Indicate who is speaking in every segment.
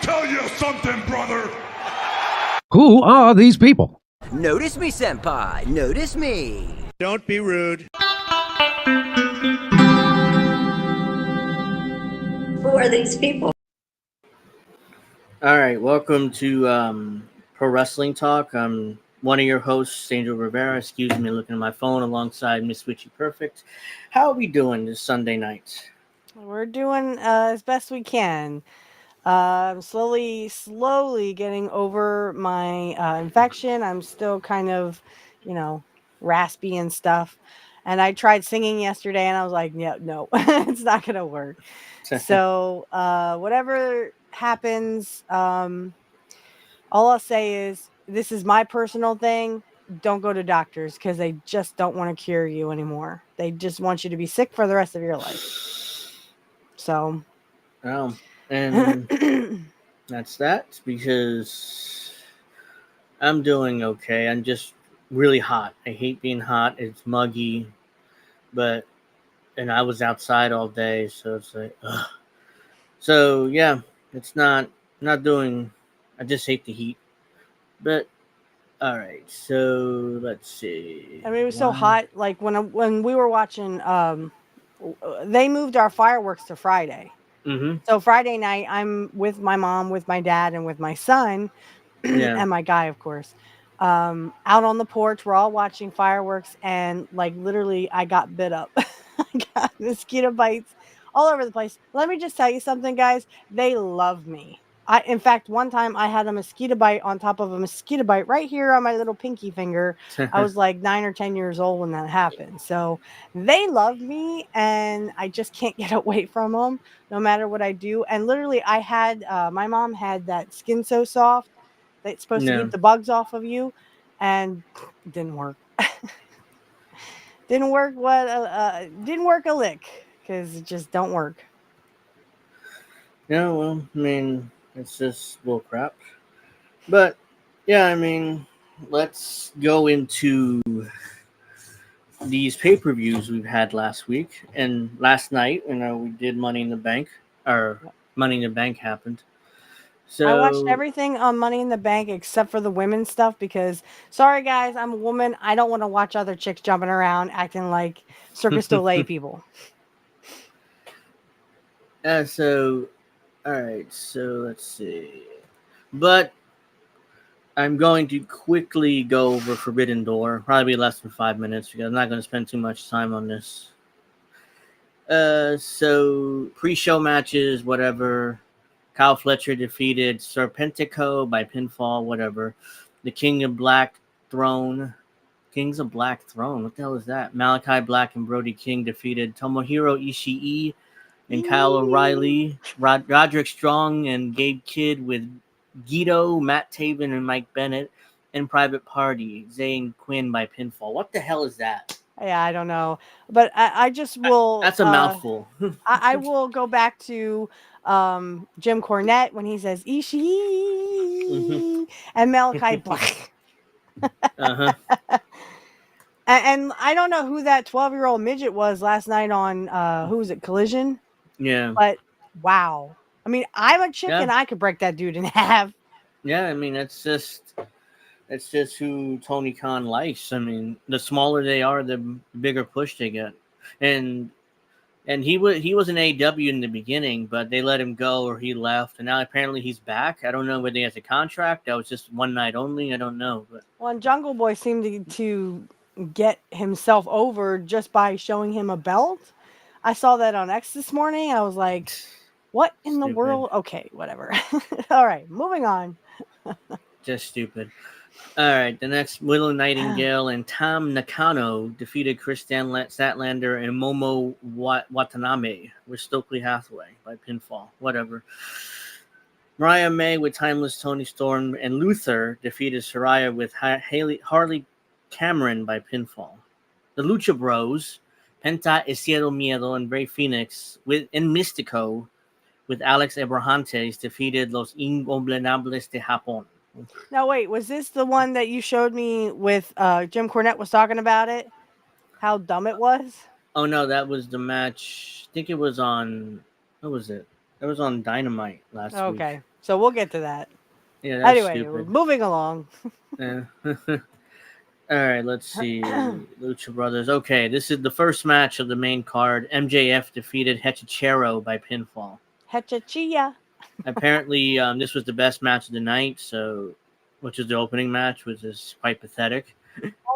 Speaker 1: tell you something, brother.
Speaker 2: Who are these people?
Speaker 3: Notice me, senpai. Notice me.
Speaker 4: Don't be rude.
Speaker 5: Who are these people?
Speaker 6: All right, welcome to Pro Wrestling Talk. I'm one of your hosts, Angel Rivera. Excuse me, looking at my phone alongside Miss Witchy Perfect. How are we doing this Sunday night?
Speaker 7: We're doing as best we can. I'm slowly getting over my infection. I'm still kind of, raspy and stuff. And I tried singing yesterday, and I was like, yeah, no, it's not gonna work. So whatever happens, all I'll say is this is my personal thing. Don't go to doctors because they just don't want to cure you anymore. They just want you to be sick for the rest of your life. So,
Speaker 6: and that's that because I'm doing okay. I'm just really hot. I hate being hot. It's muggy, and I was outside all day, so it's like, ugh. So yeah, it's not doing. I just hate the heat, but. All right, so let's see.
Speaker 7: I mean, it was so hot. Like when we were watching, they moved our fireworks to Friday.
Speaker 6: Mm-hmm.
Speaker 7: So Friday night, I'm with my mom, with my dad, and with my son, and my guy, of course. Out on the porch, we're all watching fireworks, and like literally, I got bit up. I got mosquito bites all over the place. Let me just tell you something, guys. They love me. In fact, one time I had a mosquito bite on top of a mosquito bite right here on my little pinky finger. I was like 9 or 10 years old when that happened. So they love me, and I just can't get away from them no matter what I do. And literally, I had my mom had that Skin So Soft that's supposed to keep the bugs off of you, and it didn't work. Didn't work a lick because it just don't work.
Speaker 6: Yeah, well, I mean, it's just bull crap. But yeah, I mean, let's go into these pay-per-views we've had last week and last night. We did Money in the Bank, or Money in the Bank happened. So
Speaker 7: I watched everything on Money in the Bank except for the women's stuff because, sorry guys, I'm a woman. I don't want to watch other chicks jumping around acting like Circus Soleil people.
Speaker 6: All right, so let's see. But I'm going to quickly go over Forbidden Door. Probably less than 5 minutes because I'm not going to spend too much time on this. So pre-show matches, whatever. Kyle Fletcher defeated Serpentico by pinfall, whatever. The Kings of Black Throne. What the hell is that? Malachi Black and Brody King defeated Tomohiro Ishii and Kyle O'Reilly. Roderick Strong and Gabe Kidd with Guido, Matt Taven, and Mike Bennett. And Private Party, Zayn Quinn by pinfall. What the hell is that?
Speaker 7: Yeah, I don't know. But I just will...
Speaker 6: That's a mouthful.
Speaker 7: I will go back to Jim Cornette when he says Ishii and Malachi Black.
Speaker 6: Uh-huh.
Speaker 7: And I don't know who that 12-year-old midget was last night on, who was it, Collision?
Speaker 6: Yeah.
Speaker 7: But, wow. I mean, I'm a chick and I could break that dude in half.
Speaker 6: Yeah, I mean, it's just who Tony Khan likes. I mean, the smaller they are, the bigger push they get. And he was in AEW in the beginning, but they let him go or he left, and now apparently he's back. I don't know whether he has a contract. That was just one night only. I don't know. But
Speaker 7: well, and Jungle Boy seemed to get himself over just by showing him a belt. I saw that on X this morning. I was like, what in the world? Okay, whatever. All right, moving on.
Speaker 6: Just stupid. All right, the next Willow Nightingale and Tam Nakano defeated Chris Statlander and Momo Watanabe with Stokely Hathaway by pinfall. Whatever. Mariah May with Timeless Tony Storm and Luther defeated Saraya with Harley Cameron by pinfall. The Lucha Bros, Penta Cielo Miedo and Rey Fénix and Mystico with Alex Abrahantes defeated Los Ingobernables de Japón.
Speaker 7: Now, wait, was this the one that you showed me with Jim Cornette was talking about it? How dumb it was?
Speaker 6: Oh, no, that was the match. I think it was on, what was it? That was on Dynamite last week.
Speaker 7: Okay, so we'll get to that.
Speaker 6: Yeah, that's
Speaker 7: Anyway,
Speaker 6: stupid.
Speaker 7: moving along.
Speaker 6: Yeah. All right, let's see. Lucha Brothers. Okay, this is the first match of the main card. MJF defeated Hechicero by pinfall.
Speaker 7: Hechachia.
Speaker 6: Apparently, this was the best match of the night, so which is the opening match, which is quite pathetic.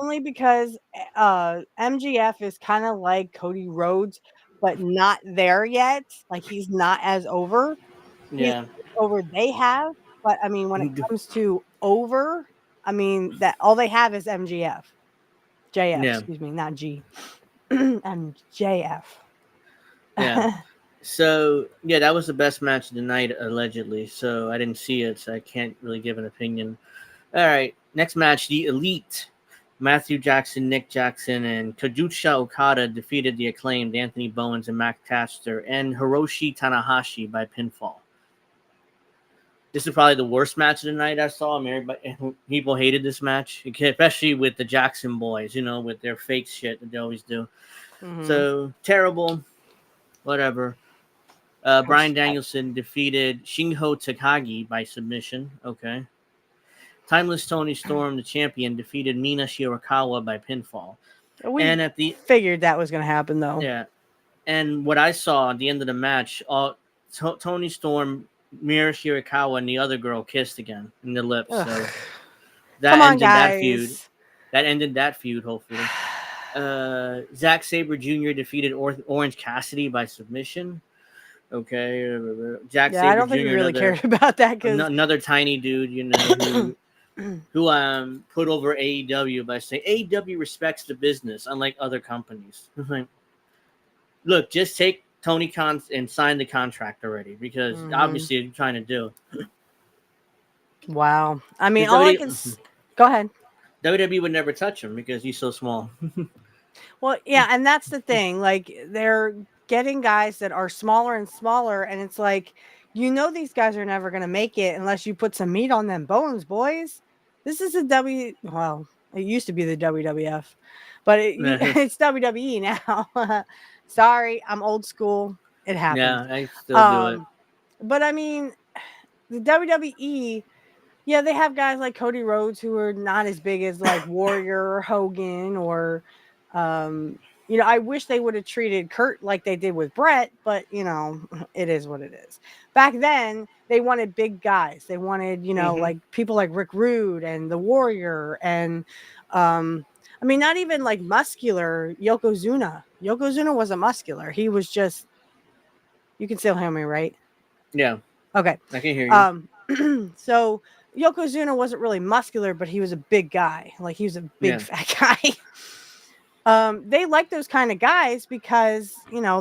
Speaker 7: Only because MGF is kind of like Cody Rhodes, but not there yet. Like he's not as over. He's
Speaker 6: Yeah.
Speaker 7: over they have, but I mean, when it comes to over, I mean that all they have is MGF, JF.
Speaker 6: Yeah.
Speaker 7: Excuse me, not G. MJF.
Speaker 6: Yeah. So yeah, that was the best match of the night allegedly. So I didn't see it, so I can't really give an opinion. All right, next match: the Elite, Matthew Jackson, Nick Jackson, and Kazuchika Okada defeated the Acclaimed Anthony Bowens and Matt Caster and Hiroshi Tanahashi by pinfall. This is probably the worst match of the night I saw. I mean, people hated this match, especially with the Jackson boys, with their fake shit that they always do. Mm-hmm. So terrible. Whatever. Bryan Danielson defeated Shingo Takagi by submission. Okay. Timeless Toni Storm, the champion, defeated Mina Shirakawa by pinfall.
Speaker 7: We figured that was going to happen, though.
Speaker 6: Yeah. And what I saw at the end of the match, Toni Storm, Mina Shirakawa, and the other girl kissed again in the lips.
Speaker 7: Ugh.
Speaker 6: So that ended that feud. That ended that feud, hopefully. Zack Sabre Jr. defeated Orange Cassidy by submission. Okay.
Speaker 7: Sabre I don't think we really cared about that because
Speaker 6: another tiny dude, who put over AEW by saying AEW respects the business, unlike other companies. Look, just take Tony Khan and sign the contract already, because obviously you're trying to do.
Speaker 7: Wow. I mean, all I can go ahead.
Speaker 6: WWE would never touch him because he's so small.
Speaker 7: Well, yeah, and that's the thing. Like, they're getting guys that are smaller and smaller, and it's like, these guys are never going to make it unless you put some meat on them bones, boys. This is well, it used to be the WWF, but it's WWE now. Sorry, I'm old school. It happens.
Speaker 6: Yeah, I still do it.
Speaker 7: But I mean, the WWE, yeah, they have guys like Cody Rhodes who are not as big as like Warrior or Hogan or, I wish they would have treated Kurt like they did with Brett, but it is what it is. Back then, they wanted big guys. They wanted, like people like Rick Rude and the Warrior and, I mean, not even like muscular Yokozuna. Yokozuna wasn't muscular. He was just, you can still hear me, right?
Speaker 6: Yeah.
Speaker 7: Okay.
Speaker 6: I can hear you.
Speaker 7: So Yokozuna wasn't really muscular, but he was a big guy. Like he was a big fat guy. They like those kind of guys because,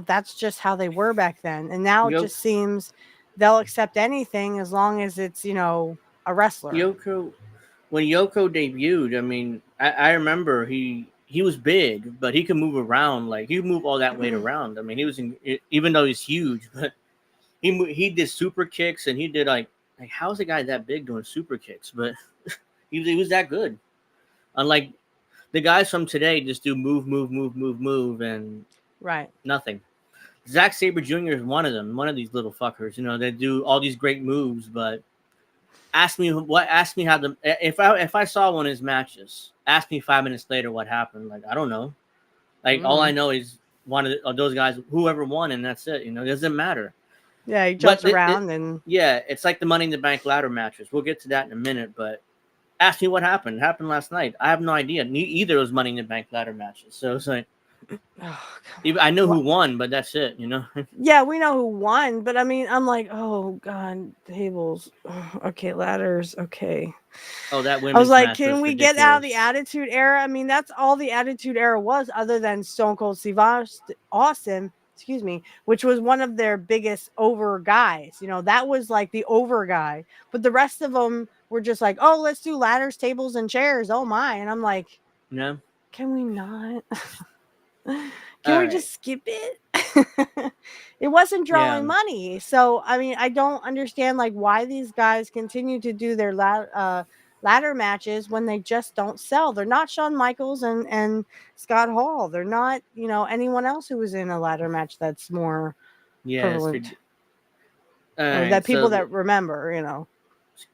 Speaker 7: that's just how they were back then. And now it just seems they'll accept anything as long as it's, a wrestler.
Speaker 6: When Yoko debuted, I mean, I remember he was big, but he could move around. Like he could move all that weight around. I mean, he was even though he's huge, but he did super kicks and he did like how's a guy that big doing super kicks? But he was that good. Unlike the guys from today, just do move, and nothing. Zack Sabre Jr. is one of them. One of these little fuckers. They do all these great moves, but. Ask me how if I saw one of his matches, ask me 5 minutes later what happened. Like, I don't know. Like, all I know is one of those guys, whoever won, and that's it. It doesn't matter.
Speaker 7: Yeah, he jumps around and.
Speaker 6: Yeah, it's like the Money in the Bank ladder matches. We'll get to that in a minute, but ask me what happened. It happened last night. I have no idea. Either of those Money in the Bank ladder matches. So it's like. I know who won, but that's it,
Speaker 7: Yeah, we know who won, but I mean, I'm like, oh god, tables, okay, ladders, okay.
Speaker 6: Oh, that women's
Speaker 7: I was like,
Speaker 6: match
Speaker 7: can
Speaker 6: was
Speaker 7: we
Speaker 6: ridiculous.
Speaker 7: get out of the Attitude Era? I mean, that's all the Attitude Era was, other than Stone Cold Steve Austin, which was one of their biggest over guys. That was like the over guy, but the rest of them were just like, oh, let's do ladders, tables, and chairs. Oh my, and I'm like,
Speaker 6: no,
Speaker 7: can we not? Can we just skip it? It wasn't drawing money. So, I mean, I don't understand like why these guys continue to do their ladder matches when they just don't sell. They're not Shawn Michaels and Scott Hall. They're not, anyone else who was in a ladder match that's more prevalent. or that people that remember,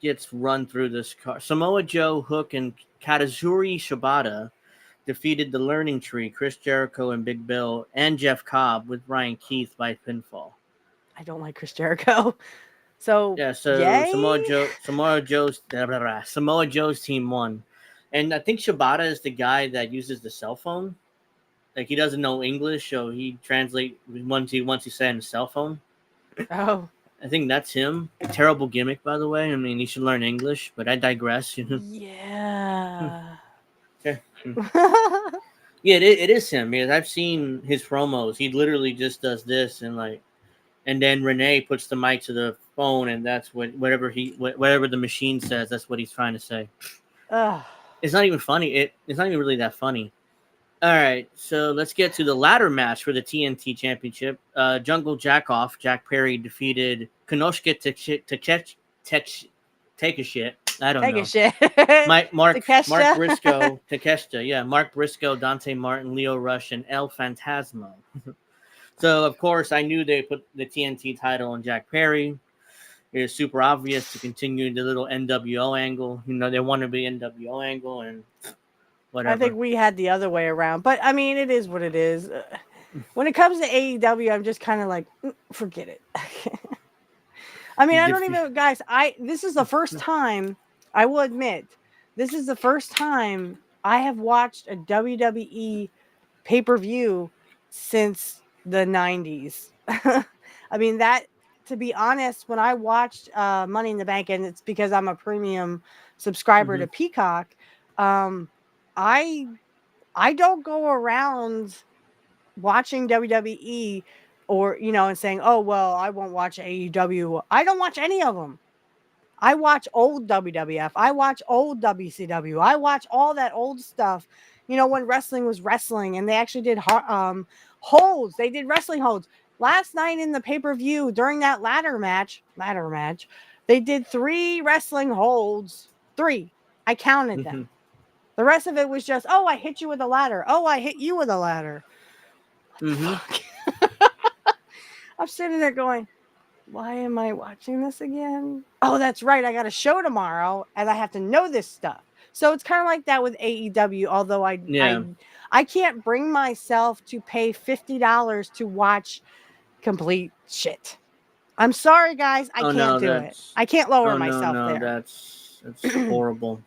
Speaker 6: gets run through this car. Samoa Joe, Hook, and Katazuri Shibata defeated the Learning Tree, Chris Jericho and Big Bill, and Jeff Cobb with Ryan Keith by pinfall.
Speaker 7: I don't like Chris Jericho. So
Speaker 6: yeah, so
Speaker 7: yay?
Speaker 6: Samoa Joe's team won. And I think Shibata is the guy that uses the cell phone. Like, he doesn't know English, so he translates once he said on his cell phone.
Speaker 7: Oh.
Speaker 6: I think that's him. Terrible gimmick, by the way. I mean, he should learn English, but I digress.
Speaker 7: Yeah.
Speaker 6: Okay. Yeah, it is him, because I've seen his promos. He literally just does this, and then Renee puts the mic to the phone, and that's whatever the machine says, that's what he's trying to say. It's not even funny. It's not even really that funny. All right, so let's get to the ladder match for the TNT Championship. Jungle Jackoff, Jack Perry, defeated Konosuke Take a shit. I don't know.
Speaker 7: Take a shit.
Speaker 6: Mark Briscoe, Takeshita. Yeah, Mark Briscoe, Dante Martin, Leo Rush, and El Phantasmo. So, of course, I knew they put the TNT title on Jack Perry. It was super obvious to continue the little NWO angle. They want to be NWO angle, and whatever.
Speaker 7: I think we had the other way around. But, I mean, it is what it is. When it comes to AEW, I'm just kind of like, forget it. I mean, I don't even, guys, this is the first time, I will admit, this is the first time I have watched a WWE pay-per-view since the 90s. I mean, to be honest, when I watched Money in the Bank, and it's because I'm a premium subscriber to Peacock, I don't go around watching WWE or, and saying, oh, well, I won't watch AEW. I don't watch any of them. I watch old WWF. I watch old WCW. I watch all that old stuff, when wrestling was wrestling, and they actually did holds. They did wrestling holds. Last night in the pay-per-view during that ladder match, they did 3 wrestling holds. 3. I counted them. The rest of it was just, oh, I hit you with a ladder. Oh, I hit you with a ladder. I'm sitting there going, why am I watching this again? Oh, that's right. I got a show tomorrow and I have to know this stuff. So it's kind of like that with AEW, although I can't bring myself to pay $50 to watch complete shit. I'm sorry, guys. I can't do it. I can't lower myself there.
Speaker 6: That's horrible.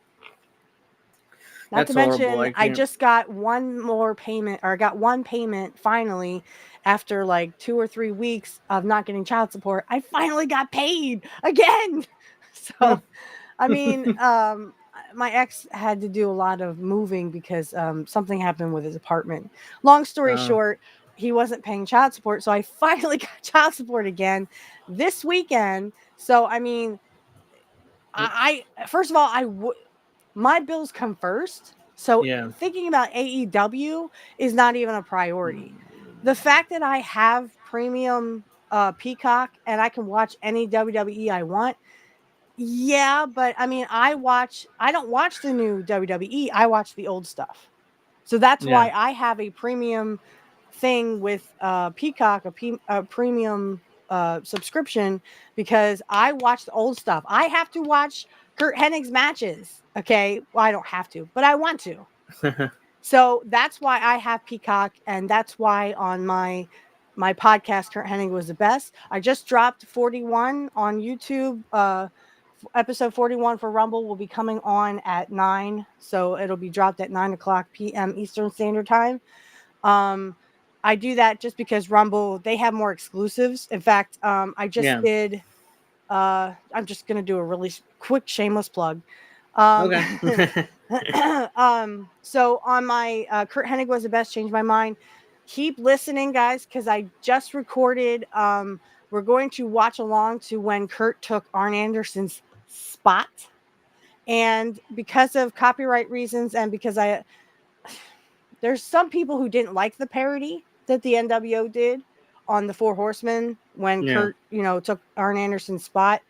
Speaker 7: Not to mention, I just got one more payment, or I got one payment finally after like 2 or 3 weeks of not getting child support. I finally got paid again. So, I mean, my ex had to do a lot of moving because something happened with his apartment. Long story short, he wasn't paying child support. So I finally got child support again this weekend. So, I mean, first of all, my bills come first. So thinking about AEW is not even a priority. The fact that I have premium Peacock and I can watch any WWE I want. Yeah, but I mean, I don't watch the new WWE. I watch the old stuff. So that's why I have a premium thing with Peacock, a premium subscription, because I watch the old stuff. I have to watch Kurt Hennig's matches. Okay. Well, I don't have to, but I want to. So that's why I have Peacock. And that's why on my podcast, Kurt Hennig was the best. I just dropped 41 on YouTube. Episode 41 for Rumble will be coming on at 9. So it'll be dropped at 9:00 p.m. Eastern Standard Time. I do that just because Rumble, they have more exclusives. In fact, I just did, I'm just going to do a really quick shameless plug.
Speaker 6: Okay.
Speaker 7: So on my Kurt Hennig was the best, changed my mind. Keep listening, guys, because I just recorded. We're going to watch along to when Kurt took Arn Anderson's spot. And because of copyright reasons, and because there's some people who didn't like the parody that the NWO did on the Four Horsemen when Kurt, took Arn Anderson's spot.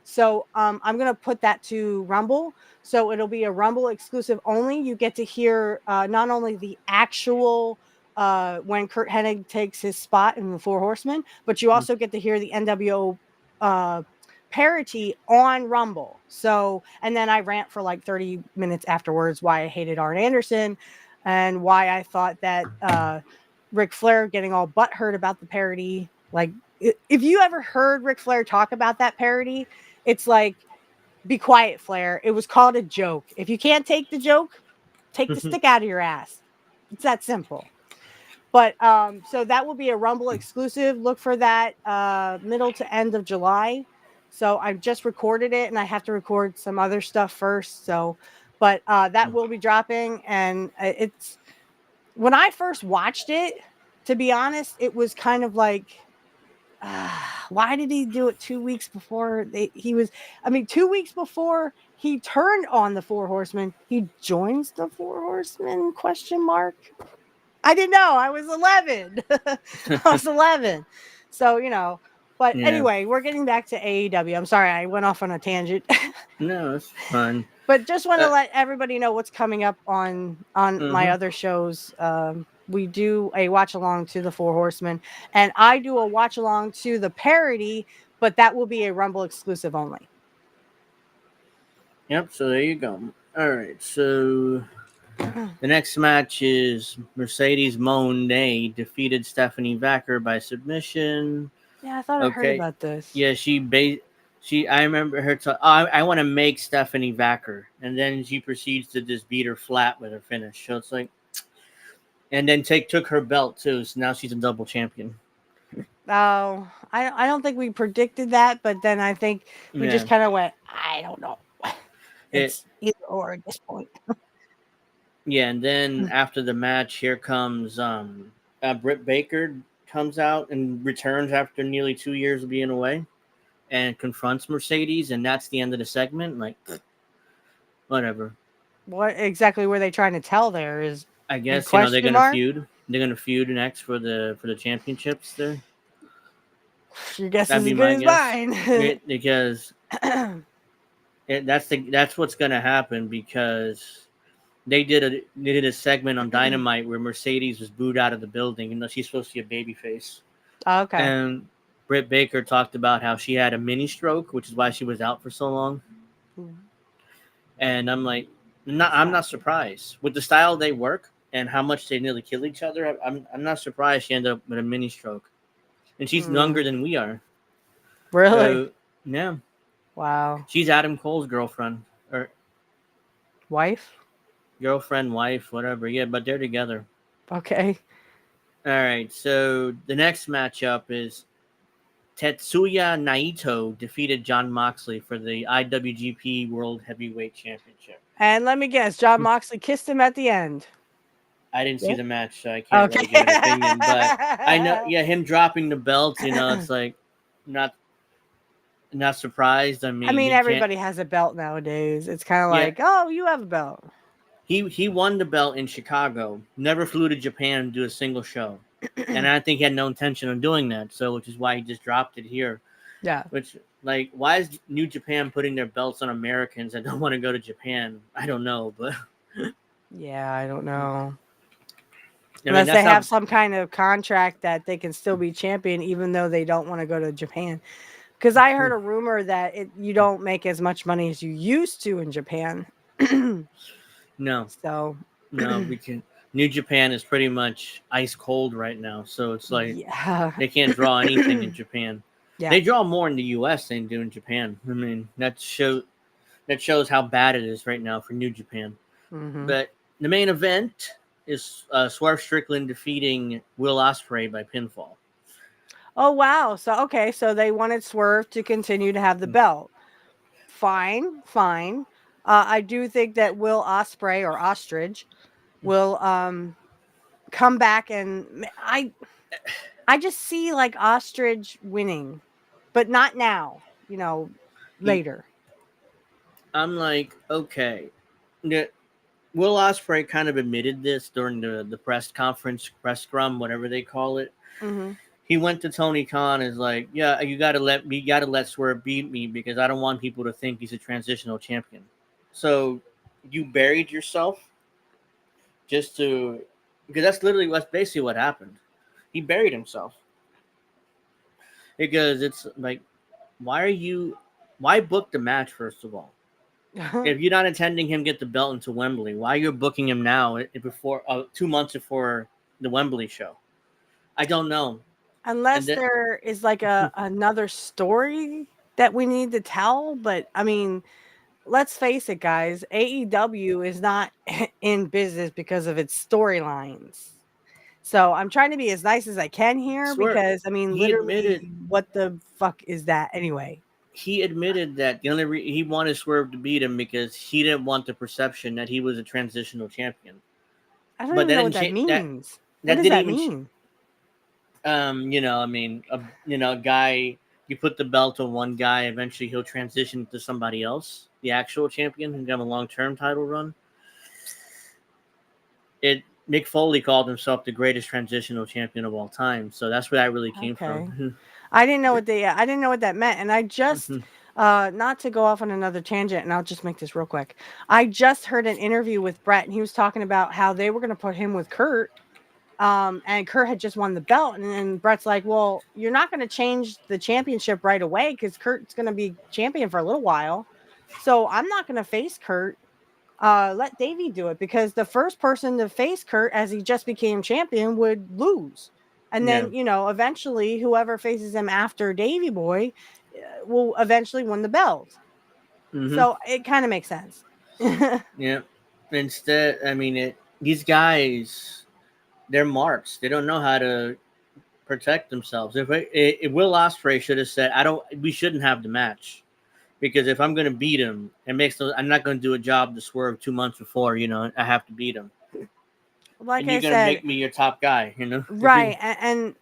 Speaker 7: So I'm going to put that to Rumble. So it'll be a Rumble exclusive only. You get to hear not only the actual when Kurt Hennig takes his spot in the Four Horsemen, but you also get to hear the NWO parity on Rumble. So, and then I rant for like 30 minutes afterwards why I hated Arn Anderson and why I thought that Ric Flair getting all butthurt about the parody. Like, if you ever heard Ric Flair talk about that parody, it's like, be quiet, Flair. It was called a joke. If you can't take the joke, take the stick out of your ass. It's that simple. But so that will be a Rumble exclusive. Look for that middle to end of July. So I've just recorded it and I have to record some other stuff first. So, but that will be dropping. And it's when I first watched it, to be honest, it was kind of like, why did he do it 2 weeks before he was? I mean, 2 weeks before he turned on the Four Horsemen, he joins the Four Horsemen? Question mark. I didn't know. I was 11. I was 11. So, you know, but anyway, we're getting back to AEW. I'm sorry. I went off on a tangent.
Speaker 6: No, it's fun.
Speaker 7: But just want to let everybody know what's coming up on my other shows. We do a watch along to the Four Horsemen, and I do a watch along to the parody, but that will be a Rumble exclusive only.
Speaker 6: Yep. So there you go. All right. So the next match is Mercedes Moné defeated Stephanie Vacker by submission.
Speaker 7: Yeah, I thought I heard about this.
Speaker 6: Yeah, I remember her. I want to make Stephanie Vacker, and then she proceeds to just beat her flat with her finish. So it's like, and then took her belt too. So now she's a double champion.
Speaker 7: Oh, I don't think we predicted that, but then I think we just kind of went, I don't know. It's either or at this point.
Speaker 6: Yeah, and then after the match, here comes Britt Baker comes out and returns after nearly 2 years of being away, and confronts Mercedes, and that's the end of the segment. Like, whatever.
Speaker 7: What exactly were they trying to tell there? Is
Speaker 6: I guess they're gonna feud. They're gonna feud next for the championships there.
Speaker 7: Your guess is as good as mine.
Speaker 6: Because that's what's gonna happen, because they did a segment on Dynamite where Mercedes was booed out of the building, and she's supposed to be a babyface.
Speaker 7: Okay.
Speaker 6: And Britt Baker talked about how she had a mini stroke, which is why she was out for so long. And I'm like, I'm not surprised with the style they work and how much they nearly kill each other. I'm not surprised she ended up with a mini stroke, and she's younger than we are.
Speaker 7: Really?
Speaker 6: So, yeah.
Speaker 7: Wow.
Speaker 6: She's Adam Cole's girlfriend or
Speaker 7: wife,
Speaker 6: whatever. Yeah, but they're together.
Speaker 7: Okay.
Speaker 6: All right. So the next matchup is Tetsuya Naito defeated Jon Moxley for the IWGP World Heavyweight Championship.
Speaker 7: And let me guess, Jon Moxley kissed him at the end.
Speaker 6: I didn't see the match, so I can't really give an opinion. But I know, him dropping the belt, it's like not surprised. I mean,
Speaker 7: everybody has a belt nowadays. It's kind of like, oh, you have a belt.
Speaker 6: He won the belt in Chicago. Never flew to Japan to do a single show, and I think he had no intention of doing that. So, which is why he just dropped it here.
Speaker 7: Yeah.
Speaker 6: Which, like, why is New Japan putting their belts on Americans that don't want to go to Japan? I don't know, but
Speaker 7: yeah, I don't know. Unless they have some kind of contract that they can still be champion even though they don't want to go to Japan. Because I heard a rumor that you don't make as much money as you used to in Japan.
Speaker 6: No.
Speaker 7: So
Speaker 6: no, New Japan is pretty much ice cold right now. So it's like they can't draw anything in Japan. Yeah. They draw more in the US than they do in Japan. I mean, that shows how bad it is right now for New Japan. Mm-hmm. But the main event is Swerve Strickland defeating Will Ospreay by pinfall.
Speaker 7: Oh, wow. So they wanted Swerve to continue to have the belt. Fine. I do think that Will Ospreay or Ostrich will come back, and I just see like Ostrich winning, but not now, later.
Speaker 6: I'm like, okay. Will Ospreay kind of admitted this during the press conference, press scrum, whatever they call it.
Speaker 7: Mm-hmm.
Speaker 6: He went to Tony Khan and is like, yeah, you gotta let Swerve beat me because I don't want people to think he's a transitional champion. So you buried yourself because that's basically what happened. He buried himself because it's like, why book the match first of all? If you're not intending him get the belt into Wembley, why you're booking him now before 2 months before the Wembley show? I don't know.
Speaker 7: Unless there is like another story that we need to tell, but I mean, let's face it, guys, AEW is not in business because of its storylines. So I'm trying to be as nice as I can here because I mean, literally, what the fuck is that anyway?
Speaker 6: He admitted that the only he wanted Swerve to beat him because he didn't want the perception that he was a transitional champion.
Speaker 7: I don't even know what that means. What does that mean?
Speaker 6: I mean, a guy, you put the belt on one guy, eventually he'll transition to somebody else, the actual champion, and have a long-term title run. Mick Foley called himself the greatest transitional champion of all time, so that's where that really came from.
Speaker 7: I didn't know what that meant, and I just not to go off on another tangent, and I'll just make this real quick. I just heard an interview with Brett, and he was talking about how they were going to put him with Kurt. And Kurt had just won the belt, and then Brett's like, well, you're not going to change the championship right away because Kurt's going to be champion for a little while. So I'm not going to face Kurt. Let Davey do it because the first person to face Kurt as he just became champion would lose. And then, eventually whoever faces him after Davey Boy will eventually win the belt. Mm-hmm. So it kind of makes sense.
Speaker 6: Yeah. Instead, I mean, these guys, they're marks. They don't know how to protect themselves. If Will Ospreay should have said, we shouldn't have the match. Because if I'm going to beat him, I'm not going to do a job to Swerve 2 months before, I have to beat him.
Speaker 7: Like
Speaker 6: and you're going to make me your top guy,
Speaker 7: Right. And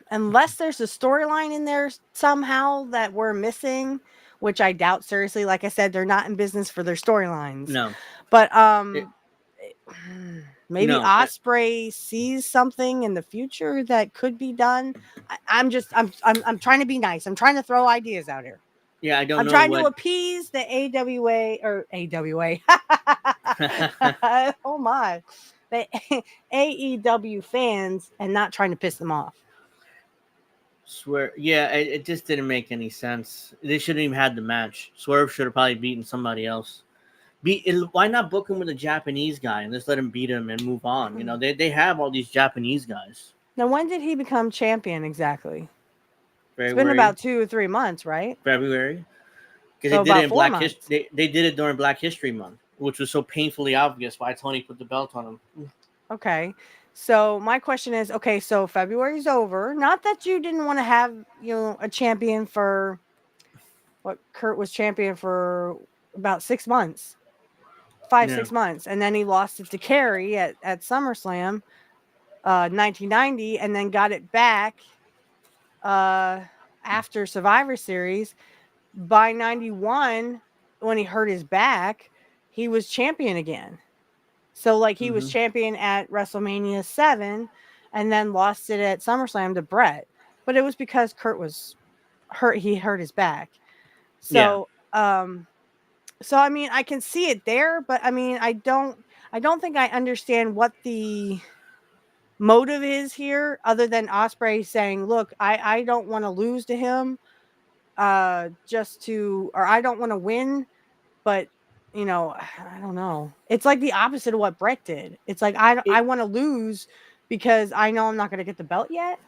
Speaker 7: unless there's a storyline in there somehow that we're missing, which I doubt seriously. Like I said, they're not in business for their storylines.
Speaker 6: No.
Speaker 7: But maybe Ospreay sees something in the future that could be done. I'm trying to be nice. I'm trying to throw ideas out here.
Speaker 6: Yeah, I don't know.
Speaker 7: I'm trying to appease the AWA. Oh my. The AEW fans and not trying to piss them off.
Speaker 6: It just didn't make any sense. They shouldn't even had the match. Swerve should have probably beaten somebody else. Why not book him with a Japanese guy and just let him beat him and move on? They have all these Japanese guys.
Speaker 7: Now, when did he become champion exactly? February. It's been about 2 or 3 months, right?
Speaker 6: February. Because they did it in they did it during Black History Month, which was so painfully obvious why Tony put the belt on him.
Speaker 7: Okay. So my question is, so February's over. Not that you didn't want to have, a champion for what Kurt was champion for about 6 months. 6 months. And then he lost it to Kerry at SummerSlam 1990 and then got it back after Survivor Series. By 91, when he hurt his back, he was champion again. So he was champion at WrestleMania 7 and then lost it at SummerSlam to Brett. But it was because Kurt was hurt. He hurt his back. So, so I mean, I can see it there, but I mean, I don't think I understand what the motive is here other than Ospreay saying, look, I don't want to lose to him. I don't want to win, but I don't know. It's like the opposite of what Brett did. It's like I want to lose because I know I'm not going to get the belt yet.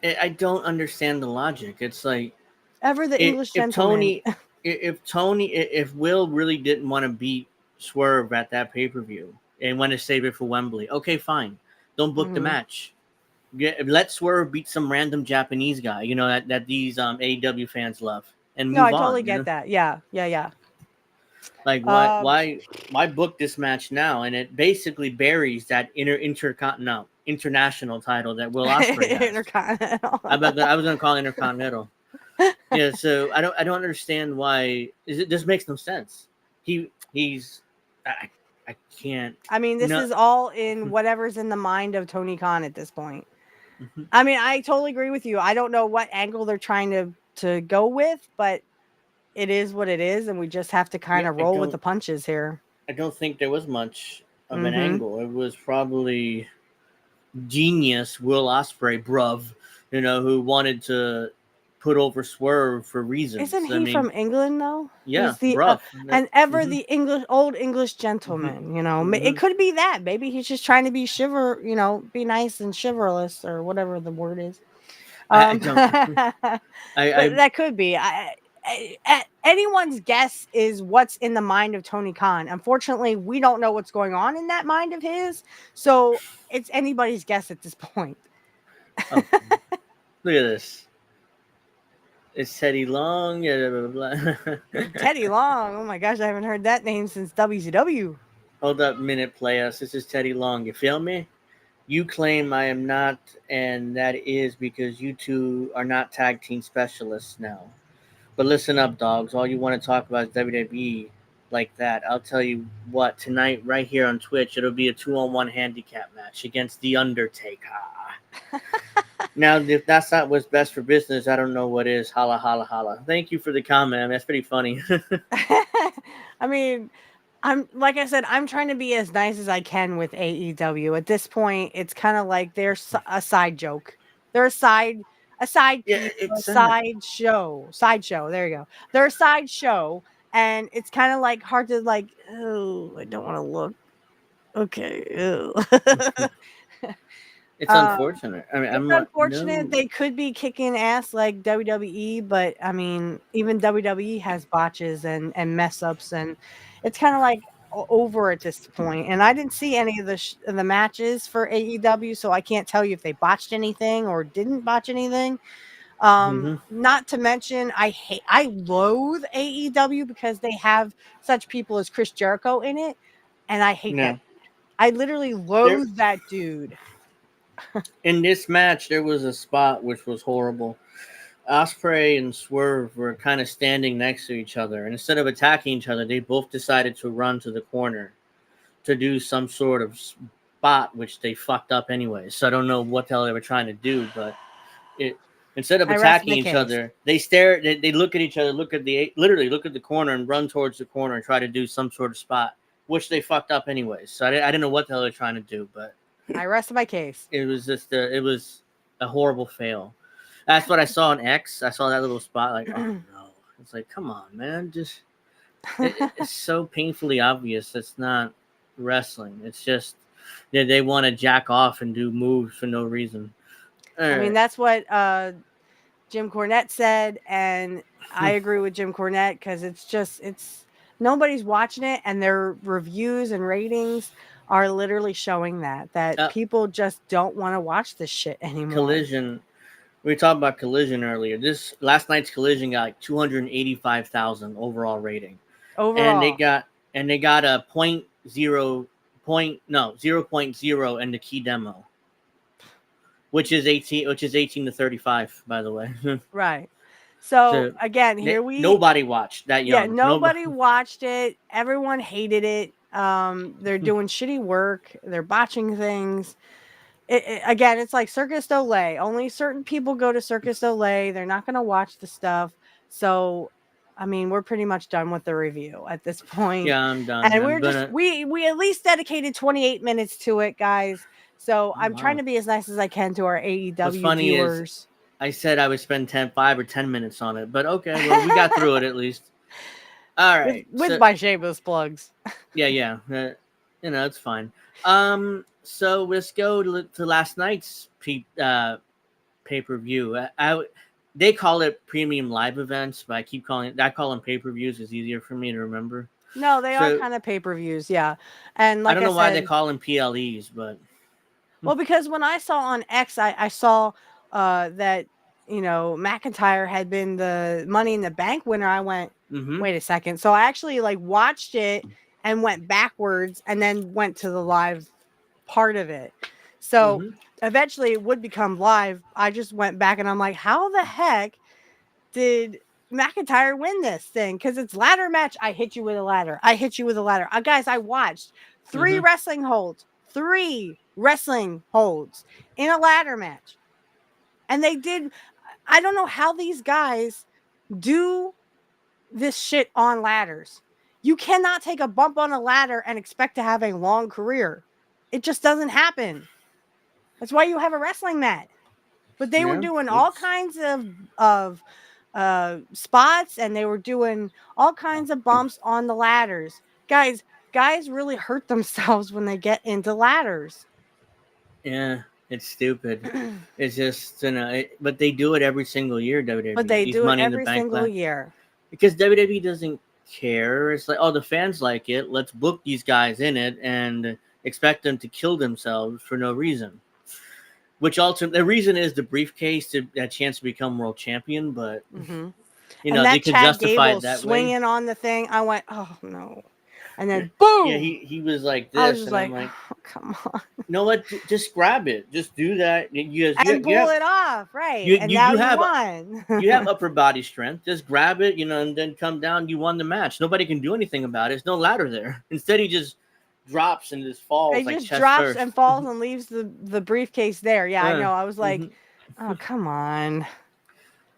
Speaker 6: I don't understand the logic. It's like
Speaker 7: English gentleman.
Speaker 6: If Will really didn't want to beat Swerve at that pay-per-view and want to save it for Wembley, okay, fine. Don't book the match. Let Swerve beat some random Japanese guy, that these AEW fans love, and move on.
Speaker 7: No, I totally get that. Yeah.
Speaker 6: Like why book this match now? And it basically buries that international title that Will Ospreay has.
Speaker 7: Intercontinental.
Speaker 6: I was going to call it Intercontinental. Yeah, so I don't understand why. This makes no sense. I can't.
Speaker 7: I mean, this is all in whatever's in the mind of Tony Khan at this point. Mm-hmm. I mean, I totally agree with you. I don't know what angle they're trying to go with, but it is what it is, and we just have to kind of roll with the punches here.
Speaker 6: I don't think there was much of an angle. It was probably genius Will Ospreay, bruv, who wanted to put over Swerve for reasons.
Speaker 7: Isn't he from England though?
Speaker 6: Yeah,
Speaker 7: He's the
Speaker 6: rough.
Speaker 7: and ever the old English gentleman. You know, it could be that. Maybe he's just trying to be be nice and chivalrous or whatever the word is.
Speaker 6: I don't.
Speaker 7: But that could be. Anyone's guess is what's in the mind of Tony Khan. Unfortunately, we don't know what's going on in that mind of his, so it's anybody's guess at this point.
Speaker 6: Oh, look at this. It's Teddy Long. Blah, blah, blah.
Speaker 7: Teddy Long. Oh my gosh, I haven't heard that name since WCW.
Speaker 6: Hold up, minute players. This is Teddy Long. You feel me? You claim I am not, and that is because you two are not tag team specialists now. But listen up, dogs. All you want to talk about is WWE like that. I'll tell you what, tonight, right here on Twitch, it'll be a 2-on-1 handicap match against The Undertaker. Now, if that's not what's best for business, I don't know what is. Holla, holla, holla. Thank you for the comment. That's pretty funny.
Speaker 7: I mean, like I said, I'm trying to be as nice as I can with AEW. At this point, it's kind of like they're a side joke. They're a side sideshow. There you go. They're a sideshow, and it's kind of like hard to like. Oh, I don't want to look. Okay.
Speaker 6: It's unfortunate. I mean,
Speaker 7: it's unfortunate. They could be kicking ass like WWE, but I mean, even WWE has botches and mess ups, and it's kind of like over at this point. And I didn't see any of the matches for AEW, so I can't tell you if they botched anything or didn't botch anything. Not to mention, I loathe AEW because they have such people as Chris Jericho in it, and I hate that. I literally loathe that dude.
Speaker 6: In this match, there was a spot which was horrible. Ospreay and Swerve were kind of standing next to each other, and instead of attacking each other, they both decided to run to the corner to do some sort of spot, which they fucked up anyway. So I don't know what the hell they were trying to do, but instead of attacking each other, they stare. They look at each other, literally look at the corner and run towards the corner and try to do some sort of spot, which they fucked up anyways. So I didn't know what the hell they're trying to do, but
Speaker 7: I rest my case.
Speaker 6: It was just it was a horrible fail. That's what I saw on X. I saw that little spot, like, oh no. It's like, come on, man. Just it's so painfully obvious it's not wrestling. It's just they want to jack off and do moves for no reason.
Speaker 7: I mean, that's what Jim Cornette said, and I agree with Jim Cornette because it's nobody's watching it, and their reviews and ratings are literally showing that people just don't want to watch this shit anymore.
Speaker 6: Collision. We talked about Collision earlier. This last night's Collision got like 285,000 overall rating. And they got a 0.0 in the key demo. Which is 18 to 35, by the way.
Speaker 7: Right. So again,
Speaker 6: nobody watched that young.
Speaker 7: Yeah, nobody watched it. Everyone hated it. They're doing shitty work. They're botching things. Again, it's like Circus Olay. Only certain people go to Circus Olay. They're not going to watch the stuff. So, I mean, we're pretty much done with the review at this point.
Speaker 6: Yeah, I'm done.
Speaker 7: And we at least dedicated 28 minutes to it, guys. So I'm trying to be as nice as I can to our AEW viewers.
Speaker 6: I said I would spend 5 or 10 minutes on it, but okay, well, we got through it at least. All right.
Speaker 7: With my shameless plugs.
Speaker 6: Yeah. It's fine. So let's go to last night's pay-per-view. They call it premium live events, but I call them pay-per-views. It's easier for me to remember.
Speaker 7: No, they are kind of pay-per-views, yeah. And like
Speaker 6: I don't know why they call them PLEs, but
Speaker 7: well, because when I saw on X, I saw that McIntyre had been the Money in the Bank winner. I went, wait a second. So I actually watched it and went backwards and then went to the live part of it. So eventually it would become live. I just went back and I'm like, how the heck did McIntyre win this thing? Because it's ladder match. I hit you with a ladder. Guys, I watched 3 wrestling holds in a ladder match. And they did. I don't know how these guys do this shit on ladders. You cannot take a bump on a ladder and expect to have a long career. It just doesn't happen. That's why you have a wrestling mat. But they were doing all kinds of spots, and they were doing all kinds of bumps on the ladders. Guys really hurt themselves when they get into ladders.
Speaker 6: Yeah, it's stupid. It's just, but they do it every single year, WWE.
Speaker 7: But they
Speaker 6: These
Speaker 7: do it
Speaker 6: Money in the
Speaker 7: every
Speaker 6: Bank
Speaker 7: single year.
Speaker 6: because WWE doesn't care. It's like, oh, the fans like it. Let's book these guys in it and expect them to kill themselves for no reason. Which ultimately, the reason is the briefcase to that chance to become world champion. But
Speaker 7: And
Speaker 6: they could
Speaker 7: Chad
Speaker 6: justify
Speaker 7: Gable
Speaker 6: it that
Speaker 7: swinging
Speaker 6: way.
Speaker 7: on the thing. I went, oh no, and then boom.
Speaker 6: Yeah, he was like this,
Speaker 7: I was just
Speaker 6: and
Speaker 7: like,
Speaker 6: I'm like,
Speaker 7: oh, come on.
Speaker 6: You know what? Just grab it. Just do that. You
Speaker 7: pull it off, right?
Speaker 6: You,
Speaker 7: and
Speaker 6: you,
Speaker 7: now
Speaker 6: you
Speaker 7: you
Speaker 6: have
Speaker 7: won.
Speaker 6: you have upper body strength. Just grab it, and then come down. You won the match. Nobody can do anything about it. There's no ladder there. Instead, he just drops and just falls.
Speaker 7: He
Speaker 6: like
Speaker 7: just
Speaker 6: chest
Speaker 7: drops
Speaker 6: first.
Speaker 7: and falls and leaves the briefcase there. Yeah, I know. I was like, oh, come on.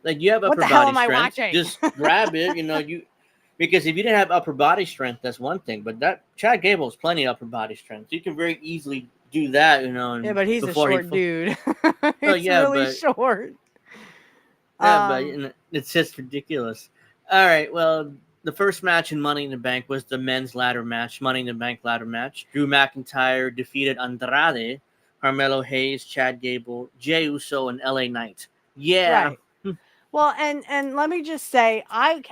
Speaker 6: Like, you have upper
Speaker 7: What the
Speaker 6: body
Speaker 7: hell am I
Speaker 6: strength.
Speaker 7: watching?
Speaker 6: Just grab it. Because if you didn't have upper body strength, that's one thing. But that Chad Gable has plenty of upper body strength. You can very easily do that.
Speaker 7: Yeah, but he's a short dude. He's really short.
Speaker 6: Yeah, but it's just ridiculous. All right, well, the first match in Money in the Bank was the men's ladder match, Money in the Bank ladder match. Drew McIntyre defeated Andrade, Carmelo Hayes, Chad Gable, Jey Uso, and LA Knight. Yeah.
Speaker 7: Right. Well, and let me just say, I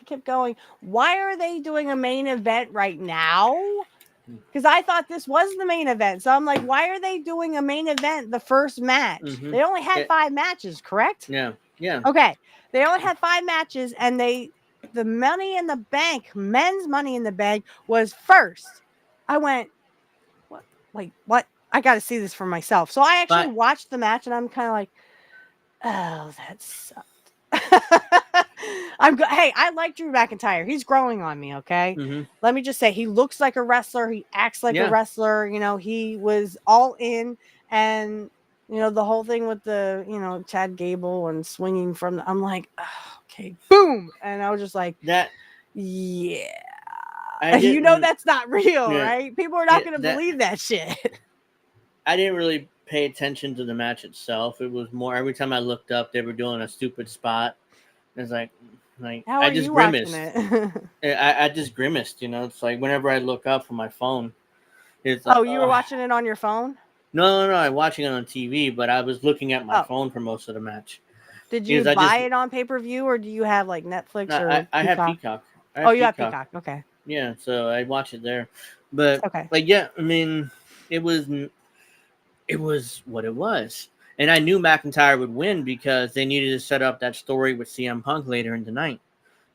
Speaker 7: kept going, why are they doing a main event right now? Because I thought this was the main event. So I'm like, why are they doing a main event the first match? They only had 5 matches, correct?
Speaker 6: Yeah.
Speaker 7: Okay. They only had 5 matches, and the Money in the Bank, men's Money in the Bank, was first. I went, what? Wait, what? I got to see this for myself. So I actually watched the match, and I'm kind of like, oh, that sucked. Hey, I like Drew McIntyre. He's growing on me, okay? Let me just say, he looks like a wrestler. He acts like a wrestler. He was all in. And, the whole thing with the, Chad Gable and swinging from I'm like, oh, okay, boom. And I was just like,
Speaker 6: that.
Speaker 7: Yeah. That's not real, right? People are not going to believe that shit.
Speaker 6: I didn't really pay attention to the match itself. It was more every time I looked up, they were doing a stupid spot. It's like
Speaker 7: I just grimaced.
Speaker 6: I just grimaced. It's like whenever I look up from my phone, it's
Speaker 7: like, you were watching it on your phone?
Speaker 6: No, I'm watching it on TV, but I was looking at my phone for most of the match.
Speaker 7: Did you buy it on pay-per-view, or do you have like Netflix or
Speaker 6: I have Peacock.
Speaker 7: You have Peacock. Okay.
Speaker 6: Yeah, so I watch it there. But
Speaker 7: okay.
Speaker 6: I mean, it was what it was. And I knew McIntyre would win because they needed to set up that story with CM Punk later in the night.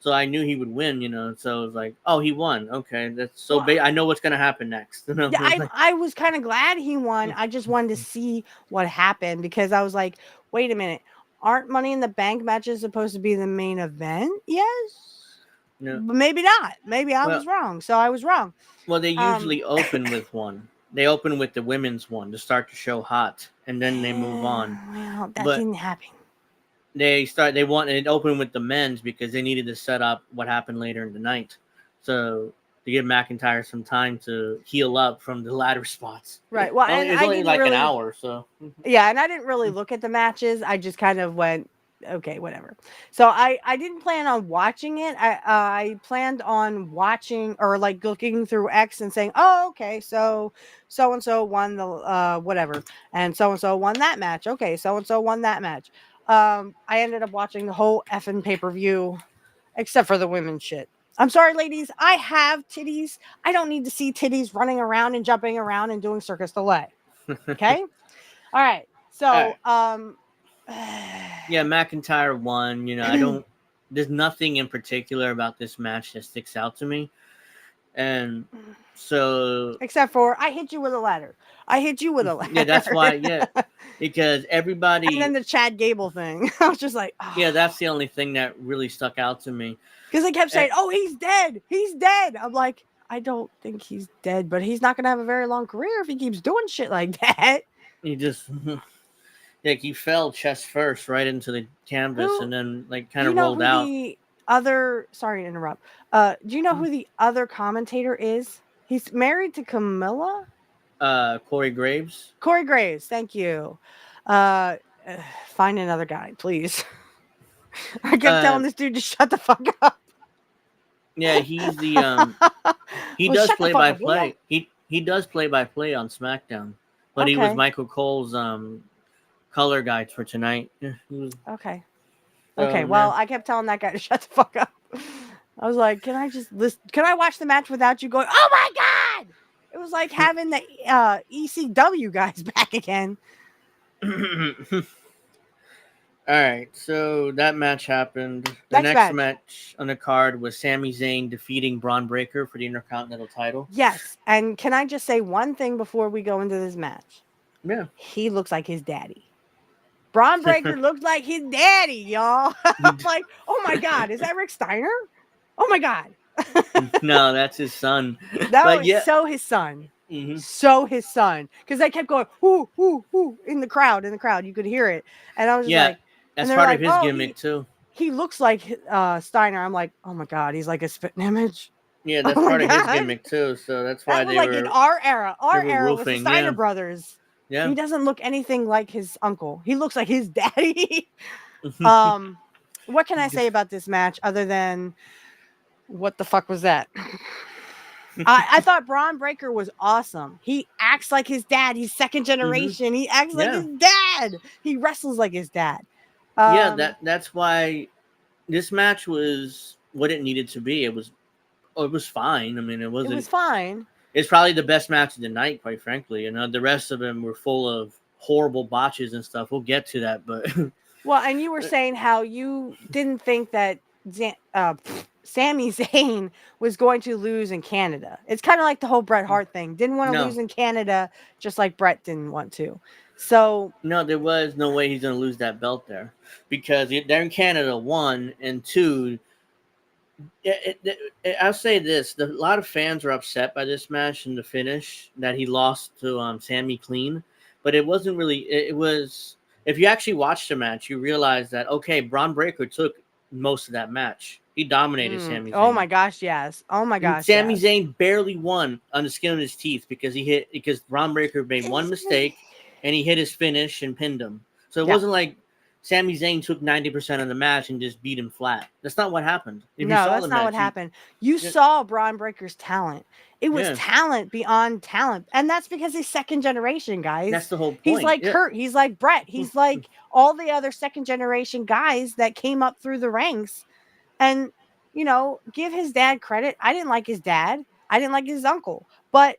Speaker 6: So I knew he would win, So it was like, oh, he won. Okay, that's so I know what's going to happen next.
Speaker 7: Yeah, I was kind of glad he won. I just wanted to see what happened because I was like, wait a minute. Aren't Money in the Bank matches supposed to be the main event? Yes.
Speaker 6: No.
Speaker 7: But maybe not. Maybe I was wrong. So I was wrong.
Speaker 6: Well, they usually open with one. They open with the women's one to start the show hot, and then they move on.
Speaker 7: Well, that didn't happen.
Speaker 6: They wanted it open with the men's because they needed to set up what happened later in the night. So to give McIntyre some time to heal up from the ladder spots.
Speaker 7: Right. Well,
Speaker 6: and it's only like an hour, so.
Speaker 7: Yeah, and I didn't really look at the matches. I just kind of went, okay, whatever. So I didn't plan on watching it. I planned on watching or like looking through X and saying, oh, okay, so and so won the whatever, and so won that match. Okay, so and so won that match. I ended up watching the whole effing pay-per-view, except for the women's shit. I'm sorry, ladies. I have titties. I don't need to see titties running around and jumping around and doing circus delay. Okay. All right. So,
Speaker 6: yeah, McIntyre won. I don't. There's nothing in particular about this match that sticks out to me, and so
Speaker 7: except for I hit you with a ladder.
Speaker 6: Yeah, that's why. Yeah, because everybody.
Speaker 7: And then the Chad Gable thing. I was just like, oh.
Speaker 6: Yeah, that's the only thing that really stuck out to me.
Speaker 7: Because they kept saying, "Oh, he's dead. He's dead." I'm like, I don't think he's dead, but he's not gonna have a very long career if he keeps doing shit like that.
Speaker 6: He just. Like he fell chest first right into the canvas and then like kind of rolled out.
Speaker 7: Sorry to interrupt. Do you know who the other commentator is? He's married to Camilla.
Speaker 6: Corey Graves.
Speaker 7: Corey Graves, thank you. find another guy, please. I kept telling this dude to shut the fuck up.
Speaker 6: Yeah, he's the he does play by play. He does play by play on SmackDown, but he was Michael Cole's color guide for tonight.
Speaker 7: Okay. Okay. Well, I kept telling that guy to shut the fuck up. I was like, can I just listen? Can I watch the match without you going, oh my God? It was like having the ECW guys back again.
Speaker 6: All right, so that match happened. The next match on the card was Sami Zayn defeating Braun Breaker for the Intercontinental title.
Speaker 7: Yes, and can I just say one thing before we go into this match?
Speaker 6: Yeah.
Speaker 7: He looks like his daddy. Braun Breaker looks like his daddy, y'all. I'm like, oh my God, is that Rick Steiner? Oh my God.
Speaker 6: No, that's his son.
Speaker 7: No, so his son. Mm-hmm. So his son. Because they kept going, ooh, ooh, ooh, in the crowd. You could hear it. And I was just like,
Speaker 6: that's part of his gimmick too.
Speaker 7: He looks like Steiner. I'm like, oh my God, he's like a spitting image.
Speaker 6: Yeah, that's part of his gimmick too. So that's why they were
Speaker 7: in our era. Our era was the Steiner brothers. Yeah. He doesn't look anything like his uncle. He looks like his daddy. What can I say about this match other than what the fuck was that? I thought Braun Breaker was awesome. He acts like his dad. He's second generation. Mm-hmm. He acts like his dad. He wrestles like his dad.
Speaker 6: That's why this match was what it needed to be. It was fine. I mean, it was
Speaker 7: fine.
Speaker 6: It's probably the best match of the night, quite frankly. You know, the rest of them were full of horrible botches and stuff. We'll get to that, but
Speaker 7: well, and you were saying how you didn't think that Sami Zayn was going to lose in Canada. It's kind of like the whole Bret Hart thing. Didn't want to lose in Canada, just like Bret didn't want to. So
Speaker 6: no, there was no way he's going to lose that belt there because they're in Canada, 1, and 2. I'll say this: a lot of fans were upset by this match and the finish that he lost to Sami clean, but it wasn't really. It was. If you actually watched the match, you realize that Braun Breaker took most of that match. He dominated Sami Zayn.
Speaker 7: Oh my gosh, yes. Oh my gosh.
Speaker 6: Sami Zayn barely won on the skin of his teeth because Braun Breaker made one mistake and he hit his finish and pinned him. So it wasn't like Sami Zayn took 90% of the match and just beat him flat. That's not what happened.
Speaker 7: That's not what happened. You saw Braun Breaker's talent. It was talent beyond talent. And that's because he's second generation, guys.
Speaker 6: That's the whole point.
Speaker 7: He's like Kurt. He's like Bret. He's like all the other second generation guys that came up through the ranks. And, give his dad credit. I didn't like his dad. I didn't like his uncle. But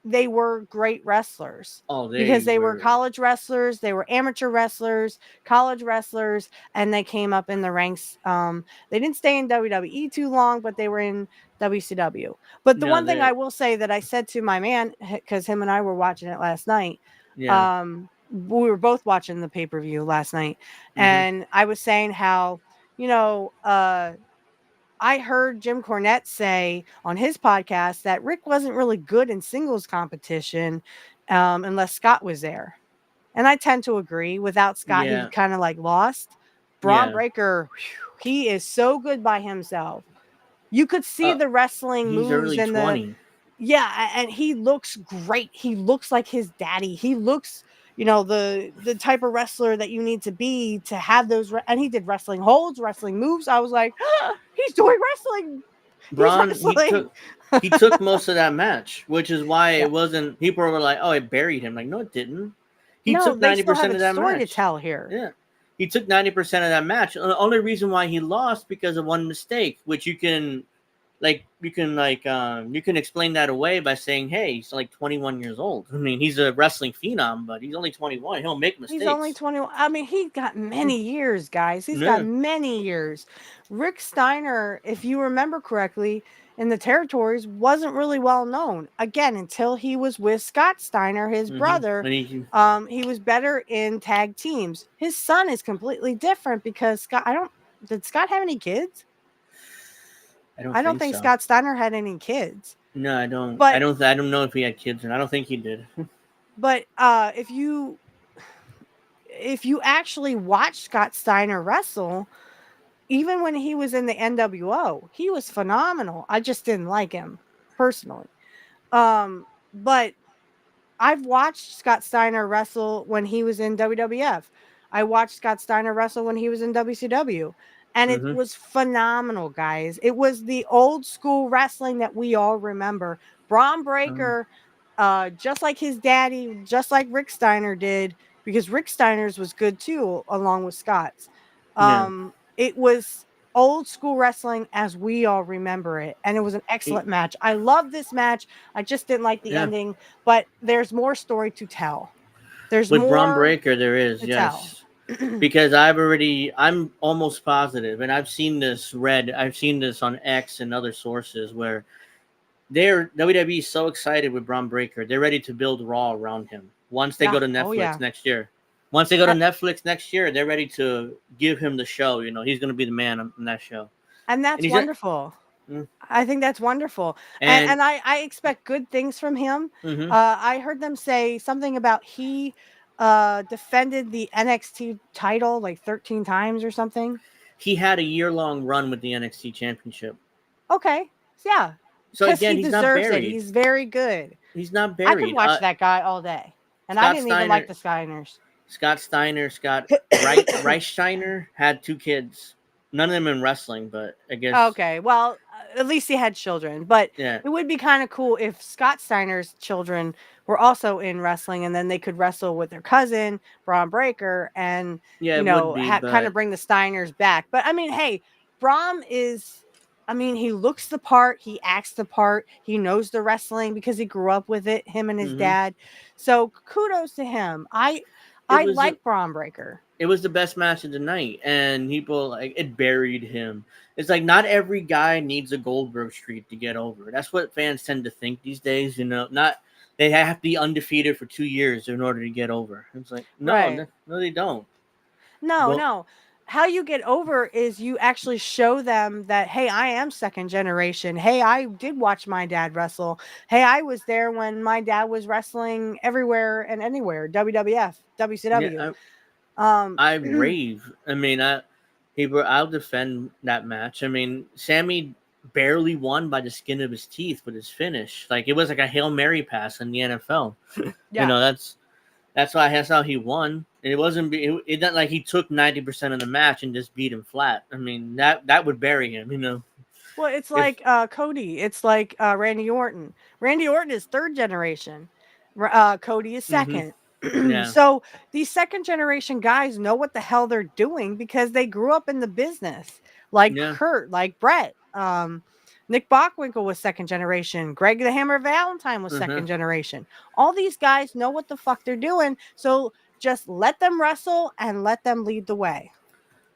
Speaker 7: they were great wrestlers. Because they were college wrestlers. They were amateur wrestlers, college wrestlers, and they came up in the ranks. They didn't stay in WWE too long, but they were in WCW. But the one thing I will say that I said to my man, because him and I were watching it last night. Yeah. We were both watching the pay-per-view last night. Mm-hmm. And I was saying how, I heard Jim Cornette say on his podcast that Rick wasn't really good in singles competition unless Scott was there. And I tend to agree. Without Scott, he kind of like lost. Braun Breaker, he is so good by himself. You could see the wrestling moves and and he looks great. He looks like his daddy. He looks, the type of wrestler that you need to be to have those. And he did wrestling holds, wrestling moves. I was like, he's doing wrestling.
Speaker 6: Braun, he took most of that match, which is why it wasn't. People were like, "Oh, it buried him." Like, no, it didn't. He took 90% of that
Speaker 7: story
Speaker 6: match.
Speaker 7: To tell here.
Speaker 6: Yeah, he took 90% of that match. The only reason why he lost because of one mistake, which you can explain that away by saying, hey, he's like 21 years old. I mean, he's a wrestling phenom, but he's only 21. He'll make mistakes.
Speaker 7: He's only 21. I mean, he's got many years, guys. He's got many years. Rick Steiner, if you remember correctly, in the territories wasn't really well known. Again, until he was with Scott Steiner, his brother. He was better in tag teams. His son is completely different because did Scott have any kids? I don't think so. Scott Steiner had any kids.
Speaker 6: No, I don't. But I don't know if he had kids, and I don't think he did.
Speaker 7: But if you actually watch Scott Steiner wrestle, even when he was in the NWO, he was phenomenal. I just didn't like him personally. But I've watched Scott Steiner wrestle when he was in WWF. I watched Scott Steiner wrestle when he was in WCW. And it
Speaker 6: Mm-hmm.
Speaker 7: was phenomenal, guys. It was the old school wrestling that we all remember. Braun Breaker, just like his daddy, just like Rick Steiner did, because Rick Steiner's was good too, along with Scott's.
Speaker 6: Yeah.
Speaker 7: It was old school wrestling as we all remember it, and it was an excellent match. I love this match. I just didn't like the ending, but there's more story to tell. There's
Speaker 6: With Braun
Speaker 7: more
Speaker 6: Breaker, there is,
Speaker 7: to tell.
Speaker 6: yes. Because I'm almost positive, and I've seen this on X and other sources where WWE is so excited with Braun Breaker, they're ready to build Raw around him. Once they go to Netflix next year. Once they go to Netflix next year, they're ready to give him the show. You know, he's going to be the man on that show.
Speaker 7: And that's wonderful. I think that's wonderful. And I expect good things from him.
Speaker 6: Mm-hmm.
Speaker 7: I heard them say something about he defended the NXT title like 13 times or something.
Speaker 6: He had a year-long run with the NXT Championship.
Speaker 7: Okay. Yeah.
Speaker 6: So
Speaker 7: because
Speaker 6: again,
Speaker 7: he
Speaker 6: he's not
Speaker 7: deserves it.
Speaker 6: buried.
Speaker 7: He's very good.
Speaker 6: He's not buried.
Speaker 7: I could watch that guy all day. And I didn't even like the Steiners.
Speaker 6: Scott Reichsteiner had 2 kids. None of them in wrestling, but I guess.
Speaker 7: Okay, well, at least he had children. But it would be kind of cool if Scott Steiner's children were also in wrestling, and then they could wrestle with their cousin Braun Breaker, and kind of bring the Steiners back. But I mean, hey, Braun is. I mean, he looks the part, he acts the part, he knows the wrestling because he grew up with it, him and his dad. So kudos to him. I like Braun Breaker.
Speaker 6: It was the best match of the night, and people it buried him. It's like not every guy needs a Goldberg streak to get over. That's what fans tend to think these days. You know, not they have to be undefeated for 2 years in order to get over. It's like no, they don't.
Speaker 7: No. How you get over is you actually show them that, hey, I am second generation. Hey, I did watch my dad wrestle. Hey, I was there when my dad was wrestling everywhere and anywhere. WWF, WCW.
Speaker 6: Yeah, I rave. I mean, I'll defend that match. I mean, Sammy barely won by the skin of his teeth with his finish. Like it was like a Hail Mary pass in the NFL. You know, that's how he won. And it not like he took 90% of the match and just beat him flat. I mean, that would bury him, you know.
Speaker 7: Well, it's like Cody. It's like Randy Orton. Randy Orton is third generation. Cody is second. So these second generation guys know what the hell they're doing because they grew up in the business. Like Kurt, like Brett. Nick Bockwinkel was second generation. Greg the Hammer Valentine was second generation. All these guys know what the fuck they're doing. So just let them wrestle and let them lead the way.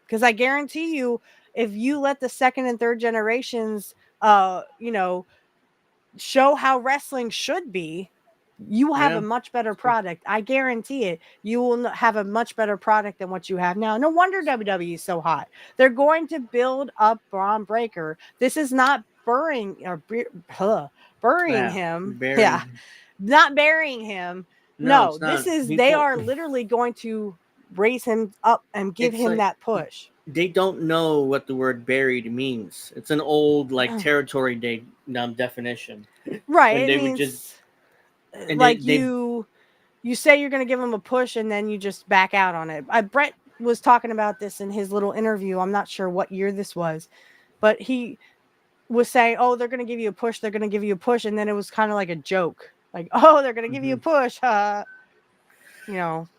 Speaker 7: Because I guarantee you, if you let the second and third generations, show how wrestling should be, you will have a much better product. I guarantee it. You will have a much better product than what you have now. No wonder WWE is so hot. They're going to build up Braun Breaker. This is not burying him. Not burying him. No, this is they are literally going to raise him up and give him that push.
Speaker 6: They don't know what the word buried means. It's an old territory definition.
Speaker 7: Right. It means you say you're going to give him a push and then you just back out on it. Brett was talking about this in his little interview. I'm not sure what year this was, but he was saying, oh, they're going to give you a push. They're going to give you a push. And then it was kind of like a joke. Like, oh, they're going to give you a push.
Speaker 6: Yeah, you're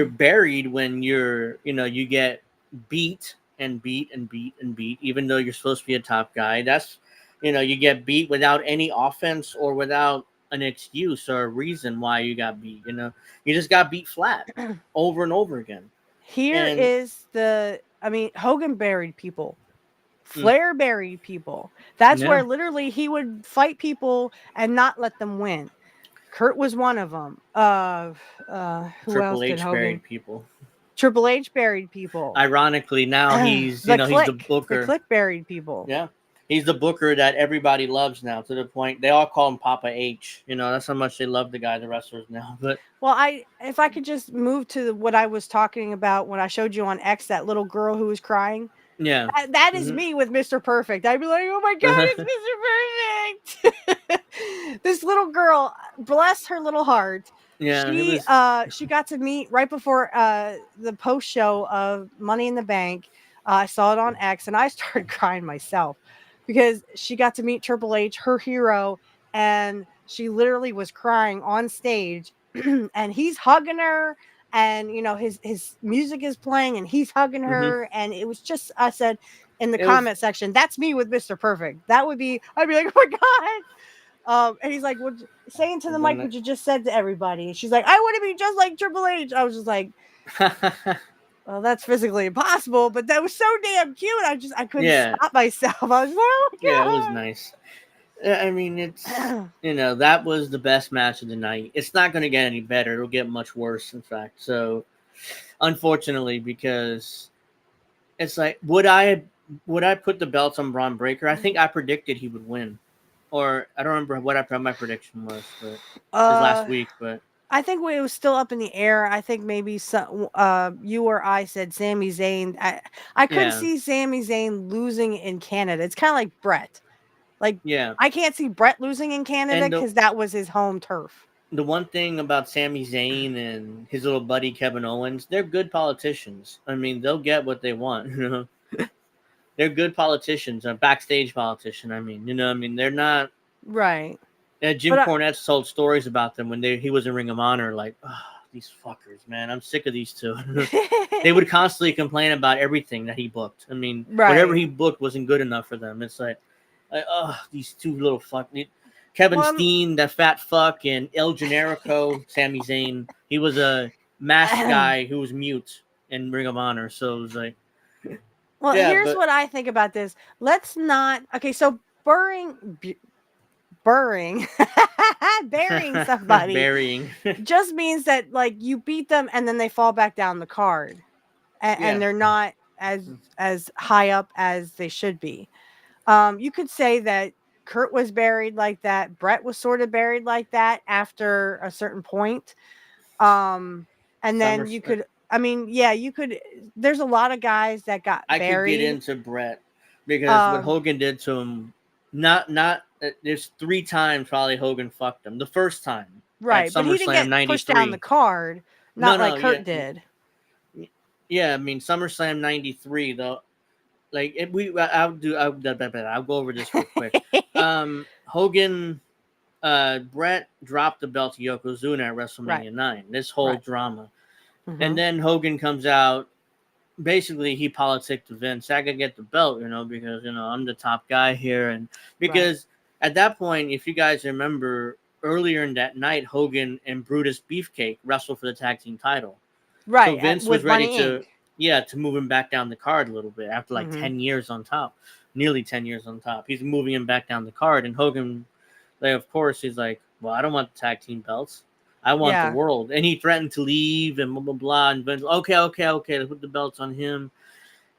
Speaker 6: buried when you get beat and beat and beat and beat, even though you're supposed to be a top guy. That's, you get beat without any offense or without an excuse or a reason why you got beat. You just got beat flat over and over again.
Speaker 7: Hogan buried people. Flair buried people. That's where literally he would fight people and not let them win. Kurt was one of them.
Speaker 6: Triple H buried people.
Speaker 7: Triple H buried people.
Speaker 6: Ironically, now he's he's the booker.
Speaker 7: The Click buried people.
Speaker 6: Yeah, he's the booker that everybody loves now, to the point they all call him Papa H. That's how much they love the wrestlers now. But
Speaker 7: if I could just move to what I was talking about when I showed you on X, that little girl who was crying.
Speaker 6: Yeah,
Speaker 7: that is me with Mr. Perfect. I'd be like, oh my God, it's Mr. Perfect. This little girl, bless her little heart.
Speaker 6: Yeah, it was.
Speaker 7: She got to meet right before the post show of Money in the Bank. I saw it on X, and I started crying myself because she got to meet Triple H, her hero, and she literally was crying on stage, and he's hugging her, and his music is playing, and he's hugging
Speaker 6: Mhm.
Speaker 7: her, and it was just, I said in the
Speaker 6: It was.
Speaker 7: comment section, that's me with Mr. Perfect. That would be, I'd be like, oh my god. And he's like, say into the mic
Speaker 6: When
Speaker 7: what you just said to everybody. And she's like, I want to be just like Triple H. I was just like, well, that's physically impossible, but that was so damn cute. I couldn't
Speaker 6: yeah,
Speaker 7: stop myself. I was like, oh
Speaker 6: yeah, it was
Speaker 7: god.
Speaker 6: nice. I mean, it's that was the best match of the night. It's not going to get any better. It'll get much worse, in fact. So, unfortunately, because it's like, would I put the belts on Braun Breaker? I think I predicted he would win, or I don't remember what my prediction was, but this last week. But
Speaker 7: I think it was still up in the air. I think maybe you or I said Sami Zayn. I couldn't
Speaker 6: yeah,
Speaker 7: see Sami Zayn losing in Canada. It's kind of like Brett. Like,
Speaker 6: yeah.
Speaker 7: I can't see Brett losing in Canada
Speaker 6: And
Speaker 7: because that was his home turf.
Speaker 6: the one thing about Sami Zayn and his little buddy Kevin Owens, they're good politicians. I mean, they'll get what they want. They're good politicians, a backstage politician. I mean, they're not.
Speaker 7: Right.
Speaker 6: Jim Cornette told stories about them when he was in Ring of Honor. Like, oh, these fuckers, man, I'm sick of these two. They would constantly complain about everything that he booked. I mean, whatever he booked wasn't good enough for them. It's like oh, these two little fuck. Kevin Steen, that fat fuck, and El Generico, Sami Zayn. He was a masked guy who was mute in Ring of Honor. So it was like,
Speaker 7: well, yeah, here's what I think about this. Let's not. Okay, so burying somebody just means that like you beat them and then they fall back down the card, and they're not as high up as they should be. You could say that Kurt was buried like that. Brett was sort of buried like that after a certain point. And then you could, I mean, yeah, you could. There's a lot of guys that got buried.
Speaker 6: I could get into Brett because what Hogan did to him, not there's 3 times probably Hogan fucked him. The first time,
Speaker 7: right? But he didn't get pushed down the card, not like Kurt did.
Speaker 6: Yeah, I mean SummerSlam '93 though. Like I'll go over this real quick. Hogan, Brett dropped the belt to Yokozuna at WrestleMania 9. This whole drama, and then Hogan comes out. Basically, he politicked to Vince. I could get the belt, because I'm the top guy here, and because at that point, if you guys remember earlier in that night, Hogan and Brutus Beefcake wrestled for the tag team title.
Speaker 7: Right.
Speaker 6: So Vince was ready to move him back down the card a little bit after like 10 years on top, nearly 10 years on top. He's moving him back down the card, and Hogan, of course, he's like, well, I don't want the tag team belts. I want the world. And he threatened to leave and blah, blah, blah. And Vince, okay, let's put the belts on him.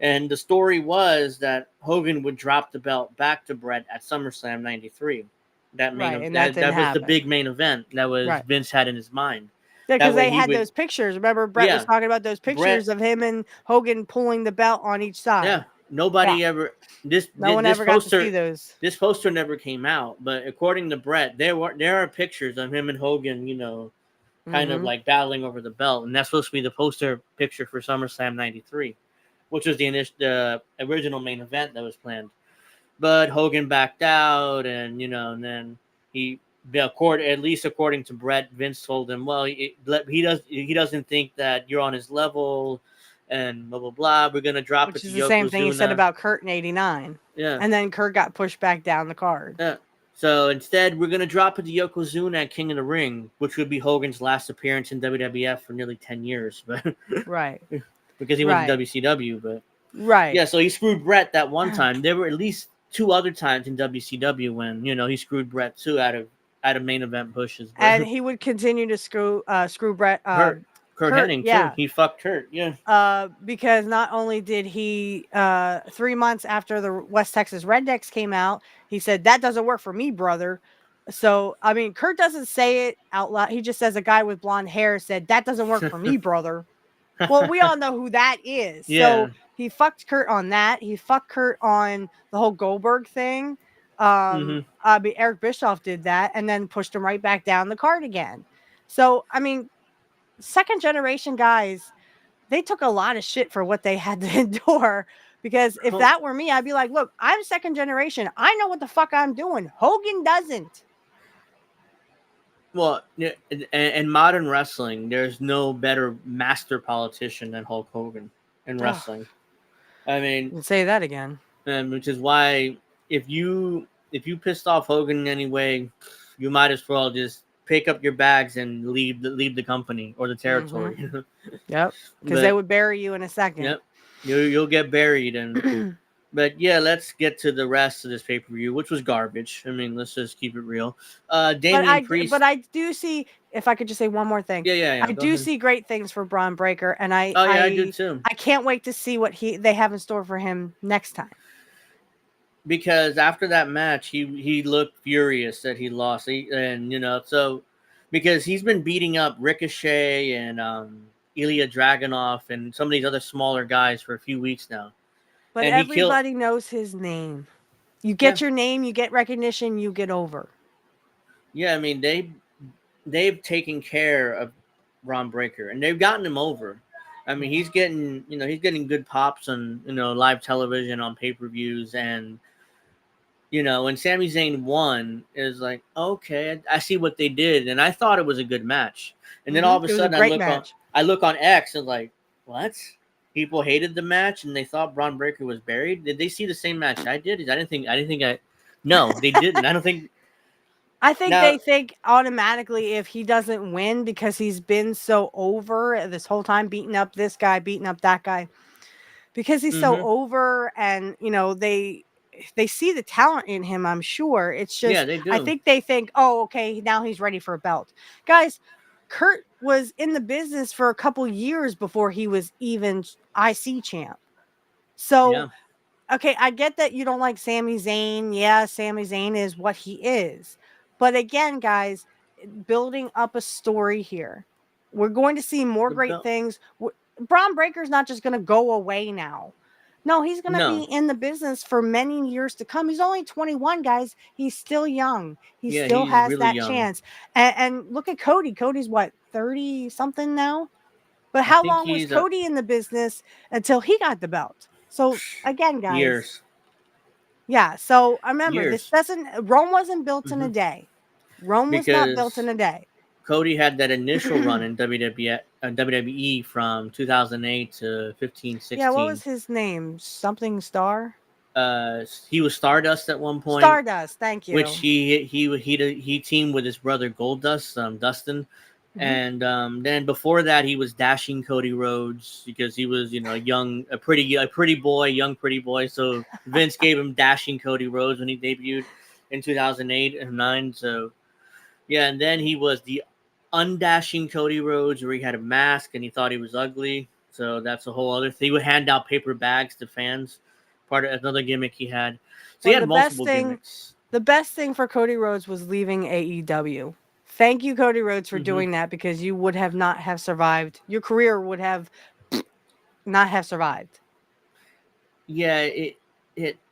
Speaker 6: And the story was that Hogan would drop the belt back to Brett at SummerSlam '93. That was the big main event that was Vince had in his mind.
Speaker 7: Yeah, because they had those pictures. Remember, Brett was talking about those pictures of him and Hogan pulling the belt on each side.
Speaker 6: Yeah, nobody ever. No one ever got to see those. This poster never came out, but according to Brett, there are pictures of him and Hogan, kind of like battling over the belt, and that's supposed to be the poster picture for SummerSlam '93, which was the original main event that was planned. But Hogan backed out, and and then at least according to Brett, Vince told him, well, he doesn't think that you're on his level, and blah blah blah. We're gonna drop it to Yokozuna. Which is the same thing he
Speaker 7: said about Kurt in '89. Yeah, and then Kurt got pushed back down the card.
Speaker 6: Yeah. So instead, we're gonna drop it to Yokozuna at King of the Ring, which would be Hogan's last appearance in WWF for nearly 10 years, but because he went to WCW. But yeah, so he screwed Brett that one time. There were at least 2 other times in WCW when he screwed Brett too out of main event pushes. But
Speaker 7: and he would continue to screw Brett.
Speaker 6: Kurt Hennig too. He fucked Kurt. Yeah.
Speaker 7: Because not only did he 3 months after the West Texas Rednecks came out, he said that doesn't work for me, brother. So I mean, Kurt doesn't say it out loud. He just says a guy with blonde hair said that doesn't work for me, brother. Well, we all know who that is. Yeah. So he fucked Kurt on that. He fucked Kurt on the whole Goldberg thing. I mean, Eric Bischoff did that and then pushed him right back down the card again. So, I mean, second generation guys, they took a lot of shit for what they had to endure. Because if that were me, I'd be like, look, I'm second generation. I know what the fuck I'm doing. Hogan doesn't.
Speaker 6: Well, in modern wrestling, there's no better master politician than Hulk Hogan in wrestling. I mean,
Speaker 7: say that again.
Speaker 6: Which is why if you pissed off Hogan in any way, you might as well just pick up your bags and leave the company or the territory.
Speaker 7: Mm-hmm. Yep, because they would bury you in a second.
Speaker 6: Yep, you'll get buried. And but yeah, let's get to the rest of this pay per view, which was garbage. I mean, let's just keep it real. Damian Priest,
Speaker 7: but I do see. If I could just say one more thing,
Speaker 6: yeah,
Speaker 7: I do see great things for Braun Breaker, and I
Speaker 6: do too.
Speaker 7: I can't wait to see what they have in store for him next time.
Speaker 6: Because after that match, he looked furious that he lost, so because he's been beating up Ricochet and Ilya Dragunov and some of these other smaller guys for a few weeks now.
Speaker 7: But
Speaker 6: and
Speaker 7: everybody knows his name. You get your name, you get recognition, you get over.
Speaker 6: Yeah, I mean they've taken care of Braun Breaker and they've gotten him over. I mean he's getting good pops on live television on pay-per-views and. When Sami Zayn won, it was like, okay, I see what they did, and I thought it was a good match. And then all of a sudden, I look on X and like, what? People hated the match and they thought Braun Breaker was buried. Did they see the same match I did? No, they didn't. I don't think.
Speaker 7: I think they think automatically if he doesn't win because he's been so over this whole time, beating up this guy, beating up that guy, because he's so over, and they see the talent in him, I'm sure. It's just,
Speaker 6: they do.
Speaker 7: I think they think, oh, okay, now he's ready for a belt. Guys, Kurt was in the business for a couple years before he was even IC champ. So, okay, I get that you don't like Sami Zayn. Yeah, Sami Zayn is what he is. But again, guys, building up a story here. We're going to see more great things. Braun Breaker's not just going to go away now. No, he's going to be in the business for many years to come. He's only 21, guys. He's still young. He still has really that chance. And look at Cody. Cody's what, 30 something now? But how long was Cody in the business until he got the belt? So again, guys.
Speaker 6: Years.
Speaker 7: Yeah. So remember, Rome wasn't built in a day. Rome was not built in a day.
Speaker 6: Cody had that initial run in WWE from 2008 to 15-16.
Speaker 7: Yeah, what was his name? Something Star?
Speaker 6: He was Stardust at one point.
Speaker 7: Stardust, thank you.
Speaker 6: Which he teamed with his brother Goldust, Dustin. And then before that, he was dashing Cody Rhodes because he was, a pretty boy. So Vince gave him dashing Cody Rhodes when he debuted in 2008 and 9. So yeah, and then he was the undashing Cody Rhodes where he had a mask and he thought he was ugly. So that's a whole other thing. He would hand out paper bags to fans. Part of another gimmick he had. So he had multiple gimmicks.
Speaker 7: The best thing for Cody Rhodes was leaving AEW. Thank you, Cody Rhodes, for doing that because you would have not have survived. Your career would have not have survived.
Speaker 6: Yeah,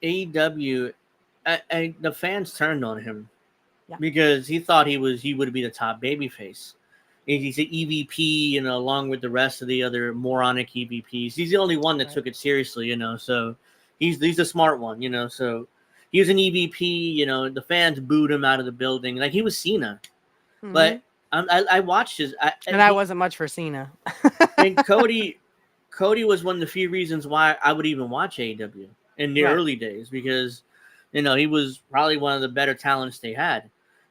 Speaker 6: AEW, the fans turned on him because he thought he would be the top babyface. He's an EVP, along with the rest of the other moronic EVPs. He's the only one that took it seriously, So he's the smart one, So he was an EVP. The fans booed him out of the building like he was Cena. But I watched his,
Speaker 7: I wasn't much for Cena.
Speaker 6: And Cody was one of the few reasons why I would even watch AEW in the early days because, he was probably one of the better talents they had.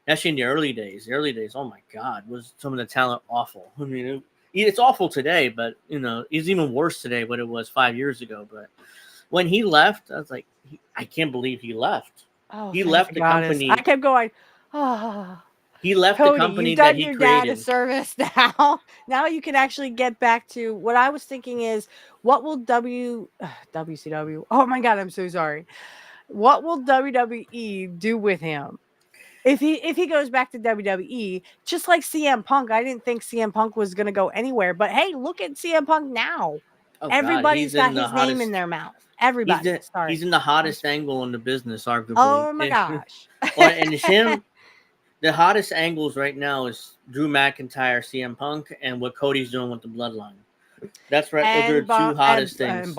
Speaker 6: Actually, in the early days, oh my God, was some of the talent awful. I mean, it's awful today, but it's even worse today what it was 5 years ago. But when he left, I was like, I can't believe he left.
Speaker 7: Oh,
Speaker 6: he left the company.
Speaker 7: I kept going, oh.
Speaker 6: He left
Speaker 7: Cody,
Speaker 6: the company
Speaker 7: you've done
Speaker 6: that he
Speaker 7: your
Speaker 6: created.
Speaker 7: dad a service now. Now you can actually get back to what I was thinking is, what will WCW? Oh my God, I'm so sorry. What will WWE do with him? If he goes back to WWE, just like CM Punk, I didn't think CM Punk was going to go anywhere. But hey, look at CM Punk now.
Speaker 6: Oh,
Speaker 7: everybody's got his name in their mouth. Everybody.
Speaker 6: He's in the hottest angle in the business, arguably.
Speaker 7: Oh my gosh.
Speaker 6: And it's him. the hottest angles right now is Drew McIntyre, CM Punk, and what Cody's doing with the Bloodline. That's right. Those are the two hottest things.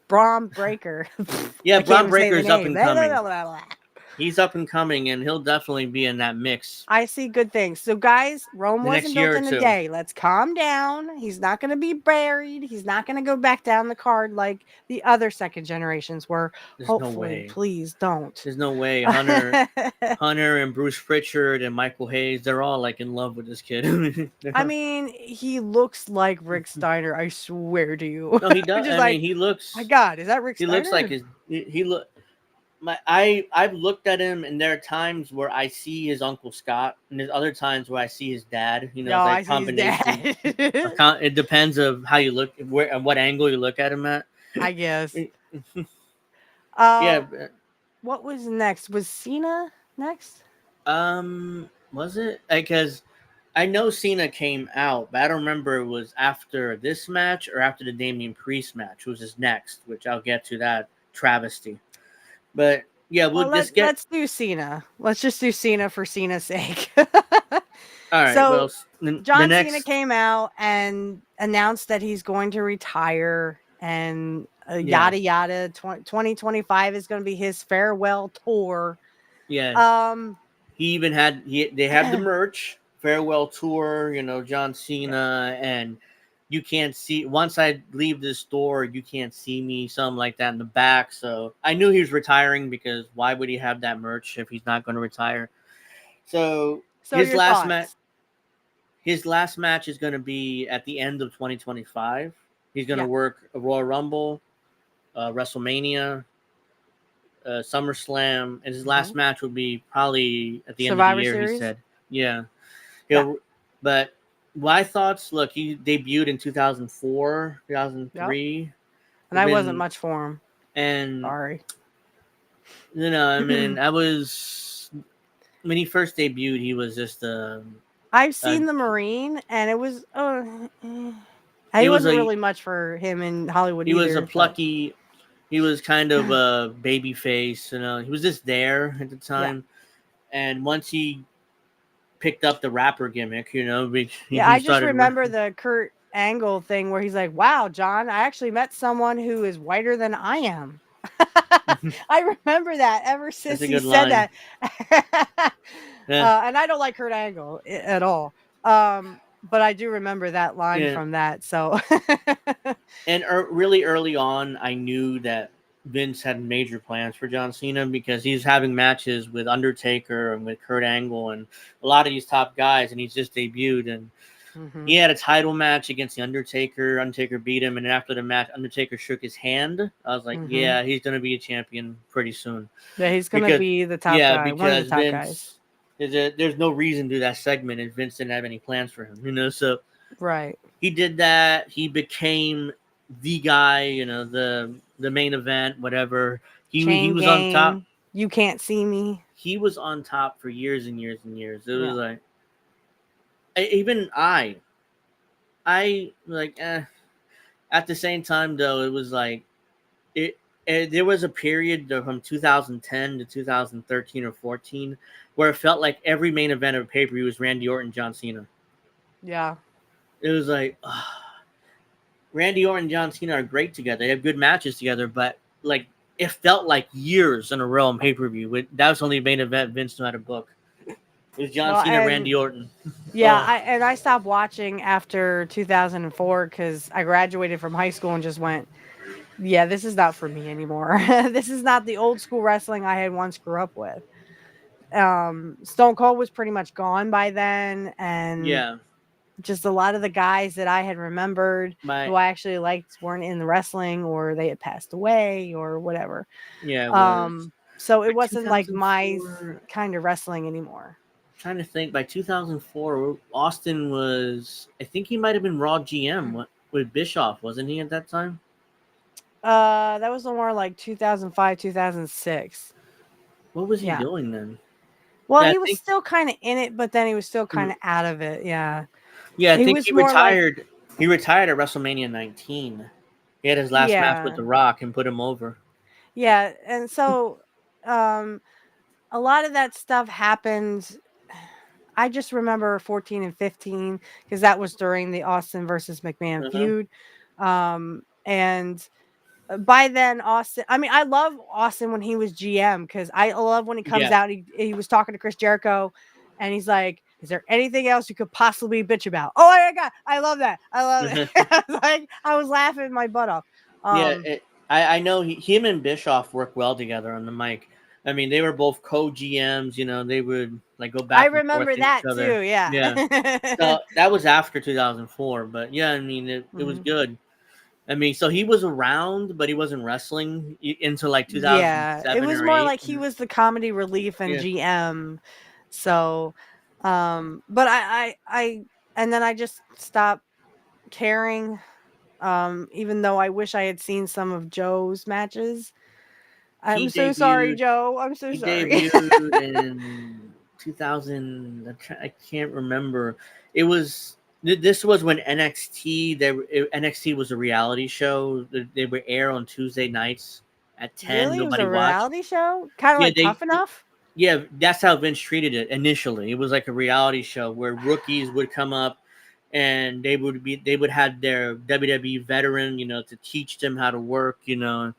Speaker 7: Braun Breaker.
Speaker 6: Yeah,
Speaker 7: I can't
Speaker 6: Braun
Speaker 7: even say the
Speaker 6: Breaker's up
Speaker 7: name.
Speaker 6: and coming. He's up and coming, and he'll definitely be in that mix.
Speaker 7: I see good things. So, guys, Rome wasn't built in a day. Let's calm down. He's not going to be buried. He's not going to go back down the card like the other second generations were.
Speaker 6: There's
Speaker 7: Hopefully,
Speaker 6: no way.
Speaker 7: Please don't.
Speaker 6: There's no way. Hunter and Bruce Pritchard and Michael Hayes, they're all like in love with this kid.
Speaker 7: I mean, he looks like Rick Steiner. I swear to you.
Speaker 6: No, he does. I mean, he looks.
Speaker 7: My God, is that Rick Steiner?
Speaker 6: He looks like he look. I've looked at him, and there are times where I see his Uncle Scott, and there's other times where I see his dad. You know,
Speaker 7: no,
Speaker 6: like
Speaker 7: I see his
Speaker 6: dad. It depends of how you look, what angle you look at him at.
Speaker 7: I guess.
Speaker 6: Yeah.
Speaker 7: What was next? Was Cena next?
Speaker 6: Was it? Because I know Cena came out, but I don't remember it was after this match or after the Damian Priest match, which is next, which I'll get to that travesty. But yeah, let's
Speaker 7: do Cena. Let's just do Cena for Cena's sake.
Speaker 6: All right.
Speaker 7: So John Cena came out and announced that he's going to retire, and yada yada. 2025 is going to be his farewell tour.
Speaker 6: Yeah. He even had they have the merch farewell tour. You know, John Cena, and you can't see once I leave this store, you can't see me, something like that in the back. So I knew he was retiring, because why would he have that merch if he's not going to retire? So his last match. His last match is going to be at the end of 2025. He's going to work a Royal Rumble, WrestleMania, SummerSlam, and his last match would be probably at the end of the year. Series? He said, "Yeah." But my thoughts. Look, he debuted in 2004, 2003,
Speaker 7: and I wasn't much for him.
Speaker 6: And
Speaker 7: sorry,
Speaker 6: you know, I mean, when he first debuted, he was just
Speaker 7: I've seen the Marine, and it was he wasn't really much for him in Hollywood.
Speaker 6: He was a plucky. He was kind of a baby face, you know. He was just there at the time, and once he picked up the rapper gimmick, you know.
Speaker 7: I just remember the Kurt Angle thing where he's like, "Wow, John, I actually met someone who is whiter than I am." I remember that ever since he said that. And I don't like Kurt Angle at all. But I do remember that line from that. So,
Speaker 6: and really early on, I knew that Vince had major plans for John Cena, because he's having matches with Undertaker and with Kurt Angle and a lot of these top guys, and he's just debuted, and he had a title match against the Undertaker. Undertaker beat him, and after the match, Undertaker shook his hand. I was like, yeah, he's going to be a champion pretty soon.
Speaker 7: Yeah, he's going to be the top guy. One of the top guys.
Speaker 6: There's no reason to do that segment, and Vince didn't have any plans for him, you know. So he did that. He became the guy, you know, the main event, whatever. He was on top.
Speaker 7: You can't see me.
Speaker 6: He was on top for years and years and years. It was like, even I like. At the same time, though, it was like there was a period from 2010 to 2013 or 14 where it felt like every main event of a pay-per-view was Randy Orton, John Cena.
Speaker 7: Yeah.
Speaker 6: It was like, Randy Orton and John Cena are great together. They have good matches together, but like it felt like years in a row on pay-per-view. That was only the main event Vince knew how to book. It was John Cena and Randy Orton.
Speaker 7: Yeah, I stopped watching after 2004 because I graduated from high school and just went, yeah, this is not for me anymore. This is not the old school wrestling I had once grew up with. Stone Cold was pretty much gone by then, and just a lot of the guys that I had remembered who I actually liked weren't in the wrestling, or they had passed away, or whatever.
Speaker 6: Yeah.
Speaker 7: So it wasn't like my kind of wrestling anymore.
Speaker 6: I'm trying to think. By 2004, Austin was. I think he might have been Raw GM with Bischoff, wasn't he at that time?
Speaker 7: That was more like 2005, 2006.
Speaker 6: What was he doing then?
Speaker 7: Well, he was still kind of in it, but then he was still kind of out of it. Yeah.
Speaker 6: Yeah, I think he retired. He retired at WrestleMania 19. He had his last match with The Rock and put him over.
Speaker 7: Yeah, and so a lot of that stuff happened I just remember 14 and 15 because that was during the Austin versus McMahon feud. And by then, Austin, I mean, I love Austin when he was GM because I love when he comes out. He was talking to Chris Jericho and he's like, is there anything else you could possibly bitch about? Oh my God. I love that. I love it. I was laughing my butt off.
Speaker 6: I know him and Bischoff work well together on the mic. I mean, they were both co-GMs. You know, they would like go back.
Speaker 7: I
Speaker 6: and
Speaker 7: remember
Speaker 6: forth
Speaker 7: that
Speaker 6: each other.
Speaker 7: too. Yeah.
Speaker 6: So that was after 2004, but yeah, I mean, it was good. I mean, so he was around, but he wasn't wrestling until like 2007
Speaker 7: it was
Speaker 6: or
Speaker 7: more
Speaker 6: 8.
Speaker 7: like he was the comedy relief and GM. So, but I, and then I just stopped caring. Even though I wish I had seen some of Joe's matches. I'm so sorry, Joe. I'm so sorry.
Speaker 6: He debuted in 2000. I can't remember. It was. This was when NXT was a reality show. They would air on Tuesday nights at 10.
Speaker 7: Really? It was
Speaker 6: Nobody
Speaker 7: a
Speaker 6: watched.
Speaker 7: reality show? Kind of like Tough Enough?
Speaker 6: Yeah, that's how Vince treated it initially. It was like a reality show where rookies would come up and they would have their WWE veteran, to teach them how to work, and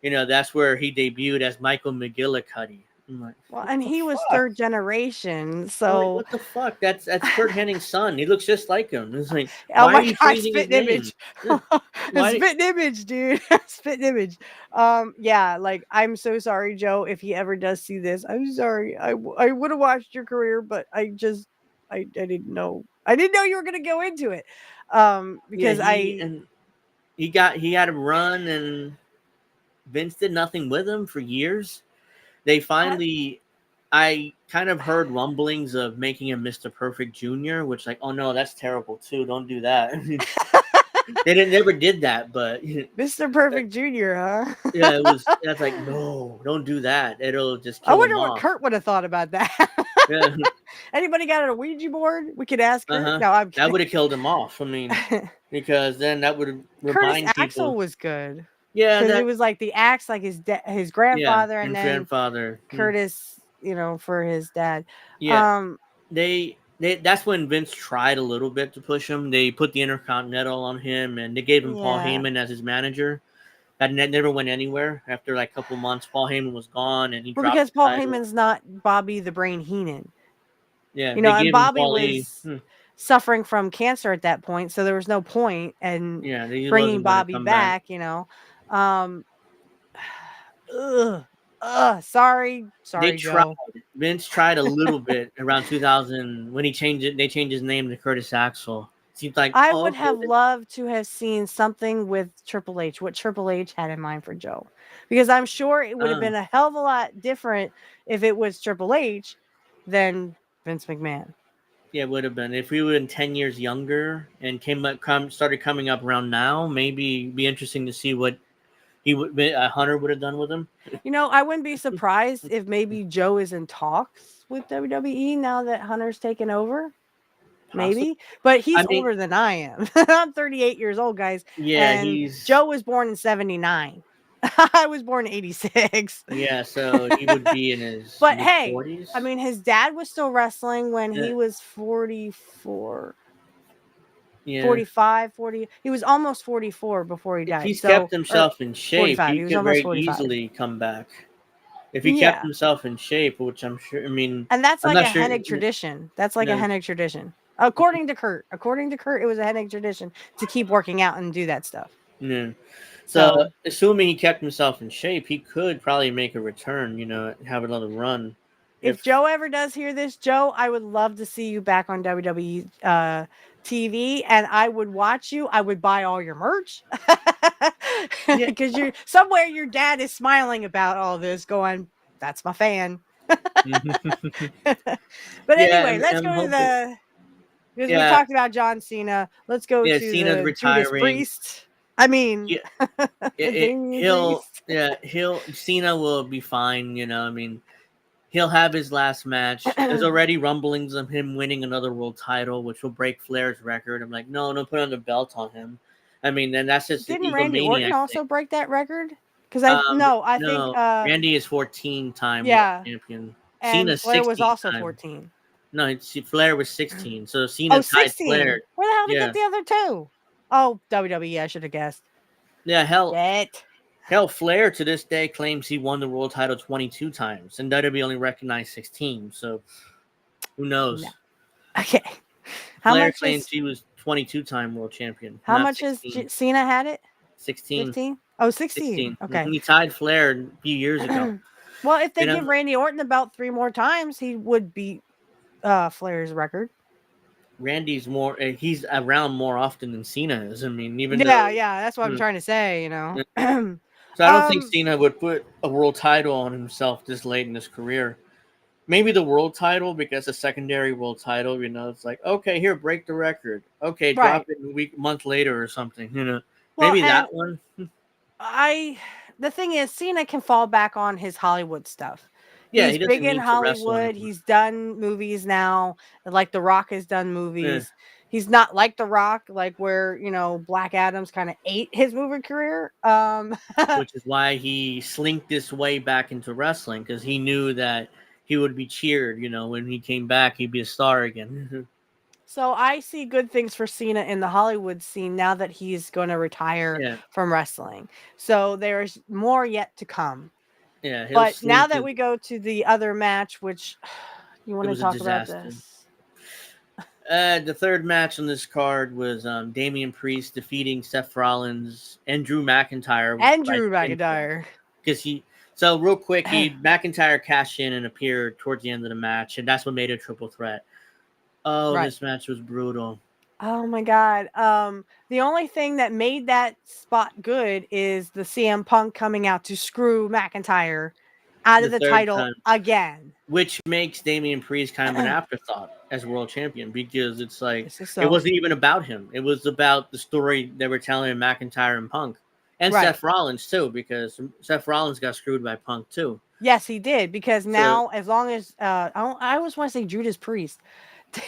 Speaker 6: that's where he debuted as Michael McGillicuddy. I'm like,
Speaker 7: well, and he was third generation, so
Speaker 6: what the fuck? That's Kurt Hennig's son. He looks just like him. It's like,
Speaker 7: oh
Speaker 6: why
Speaker 7: my
Speaker 6: are you
Speaker 7: God,
Speaker 6: changing his
Speaker 7: spitting
Speaker 6: name?
Speaker 7: image. Spitting image, dude. Spitting image. Yeah, like I'm so sorry, Joe, if he ever does see this. I'm sorry. I would have watched your career, but I didn't know. I didn't know you were gonna go into it. Because
Speaker 6: he had a run and Vince did nothing with him for years. They finally, I kind of heard rumblings of making him Mr. Perfect Jr., which like, oh no, that's terrible too. Don't do that. They never did that, but
Speaker 7: Mr. Perfect Jr., huh?
Speaker 6: Yeah, that's like, no, don't do that. It'll just kill
Speaker 7: I wonder
Speaker 6: him
Speaker 7: what
Speaker 6: off.
Speaker 7: Kurt would have thought about that.
Speaker 6: Yeah.
Speaker 7: Anybody got a Ouija board? We could ask Kurt. No, I'm kidding.
Speaker 6: That would have killed him off. I mean, because then that would have remind
Speaker 7: Curtis
Speaker 6: people.
Speaker 7: Axel was good.
Speaker 6: Yeah,
Speaker 7: because it was like the axe, like his grandfather, and then
Speaker 6: grandfather
Speaker 7: Curtis, for his dad.
Speaker 6: Yeah, that's when Vince tried a little bit to push him. They put the Intercontinental on him, and they gave him Paul Heyman as his manager. That never went anywhere. After like a couple months, Paul Heyman was gone, and he dropped
Speaker 7: because
Speaker 6: the
Speaker 7: Paul
Speaker 6: title.
Speaker 7: Heyman's not Bobby the Brain Heenan.
Speaker 6: Yeah,
Speaker 7: and Bobby was suffering from cancer at that point, so there was no point in bringing Bobby back. Sorry,
Speaker 6: they
Speaker 7: Joe.
Speaker 6: Vince tried a little bit around 2000 when he changed it. They changed his name to Curtis Axel. Seems like
Speaker 7: I would have loved to have seen something with Triple H, what Triple H had in mind for Joe, because I'm sure it would have been a hell of a lot different if it was Triple H than Vince McMahon.
Speaker 6: Yeah, it would have been if we were 10 years younger and started coming up around now. Maybe it'd be interesting to see what Hunter would have done with him.
Speaker 7: I wouldn't be surprised if maybe Joe is in talks with WWE now that Hunter's taken over. Maybe, but he's older than I am. I'm 38 years old, guys.
Speaker 6: Yeah,
Speaker 7: and Joe was born in 79. I was born in 86.
Speaker 6: Yeah, so he would be in his
Speaker 7: but
Speaker 6: hey, 40s.
Speaker 7: I mean, his dad was still wrestling when he was 44. Yeah. 45, 40. He was almost 44 before he died.
Speaker 6: If he's kept himself in shape, he could very easily come back. If he kept himself in shape, which I'm sure,
Speaker 7: and that's like a Hennig tradition. That's like a Hennig tradition. According to Kurt, it was a Hennig tradition to keep working out and do that stuff.
Speaker 6: Yeah. So assuming he kept himself in shape, he could probably make a return, have another run.
Speaker 7: If Joe ever does hear this, Joe, I would love to see you back on WWE TV, and I would watch you. I would buy all your merch because you're somewhere. Your dad is smiling about all this, going, "That's my fan." But anyway, let's go to because we talked about John Cena. Let's go to
Speaker 6: Cena's
Speaker 7: the
Speaker 6: retiring.
Speaker 7: Judas Priest. I mean,
Speaker 6: Cena will be fine. He'll have his last match. There's already rumblings of him winning another world title, which will break Flair's record. I'm like, no, don't put another belt on him. Then that's just
Speaker 7: didn't Randy Orton also break that record? Because I think
Speaker 6: Randy is 14-time champion.
Speaker 7: and
Speaker 6: Cena's
Speaker 7: Flair was
Speaker 6: 16
Speaker 7: also
Speaker 6: time.
Speaker 7: 14.
Speaker 6: No, Flair was 16. So Cena
Speaker 7: Oh,
Speaker 6: tied
Speaker 7: 16.
Speaker 6: Flair.
Speaker 7: Where the hell did he
Speaker 6: Yeah.
Speaker 7: get the other two? Oh, WWE. I should have guessed.
Speaker 6: Yeah, hell,
Speaker 7: Shit.
Speaker 6: Flair to this day claims he won the world title 22 times, and WWE only recognized 16. So who knows?
Speaker 7: No. Okay.
Speaker 6: Flair claims he was 22-time world champion.
Speaker 7: How
Speaker 6: not
Speaker 7: much
Speaker 6: 16.
Speaker 7: has Cena had it?
Speaker 6: 16.
Speaker 7: 15? Oh, 16.
Speaker 6: 16.
Speaker 7: Okay.
Speaker 6: He tied Flair a few years ago.
Speaker 7: Well, if they
Speaker 6: You know?
Speaker 7: give Randy Orton about 3 more times, he would beat Flair's record.
Speaker 6: Randy's more. He's around more often than Cena is. I mean, even though.
Speaker 7: That's what I'm trying to say.
Speaker 6: So I don't think Cena would put a world title on himself this late in his career. Maybe the world title, because a secondary world title, it's like, okay, here, break the record. Okay, drop it a month later or something. Maybe that one.
Speaker 7: The thing is, Cena can fall back on his Hollywood stuff.
Speaker 6: Yeah,
Speaker 7: he's
Speaker 6: he doesn't
Speaker 7: big in
Speaker 6: need to wrestle
Speaker 7: Hollywood.
Speaker 6: anymore.
Speaker 7: He's done movies now, like The Rock has done movies. He's not like The Rock, like where Black Adam's kind of ate his movie career.
Speaker 6: Which is why he slinked his way back into wrestling, because he knew that he would be cheered. When he came back, he'd be a star again.
Speaker 7: So I see good things for Cena in the Hollywood scene now that he's going to retire from wrestling. So there's more yet to come.
Speaker 6: Yeah,
Speaker 7: but now that we go to the other match, which you want to talk about this?
Speaker 6: The third match on this card was Damian Priest defeating Seth Rollins and Drew McIntyre. So real quick, McIntyre cashed in and appeared towards the end of the match, and that's what made it a triple threat. Oh, this match was brutal.
Speaker 7: Oh my God. The only thing that made that spot good is the CM Punk coming out to screw McIntyre out of the title again.
Speaker 6: Which makes Damian Priest kind of an afterthought as world champion, because it's like it wasn't even about him. It was about the story they were telling in McIntyre and Punk. And Seth Rollins too, because Seth Rollins got screwed by Punk too.
Speaker 7: Yes, he did, because now as long as I always want to say Judas Priest.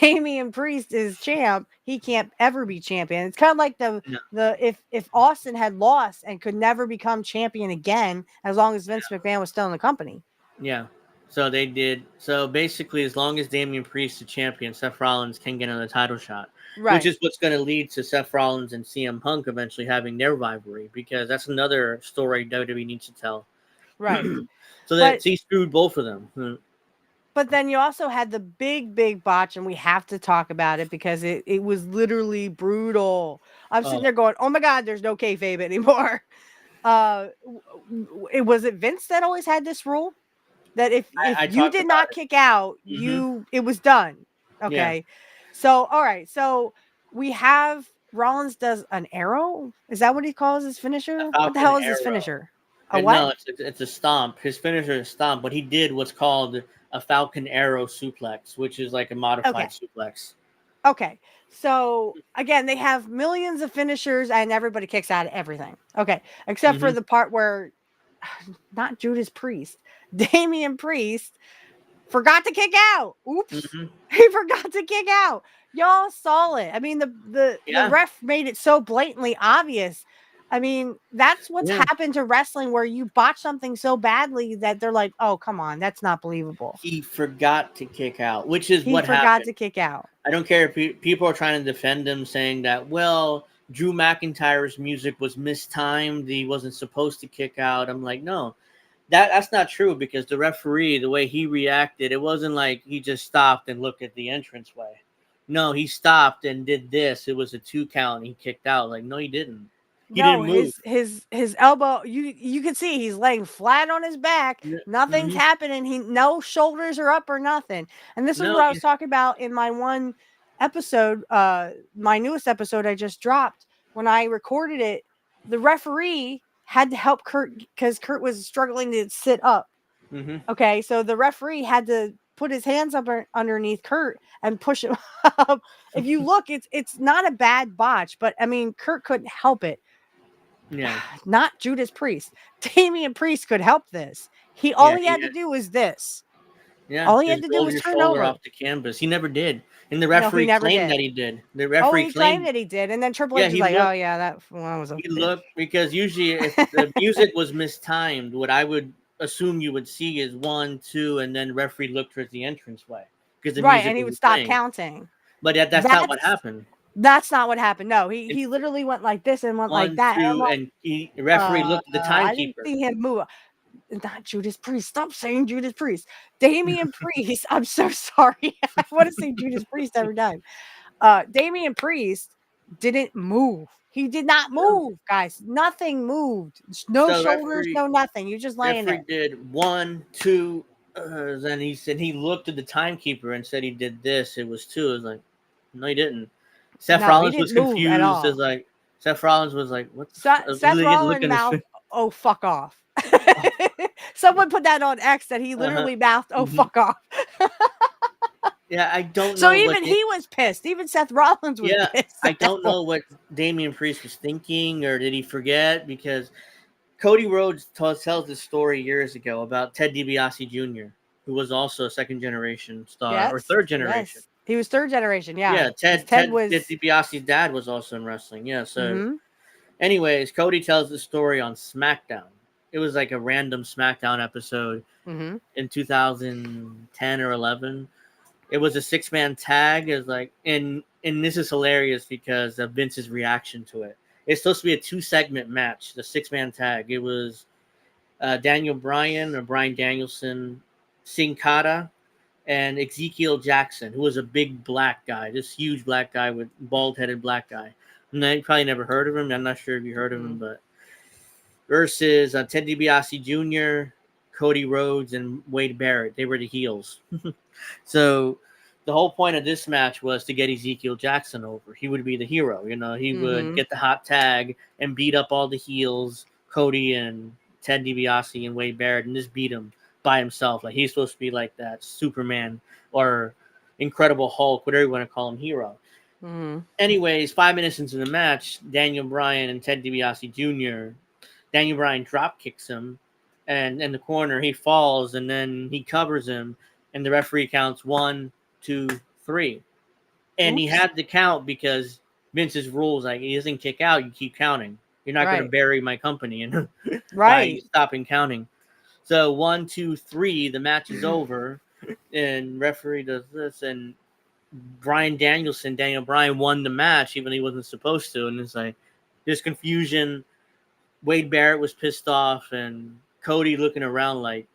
Speaker 7: Damian Priest is champ, he can't ever be champion. It's kind of like if Austin had lost and could never become champion again, as long as Vince McMahon was still in the company.
Speaker 6: Yeah. So they did. So basically, as long as Damian Priest is champion, Seth Rollins can get another title shot. Right. Which is what's going to lead to Seth Rollins and CM Punk eventually having their rivalry, because that's another story WWE needs to tell.
Speaker 7: Right.
Speaker 6: So that he screwed both of them.
Speaker 7: But then you also had the big botch, and we have to talk about it because it was literally brutal. I'm sitting there going, oh my God, there's no kayfabe anymore. Was it Vince that always had this rule? That if you did not kick out, it was done. Okay. Yeah. So, all right. So we have Rollins does an arrow. Is that what he calls his finisher? What the hell is his finisher?
Speaker 6: No, it's a stomp. His finisher is stomp, but he did what's called a Falcon Arrow suplex, which is like a modified suplex.
Speaker 7: Okay. So again, they have millions of finishers and everybody kicks out of everything. Okay. Except for the part where not Judas Priest, Damian Priest forgot to kick out. Oops. He forgot to kick out. Y'all saw it. I mean, the ref made it so blatantly obvious. I mean, that's what's happened to wrestling, where you botch something so badly that they're like, oh, come on, that's not believable.
Speaker 6: He forgot to kick out, which is what happened.
Speaker 7: He forgot to kick out.
Speaker 6: I don't care if people are trying to defend him, saying that, well, Drew McIntyre's music was mistimed. He wasn't supposed to kick out. I'm like, no, that's not true, because the referee, the way he reacted, it wasn't like he just stopped and looked at the entranceway. No, he stopped and did this. It was a 2 count. And he kicked out. Like, no, he didn't. He didn't move.
Speaker 7: His elbow, you can see he's laying flat on his back. Nothing's happening. No shoulders are up or nothing. And this is what I was talking about in my one episode, my newest episode I just dropped. When I recorded it, the referee had to help Kurt because Kurt was struggling to sit up. Okay, so the referee had to put his hands up underneath Kurt and push him up. If you look, it's not a bad botch, but I mean, Kurt couldn't help it.
Speaker 6: Yeah,
Speaker 7: not Judas Priest. Damian Priest could help this. All he had to do was this.
Speaker 6: Yeah,
Speaker 7: all he had to do was turn over
Speaker 6: off the canvas. He never did, and the referee claimed that he did. The referee
Speaker 7: claimed that he did, and then Triple H was like, "Oh yeah, that one was."
Speaker 6: He looked, because usually if the music was mistimed, what I would assume you would see is 1, 2, and then referee look towards the entranceway because the
Speaker 7: Right,
Speaker 6: music
Speaker 7: and he
Speaker 6: was
Speaker 7: would stop
Speaker 6: playing.
Speaker 7: counting.
Speaker 6: But that's not what happened.
Speaker 7: That's not what happened. No, he literally went like this and went
Speaker 6: 1,
Speaker 7: like that.
Speaker 6: 2, and the referee looked at the
Speaker 7: I didn't
Speaker 6: timekeeper.
Speaker 7: see him move. Not Judas Priest. Stop saying Judas Priest. Damian Priest. I'm so sorry. I want to say Judas Priest every time. Damian Priest didn't move. He did not move, guys. Nothing moved. No
Speaker 6: So
Speaker 7: shoulders, no nothing. You just laying
Speaker 6: referee
Speaker 7: there.
Speaker 6: did 1, 2. Then he said he looked at the timekeeper and said he did this. It was 2. It was like, no, he didn't. Seth
Speaker 7: No, he
Speaker 6: Rollins was
Speaker 7: didn't move at
Speaker 6: confused.
Speaker 7: all.
Speaker 6: As like Seth Rollins was like, "What?"
Speaker 7: Seth Rollins mouthed, "Oh, fuck off." Someone put that on X that he literally mouthed, "Oh, fuck off."
Speaker 6: Yeah, I don't
Speaker 7: So
Speaker 6: know.
Speaker 7: even he was pissed. Even Seth Rollins was pissed.
Speaker 6: I don't know what Damian Priest was thinking, or did he forget? Because Cody Rhodes tells this story years ago about Ted DiBiase Jr., who was also a second generation star or third generation.
Speaker 7: Yes. He was third generation. Yeah.
Speaker 6: Yeah, Ted
Speaker 7: was
Speaker 6: DiBiase's dad was also in wrestling. Yeah, so anyways, Cody tells the story on SmackDown. It was like a random SmackDown episode in 2010 or 11. It was a 6-man tag. It was like, and this is hilarious because of Vince's reaction to it. It's supposed to be a 2-segment match, the 6-man tag. It was Daniel Bryan or Bryan Danielson, Sin Cara, and Ezekiel Jackson, who was a big black guy, this huge black guy with bald-headed black guy. You probably never heard of him. I'm not sure if you heard of him, but versus Ted DiBiase Jr., Cody Rhodes, and Wade Barrett. They were the heels. So the whole point of this match was to get Ezekiel Jackson over. He would be the hero. You know, he would get the hot tag and beat up all the heels, Cody and Ted DiBiase and Wade Barrett, and just beat him by himself. Like, he's supposed to be like that Superman or Incredible Hulk, whatever you want to call him, hero. Anyways, 5 minutes into the match, Daniel Bryan and Ted DiBiase Jr., Daniel Bryan drop kicks him, and in the corner he falls, and then he covers him, and the referee counts 1, 2, 3, and he had to count because Vince's rules, like, he doesn't kick out, you keep counting. You're not going to bury my company and by stopping counting. So 1, 2, 3, the match is over, and referee does this, and Daniel Bryan won the match even though he wasn't supposed to, and it's like there's confusion. Wade Barrett was pissed off, and Cody looking around like,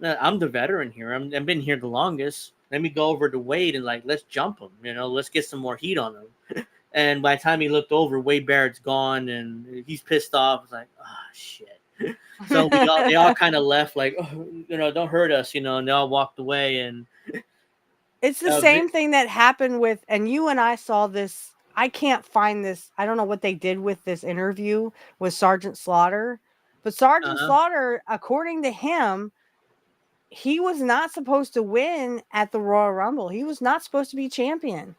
Speaker 6: I'm the veteran here. I've been here the longest. Let me go over to Wade and like, let's jump him. You know, let's get some more heat on him. And by the time he looked over, Wade Barrett's gone, and he's pissed off. It's like, oh shit. So they all kind of left like, oh, you know, don't hurt us, you know, and they all walked away. And
Speaker 7: it's the same thing that happened with, and you and I saw this. I can't find this. I don't know what they did with this interview with Sergeant Slaughter, but Sergeant Slaughter, according to him, he was not supposed to win at the Royal Rumble. He was not supposed to be champion.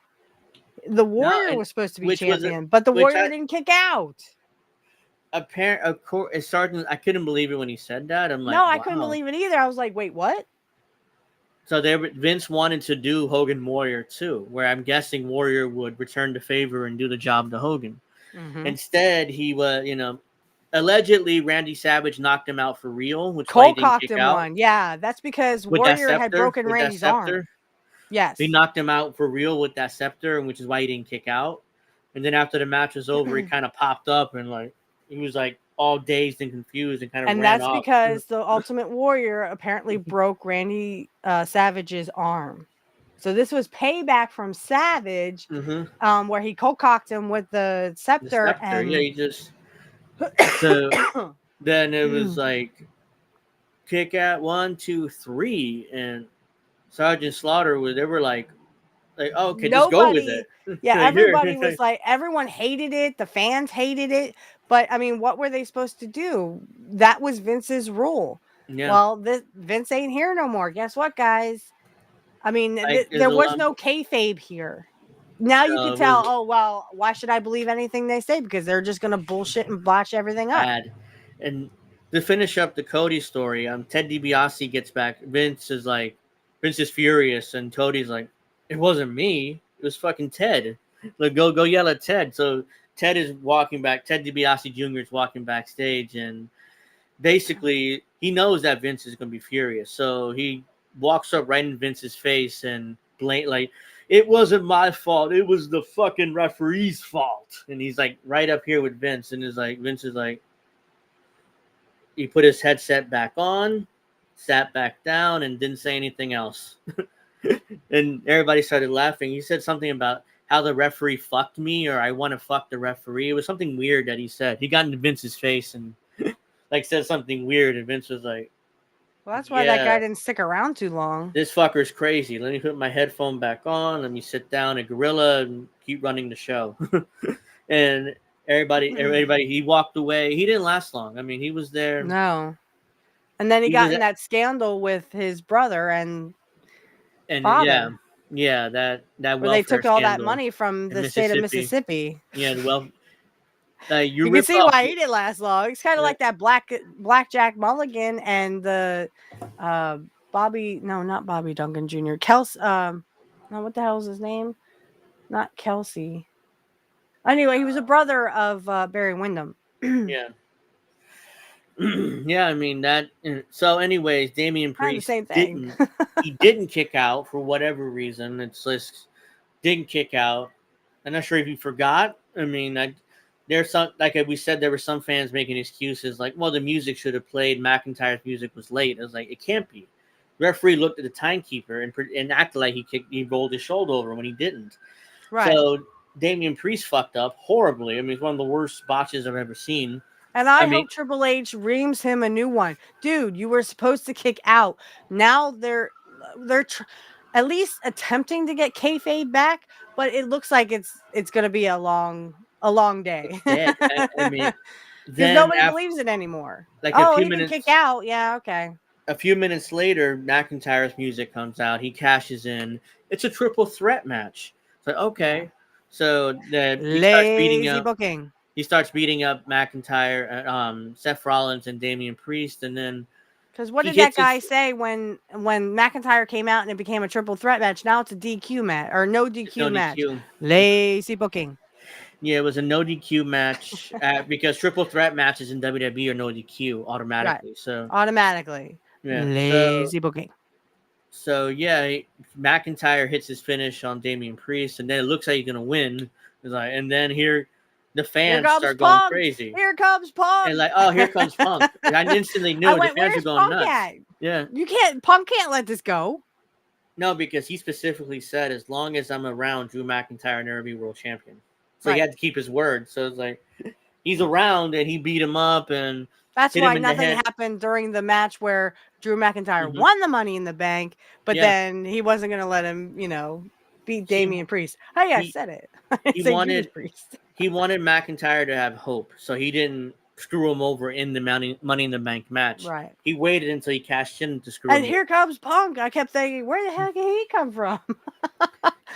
Speaker 7: The Warrior was supposed to be champion, but the Warrior didn't kick out.
Speaker 6: Sergeant, I couldn't believe it when he said that. I'm like,
Speaker 7: no, I couldn't believe it either. I was like, wait, what?
Speaker 6: So Vince wanted to do Hogan Warrior too, where I'm guessing Warrior would return the favor and do the job to Hogan. Instead, he was, you know, allegedly Randy Savage knocked him out for real, which
Speaker 7: Cole cocked him one. Yeah, that's because Warrior had broken Randy's arm. Yes,
Speaker 6: he knocked him out for real with that scepter, which is why he didn't kick out. And then after the match was over, he kind of popped up and like he was like all dazed and confused and kind of. And ran off.
Speaker 7: Because the Ultimate Warrior apparently broke Randy Savage's arm. So this was payback from Savage, where he cocked him with the scepter. And
Speaker 6: yeah, he just. So then it was like kick out 1, 2, 3, and Sergeant Slaughter they were like, oh, okay, just go with it.
Speaker 7: Yeah, everybody was like, everyone hated it. The fans hated it. But I mean, what were they supposed to do? That was Vince's rule. Yeah. Well, Vince ain't here no more. Guess what, guys? I mean, there was no kayfabe here. Now you can tell, oh, well, why should I believe anything they say? Because they're just going to bullshit and botch everything up.
Speaker 6: And to finish up the Cody story, Ted DiBiase gets back. Vince is furious, and Cody's like, it wasn't me. It was fucking Ted. Like, go yell at Ted. So Ted is walking back. Ted DiBiase Jr. is walking backstage, and basically he knows that Vince is going to be furious, so he walks up right in Vince's face and like, it wasn't my fault, it was the fucking referee's fault. And he's like right up here with Vince, and Vince is like, he put his headset back on, sat back down, and didn't say anything else. And everybody started laughing. He said something about how the referee fucked me, or I want to fuck the referee. It was something weird that he said. He got into Vince's face and like said something weird, and Vince was like,
Speaker 7: well, that's why that guy didn't stick around too long.
Speaker 6: This fucker's crazy. Let me put my headphone back on. Let me sit down at Gorilla and keep running the show. And everybody, he walked away. He didn't last long. I mean, he was there.
Speaker 7: No. And then he got in that scandal with his brother and father.
Speaker 6: Yeah, that
Speaker 7: where they took all that money from the state of Mississippi.
Speaker 6: Yeah, well,
Speaker 7: you can see why he didn't last long. It's kind of like that Blackjack Mulligan and the not Bobby Duncan Jr. What the hell is his name? Not Kelsey. Anyway, he was a brother of Barry Windham.
Speaker 6: Yeah. Yeah, I mean that. So, anyways, Damian Priest didn't kick out for whatever reason. It's just didn't kick out. I'm not sure if he forgot. I mean, there's some, like we said, there were some fans making excuses like, well, the music should have played. McIntyre's music was late. I was like, it can't be. Referee looked at the timekeeper and acted like he rolled his shoulder over when he didn't.
Speaker 7: Right.
Speaker 6: So Damian Priest fucked up horribly. I mean, it's one of the worst botches I've ever seen.
Speaker 7: And I hope Triple H reams him a new one. Dude, you were supposed to kick out. Now they're at least attempting to get kayfabe back, but it looks like it's going to be a long day.
Speaker 6: Yeah, I mean,
Speaker 7: because nobody believes it anymore. Like a few minutes, kick out. Yeah, okay.
Speaker 6: A few minutes later, McIntyre's music comes out. He cashes in. It's a triple threat match. So okay, so then he starts beating up.
Speaker 7: Booking.
Speaker 6: He starts beating up McIntyre, Seth Rollins, and Damian Priest, and then
Speaker 7: because what did that guy say when McIntyre came out and it became a triple threat match? Now it's a DQ match or no DQ match. Lazy booking.
Speaker 6: Yeah, it was a no DQ match because triple threat matches in WWE are no DQ automatically. Right. So
Speaker 7: automatically,
Speaker 6: yeah,
Speaker 7: lazy booking.
Speaker 6: So yeah, McIntyre hits his finish on Damian Priest, and then it looks like he's gonna win. And then the fans start going crazy.
Speaker 7: Here comes Punk.
Speaker 6: And like, oh, here comes Punk. And I instantly knew the fans were going nuts. Yeah.
Speaker 7: Punk can't let this go.
Speaker 6: No, because he specifically said, as long as I'm around, Drew McIntyre never be world champion. So he had to keep his word. So it's like, he's around and he beat him up. And
Speaker 7: that's why nothing happened during the match where Drew McIntyre won the Money in the Bank, but then he wasn't going to let him, beat Damian Priest. Hey, I said it.
Speaker 6: He wanted McIntyre to have hope, so he didn't screw him over in the Money in the Bank match.
Speaker 7: Right.
Speaker 6: He waited until he cashed in to screw him.
Speaker 7: And here comes Punk. I kept thinking, where the heck did he come from?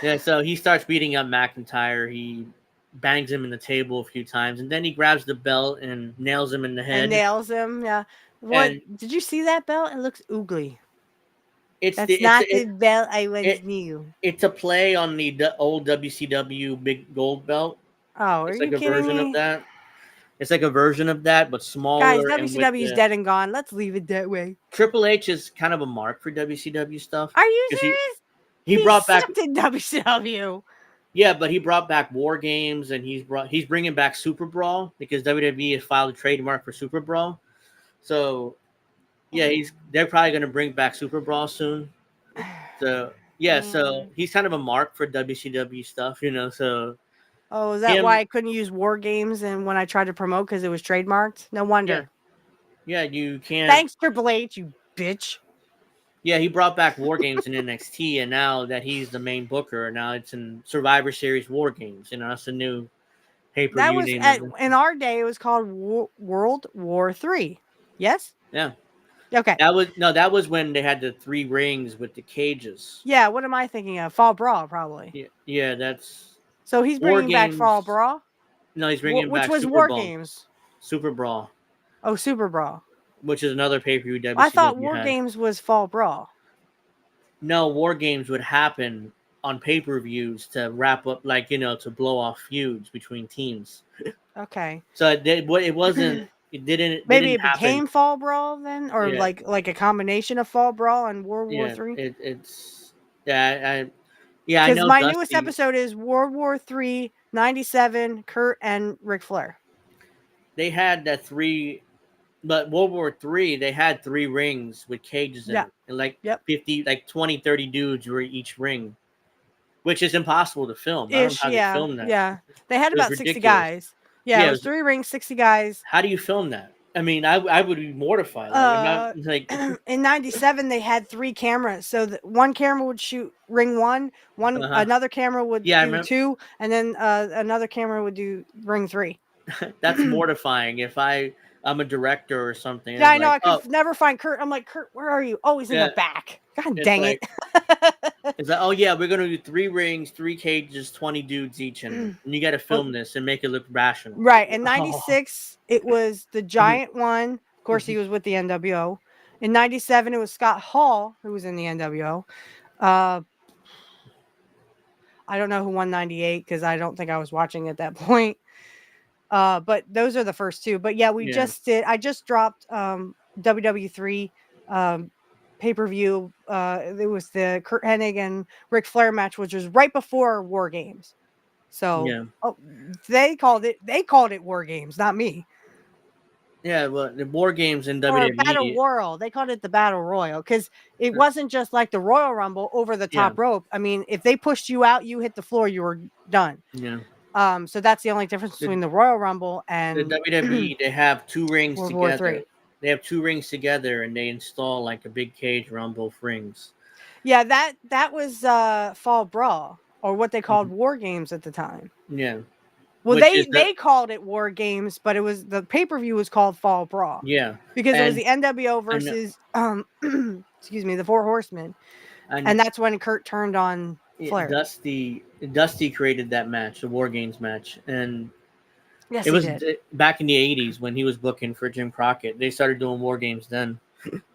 Speaker 6: Yeah, so he starts beating up McIntyre. He bangs him in the table a few times, and then he grabs the belt and nails him in the head.
Speaker 7: Yeah. Did you see that belt? It looks oogly. That's not the belt I once knew.
Speaker 6: It's a play on the old WCW big gold belt.
Speaker 7: Oh,
Speaker 6: it's like a version of that. It's like a version of that, but smaller.
Speaker 7: Guys, WCW's dead and gone. Let's leave it that way.
Speaker 6: Triple H is kind of a mark for WCW stuff.
Speaker 7: Are you serious?
Speaker 6: He brought back
Speaker 7: in WCW.
Speaker 6: Yeah, but he brought back War Games, and he's bringing back Super Brawl because WWE has filed a trademark for Super Brawl. So, yeah, they're probably going to bring back Super Brawl soon. So, yeah, so he's kind of a mark for WCW stuff, So,
Speaker 7: oh, is that why I couldn't use War Games and when I tried to promote because it was trademarked? No wonder.
Speaker 6: Yeah, you can't.
Speaker 7: Thanks, Triple H, you bitch.
Speaker 6: Yeah, he brought back War Games in NXT, and now that he's the main booker, now it's in Survivor Series War Games. That's a new pay-per-view.
Speaker 7: That was in our day. It was called World War III. Yes.
Speaker 6: Yeah.
Speaker 7: Okay.
Speaker 6: That was when they had the 3 rings with the cages.
Speaker 7: Yeah. What am I thinking of? Fall Brawl, probably.
Speaker 6: Yeah, that's.
Speaker 7: So he's bringing back Fall Brawl.
Speaker 6: No, he's bringing back
Speaker 7: which was
Speaker 6: Super
Speaker 7: War
Speaker 6: Brawl.
Speaker 7: Games.
Speaker 6: Super Brawl.
Speaker 7: Oh, Super Brawl.
Speaker 6: Which is another pay-per-view WCW
Speaker 7: I thought War Games was Fall Brawl.
Speaker 6: No, War Games would happen on pay-per-views to wrap up, to blow off feuds between teams.
Speaker 7: Okay.
Speaker 6: So it wasn't It didn't. They
Speaker 7: Maybe
Speaker 6: didn't
Speaker 7: it
Speaker 6: happen.
Speaker 7: became Fall Brawl then, or
Speaker 6: Yeah.
Speaker 7: like a combination of Fall Brawl and World War
Speaker 6: Yeah.
Speaker 7: Three.
Speaker 6: It's. Yeah. Yeah. I
Speaker 7: Because
Speaker 6: know
Speaker 7: my newest
Speaker 6: Dusty.
Speaker 7: episode is World War Three, 97, Kurt and Ric Flair.
Speaker 6: They had that 3, but World War Three, they had 3 rings with cages in
Speaker 7: Yeah.
Speaker 6: it, and like
Speaker 7: Yep.
Speaker 6: 50, like 20, 30 dudes were each ring, which is impossible to film. I don't know
Speaker 7: Ish,
Speaker 6: how they
Speaker 7: yeah,
Speaker 6: filmed that.
Speaker 7: yeah. They had
Speaker 6: It was
Speaker 7: about 60
Speaker 6: ridiculous.
Speaker 7: guys. Yeah,
Speaker 6: Yeah,
Speaker 7: it
Speaker 6: it
Speaker 7: was
Speaker 6: was,
Speaker 7: 3 rings, 60 guys.
Speaker 6: how do you film that? I mean, I would be mortified. Like, I'm not like.
Speaker 7: In 97 they had 3 cameras. So one camera would shoot ring 1,
Speaker 6: Uh-huh.
Speaker 7: another camera would
Speaker 6: Yeah, I
Speaker 7: do
Speaker 6: remember.
Speaker 7: 2, and then another camera would do ring 3.
Speaker 6: That's mortifying. If I'm a director or something,
Speaker 7: Yeah,
Speaker 6: it's
Speaker 7: I know.
Speaker 6: like,
Speaker 7: I could never find Kurt. I'm like, Kurt, where are you? Oh, he's in
Speaker 6: yeah,
Speaker 7: the back. God
Speaker 6: it's
Speaker 7: dang
Speaker 6: like
Speaker 7: it.
Speaker 6: it's like, oh yeah, we're gonna do 3 rings, 3 cages, 20 dudes each in them, and you got to
Speaker 7: Well,
Speaker 6: film this and make it look rational.
Speaker 7: right. In
Speaker 6: Oh.
Speaker 7: 96, it was the giant one. Of course, he was with the NWO. In 97, it was Scott Hall, who was in the NWO. I don't know who won 98 because I don't think I was watching at that point. But those are the first 2. But yeah, I just dropped WW3 pay-per-view. It was the Kurt Hennig and Ric Flair match, which was right before War Games. So they called it War Games, not me.
Speaker 6: Yeah, well, the War Games in
Speaker 7: Or
Speaker 6: WWE.
Speaker 7: Battle Royal. They called it the Battle Royal because it wasn't just like the Royal Rumble over the top rope. I mean, if they pushed you out, you hit the floor, you were done.
Speaker 6: Yeah.
Speaker 7: So that's the only difference between the Royal Rumble and
Speaker 6: the WWE. They have 2 rings
Speaker 7: World War
Speaker 6: together.
Speaker 7: III.
Speaker 6: They have 2 rings together, and they install like a big cage around both rings.
Speaker 7: Yeah, that was Fall Brawl, or what they called War Games at the time.
Speaker 6: Yeah.
Speaker 7: Well, they called it War Games, but it was the pay-per-view was called Fall Brawl.
Speaker 6: Yeah.
Speaker 7: Because it was the NWO versus excuse me, the 4 Horsemen. And that's when Kurt turned on Flair.
Speaker 6: Dusty created that match, the War Games match, and
Speaker 7: yes,
Speaker 6: it was back in the 80s when he was booking for Jim Crockett. They started doing War Games then.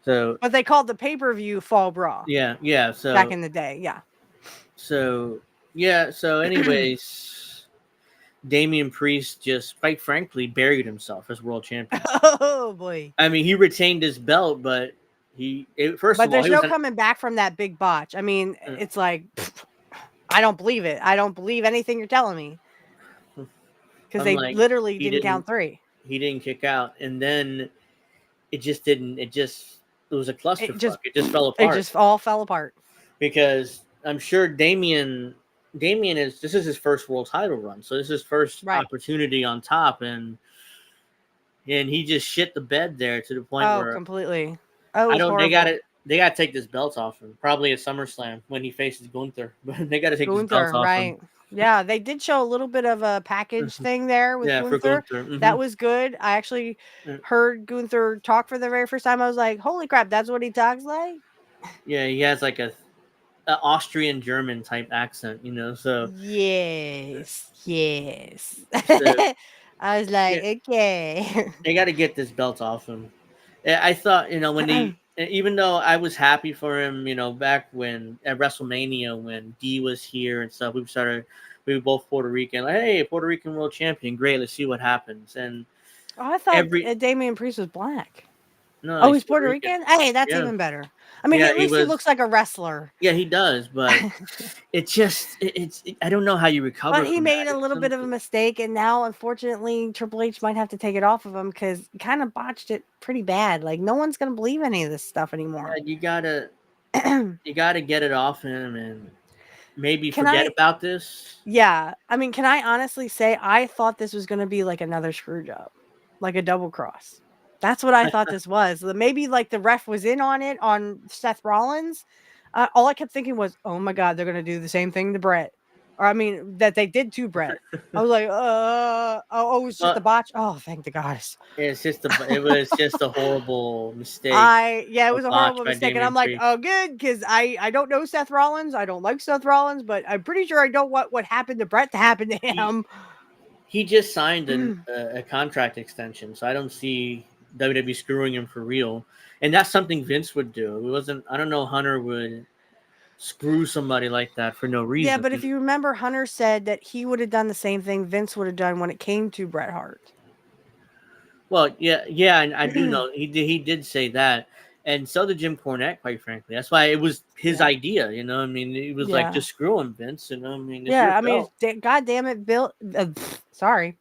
Speaker 6: So,
Speaker 7: but they called the pay-per-view Fall Brawl.
Speaker 6: Yeah. So
Speaker 7: back in the day, yeah.
Speaker 6: So anyways, Damian Priest just, quite frankly, buried himself as world champion.
Speaker 7: Oh boy!
Speaker 6: I mean, he retained his belt, but
Speaker 7: there's no coming back from that big botch. I mean, it's like, I don't believe it. I don't believe anything you're telling me. Because they literally didn't count 3.
Speaker 6: He didn't kick out, and then it just didn't. It was a clusterfuck. It just fell apart.
Speaker 7: It just all fell apart.
Speaker 6: Because I'm sure Damian this is his first world title run, so this is his first opportunity on top, and he just shit the bed there to the point where
Speaker 7: completely.
Speaker 6: I don't. They got to take this belt off him. Probably at SummerSlam when he faces Gunther, but they got to take this belt off him.
Speaker 7: Yeah, they did show a little bit of a package thing there with Gunther.
Speaker 6: For Gunther. Mm-hmm.
Speaker 7: That was good. I actually heard Gunther talk for the very first time. I was like, "Holy crap, that's what he talks like."
Speaker 6: Yeah, he has like a Austrian German type accent, So
Speaker 7: yes. So, I was like, okay.
Speaker 6: They got to get this belt off him. I thought, when he, even though I was happy for him, back when at WrestleMania when D was here and stuff, we were both Puerto Rican. Like, hey, Puerto Rican world champion, great. Let's see what happens. And
Speaker 7: I thought Damian Priest was black.
Speaker 6: No,
Speaker 7: he's Puerto Rican? Hey, that's even better. I mean, at least he looks like a wrestler.
Speaker 6: Yeah, he does, but it's I don't know how you recover.
Speaker 7: But he made a little bit of a mistake, and now, unfortunately, Triple H might have to take it off of him because he kind of botched it pretty bad. Like, no one's going to believe any of this stuff anymore.
Speaker 6: Yeah, you gotta get it off him and maybe forget about this.
Speaker 7: Yeah. I mean, can I honestly say I thought this was going to be like another screw job, like a double cross. That's what I thought this was. Maybe like the ref was in on it on Seth Rollins. All I kept thinking was, oh my God, they're going to do the same thing to Brett. Or I mean, that they did to Brett. I was like, it was just a botch. Oh, thank the gods.
Speaker 6: It was just a horrible mistake.
Speaker 7: It was a horrible mistake. And I'm like, oh, good. Because I don't know Seth Rollins. I don't like Seth Rollins, but I'm pretty sure I don't want what happened to Brett to happen to him.
Speaker 6: He just signed a contract extension. So I don't see WWE screwing him for real, and that's something Vince would do. I don't know, Hunter would screw somebody like that for no reason.
Speaker 7: Yeah, but if you remember, Hunter said that he would have done the same thing Vince would have done when it came to Bret Hart.
Speaker 6: Well, yeah, and I do know he did say that, and so did Jim Cornette. Quite frankly, that's why it was his
Speaker 7: Yeah.
Speaker 6: idea. You know, I mean, it was like
Speaker 7: Yeah.
Speaker 6: just screw him, Vince. You know, I mean, it's your
Speaker 7: Yeah. I mean,
Speaker 6: belt.
Speaker 7: God damn it, Bill. Sorry.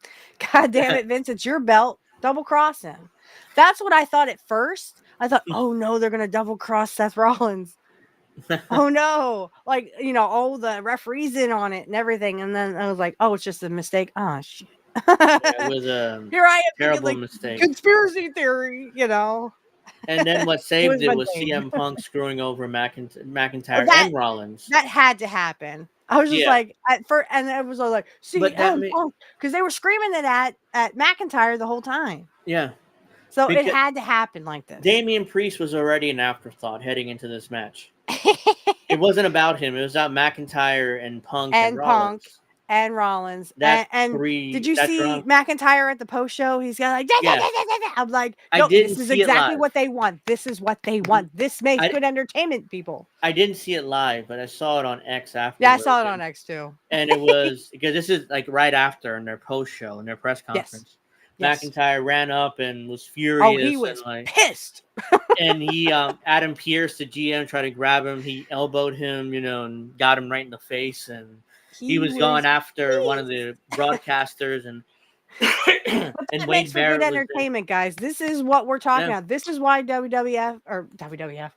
Speaker 7: God damn it, Vince. It's your belt. Double cross him. That's what I thought at first. I thought, oh no, they're going to double cross Seth Rollins. Oh no. Like, oh, the referee's in on it and everything. And then I was like, oh, it's just a mistake. Oh, shit.
Speaker 6: It was a
Speaker 7: Here I am thinking,
Speaker 6: terrible
Speaker 7: like,
Speaker 6: mistake.
Speaker 7: conspiracy theory,
Speaker 6: And then what
Speaker 7: It
Speaker 6: saved
Speaker 7: was
Speaker 6: it was
Speaker 7: mundane.
Speaker 6: CM Punk screwing over
Speaker 7: Oh,
Speaker 6: McIntyre and Rollins.
Speaker 7: that had to happen. I was just
Speaker 6: Yeah,
Speaker 7: like, at first, and it was all like,
Speaker 6: but that
Speaker 7: CM Punk, because they were screaming it at McIntyre the whole time.
Speaker 6: yeah,
Speaker 7: So it
Speaker 6: because
Speaker 7: had to happen like this.
Speaker 6: Damian Priest was already an afterthought heading into this match. It wasn't about him. It was about McIntyre and Punk and
Speaker 7: and Punk
Speaker 6: Rollins.
Speaker 7: and Rollins.
Speaker 6: That's
Speaker 7: And
Speaker 6: three.
Speaker 7: did you
Speaker 6: That's
Speaker 7: see
Speaker 6: drunk.
Speaker 7: McIntyre at the post show? He's got like,
Speaker 6: Yeah,
Speaker 7: I'm like,
Speaker 6: I
Speaker 7: no,
Speaker 6: didn't
Speaker 7: this is
Speaker 6: see it
Speaker 7: exactly
Speaker 6: live.
Speaker 7: what they want. This is what they want. This makes
Speaker 6: I,
Speaker 7: good entertainment, people.
Speaker 6: I didn't see it live, but I saw it on X afterwards.
Speaker 7: Yeah, I saw it on X too.
Speaker 6: And it was because this is like right after in their post show, in their press conference.
Speaker 7: Yes.
Speaker 6: McIntyre ran up and was furious.
Speaker 7: Oh, he was
Speaker 6: and, like,
Speaker 7: pissed.
Speaker 6: and he, Adam Pearce, the GM, tried to grab him. He elbowed him, and got him right in the face. And he was going after one of the broadcasters, and
Speaker 7: and
Speaker 6: Wade
Speaker 7: makes for
Speaker 6: Barrett
Speaker 7: good
Speaker 6: was
Speaker 7: entertainment, guys. This is what we're talking about. This is why WWF.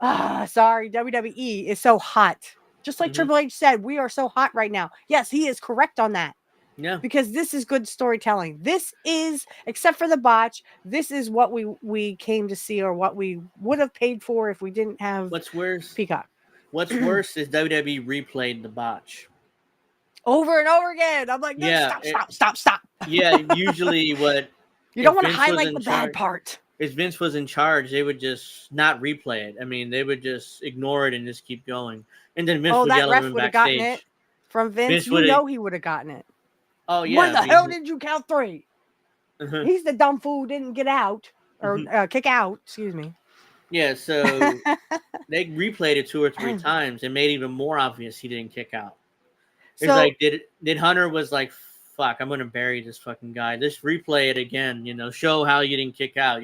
Speaker 7: WWE is so hot. Just like Triple H said, we are so hot right now. Yes, he is correct on that.
Speaker 6: Yeah.
Speaker 7: Because this is good storytelling. This is, except for the botch, this is what we came to see, or what we would have paid for if we didn't have Peacock.
Speaker 6: What's worse is WWE replayed the botch
Speaker 7: over and over again. I'm like, no, stop.
Speaker 6: Yeah, usually what
Speaker 7: you don't want to highlight the bad part.
Speaker 6: If Vince was in charge, they would just not replay it. I mean, they would just ignore it and just keep going. And then Vince would yell at him backstage.
Speaker 7: Gotten it from Vince. He would have gotten it.
Speaker 6: Oh yeah.
Speaker 7: Why the hell did you count 3? He's the dumb fool who didn't get out or kick out. Excuse me.
Speaker 6: Yeah, so they replayed it 2 or 3 times and made it even more obvious he didn't kick out. It's like, did Hunter was like, fuck, I'm gonna bury this fucking guy. Just replay it again, show how you didn't kick out,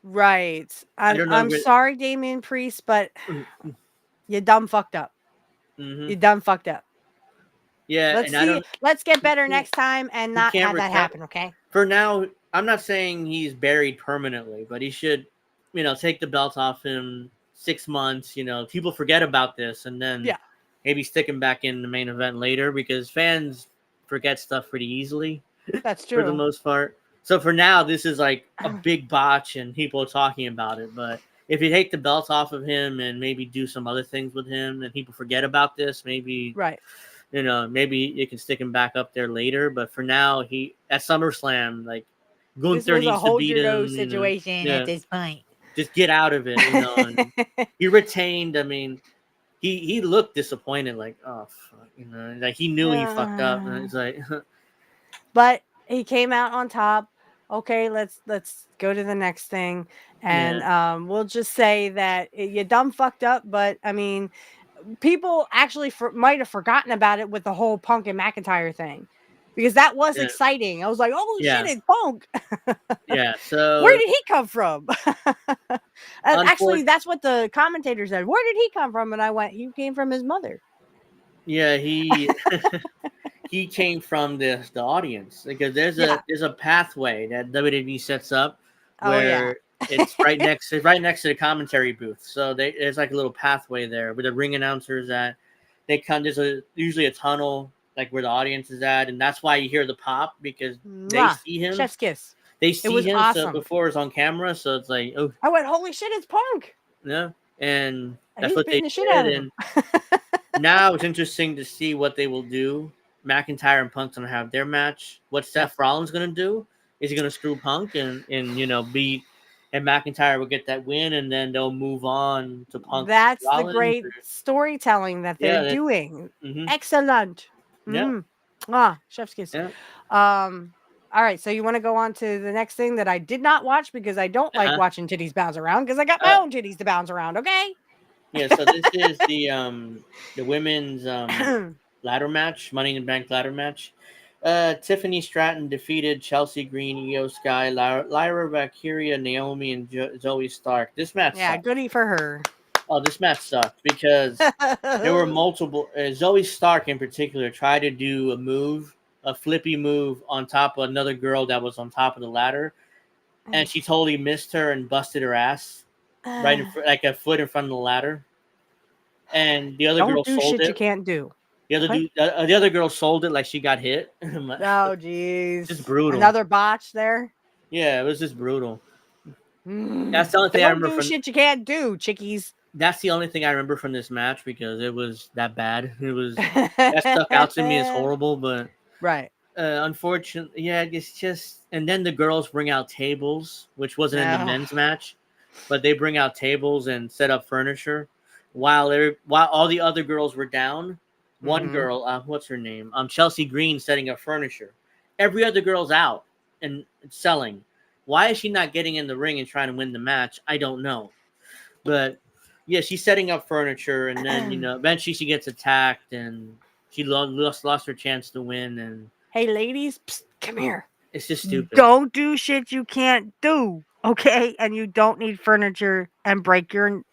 Speaker 7: Right. I'm sorry, Damian Priest, but you dumb fucked up. You dumb fucked up.
Speaker 6: Yeah,
Speaker 7: let's get better next time and not have that happen, okay?
Speaker 6: For now, I'm not saying he's buried permanently, but he should, take the belt off him 6 months. People forget about this, and then maybe stick him back in the main event later, because fans forget stuff pretty easily.
Speaker 7: That's true.
Speaker 6: For the most part. So for now, this is like a big botch, and people are talking about it. But if you take the belt off of him and maybe do some other things with him, and people forget about this, maybe
Speaker 7: right.
Speaker 6: Maybe you can stick him back up there later. But for now, he at SummerSlam, like Gunther needs to beat him.
Speaker 7: Situation at this point.
Speaker 6: Just get out of it. And he retained. I mean, he looked disappointed. Like, oh fuck, like he knew he fucked up. And it's like,
Speaker 7: but he came out on top. Okay, let's go to the next thing, and we'll just say that you dumb fucked up. But I mean, people actually might have forgotten about it with the whole Punk and McIntyre thing, because that was exciting. I was like, oh shit, it's Punk.
Speaker 6: So
Speaker 7: where did he come from? Actually, that's what the commentator said. Where did he come from? And I went, he came from his mother.
Speaker 6: Yeah, he he came from the audience, because there's a pathway that WWE sets up where it's right next to the commentary booth. So there's like a little pathway there where the ring announcers at. They come. There's usually a tunnel like where the audience is at, and that's why you hear the pop, because they see him.
Speaker 7: Chef's kiss.
Speaker 6: They see him
Speaker 7: awesome.
Speaker 6: So before it's on camera, so it's like, oh.
Speaker 7: I went, holy shit, it's Punk.
Speaker 6: Yeah, and that's what they did. And now it's interesting to see what they will do. McIntyre and Punk's gonna have their match. What Seth Rollins gonna do? Is he gonna screw Punk and beat? And McIntyre will get that win, and then they'll move on to Punk.
Speaker 7: That's Rollins, the great storytelling that they're doing. Excellent.
Speaker 6: Yeah.
Speaker 7: Chef's kiss. Yeah. All right, so you want to go on to the next thing that I did not watch, because I don't like watching titties bounce around, because I got my own titties to bounce around. Okay.
Speaker 6: Yeah. So this is the women's ladder match, Money in the Bank ladder match. Tiffany Stratton defeated Chelsea Green, Io Sky, Lyra Valkyria, Naomi, and Zoe Stark. This match
Speaker 7: Yeah,
Speaker 6: sucked.
Speaker 7: goody for her.
Speaker 6: Oh, this match sucked because there were multiple. Zoe Stark in particular tried to do a flippy move on top of another girl that was on top of the ladder, and she totally missed her and busted her ass right in like a foot in front of the ladder. And the other
Speaker 7: Don't
Speaker 6: girl
Speaker 7: do
Speaker 6: sold
Speaker 7: shit
Speaker 6: it.
Speaker 7: you can't do.
Speaker 6: The other girl sold it like she got hit.
Speaker 7: Oh, jeez.
Speaker 6: Just brutal.
Speaker 7: Another botch there.
Speaker 6: Yeah, it was just brutal. That's the only thing I remember
Speaker 7: Don't do shit you can't do, chickies.
Speaker 6: That's the only thing I remember from this match because it was that bad. It was that stuck out to me as horrible, but
Speaker 7: right.
Speaker 6: Unfortunately, yeah, it's just. And then the girls bring out tables, which wasn't in the men's match, but they bring out tables and set up furniture while all the other girls were down. One girl, what's her name? Chelsea Green, setting up furniture. Every other girl's out and selling. Why is she not getting in the ring and trying to win the match? I don't know, but yeah, she's setting up furniture, and then eventually she gets attacked, and she lost her chance to win. And
Speaker 7: hey, ladies, psst, come here.
Speaker 6: It's just stupid.
Speaker 7: Don't do shit you can't do, okay? And you don't need furniture and break your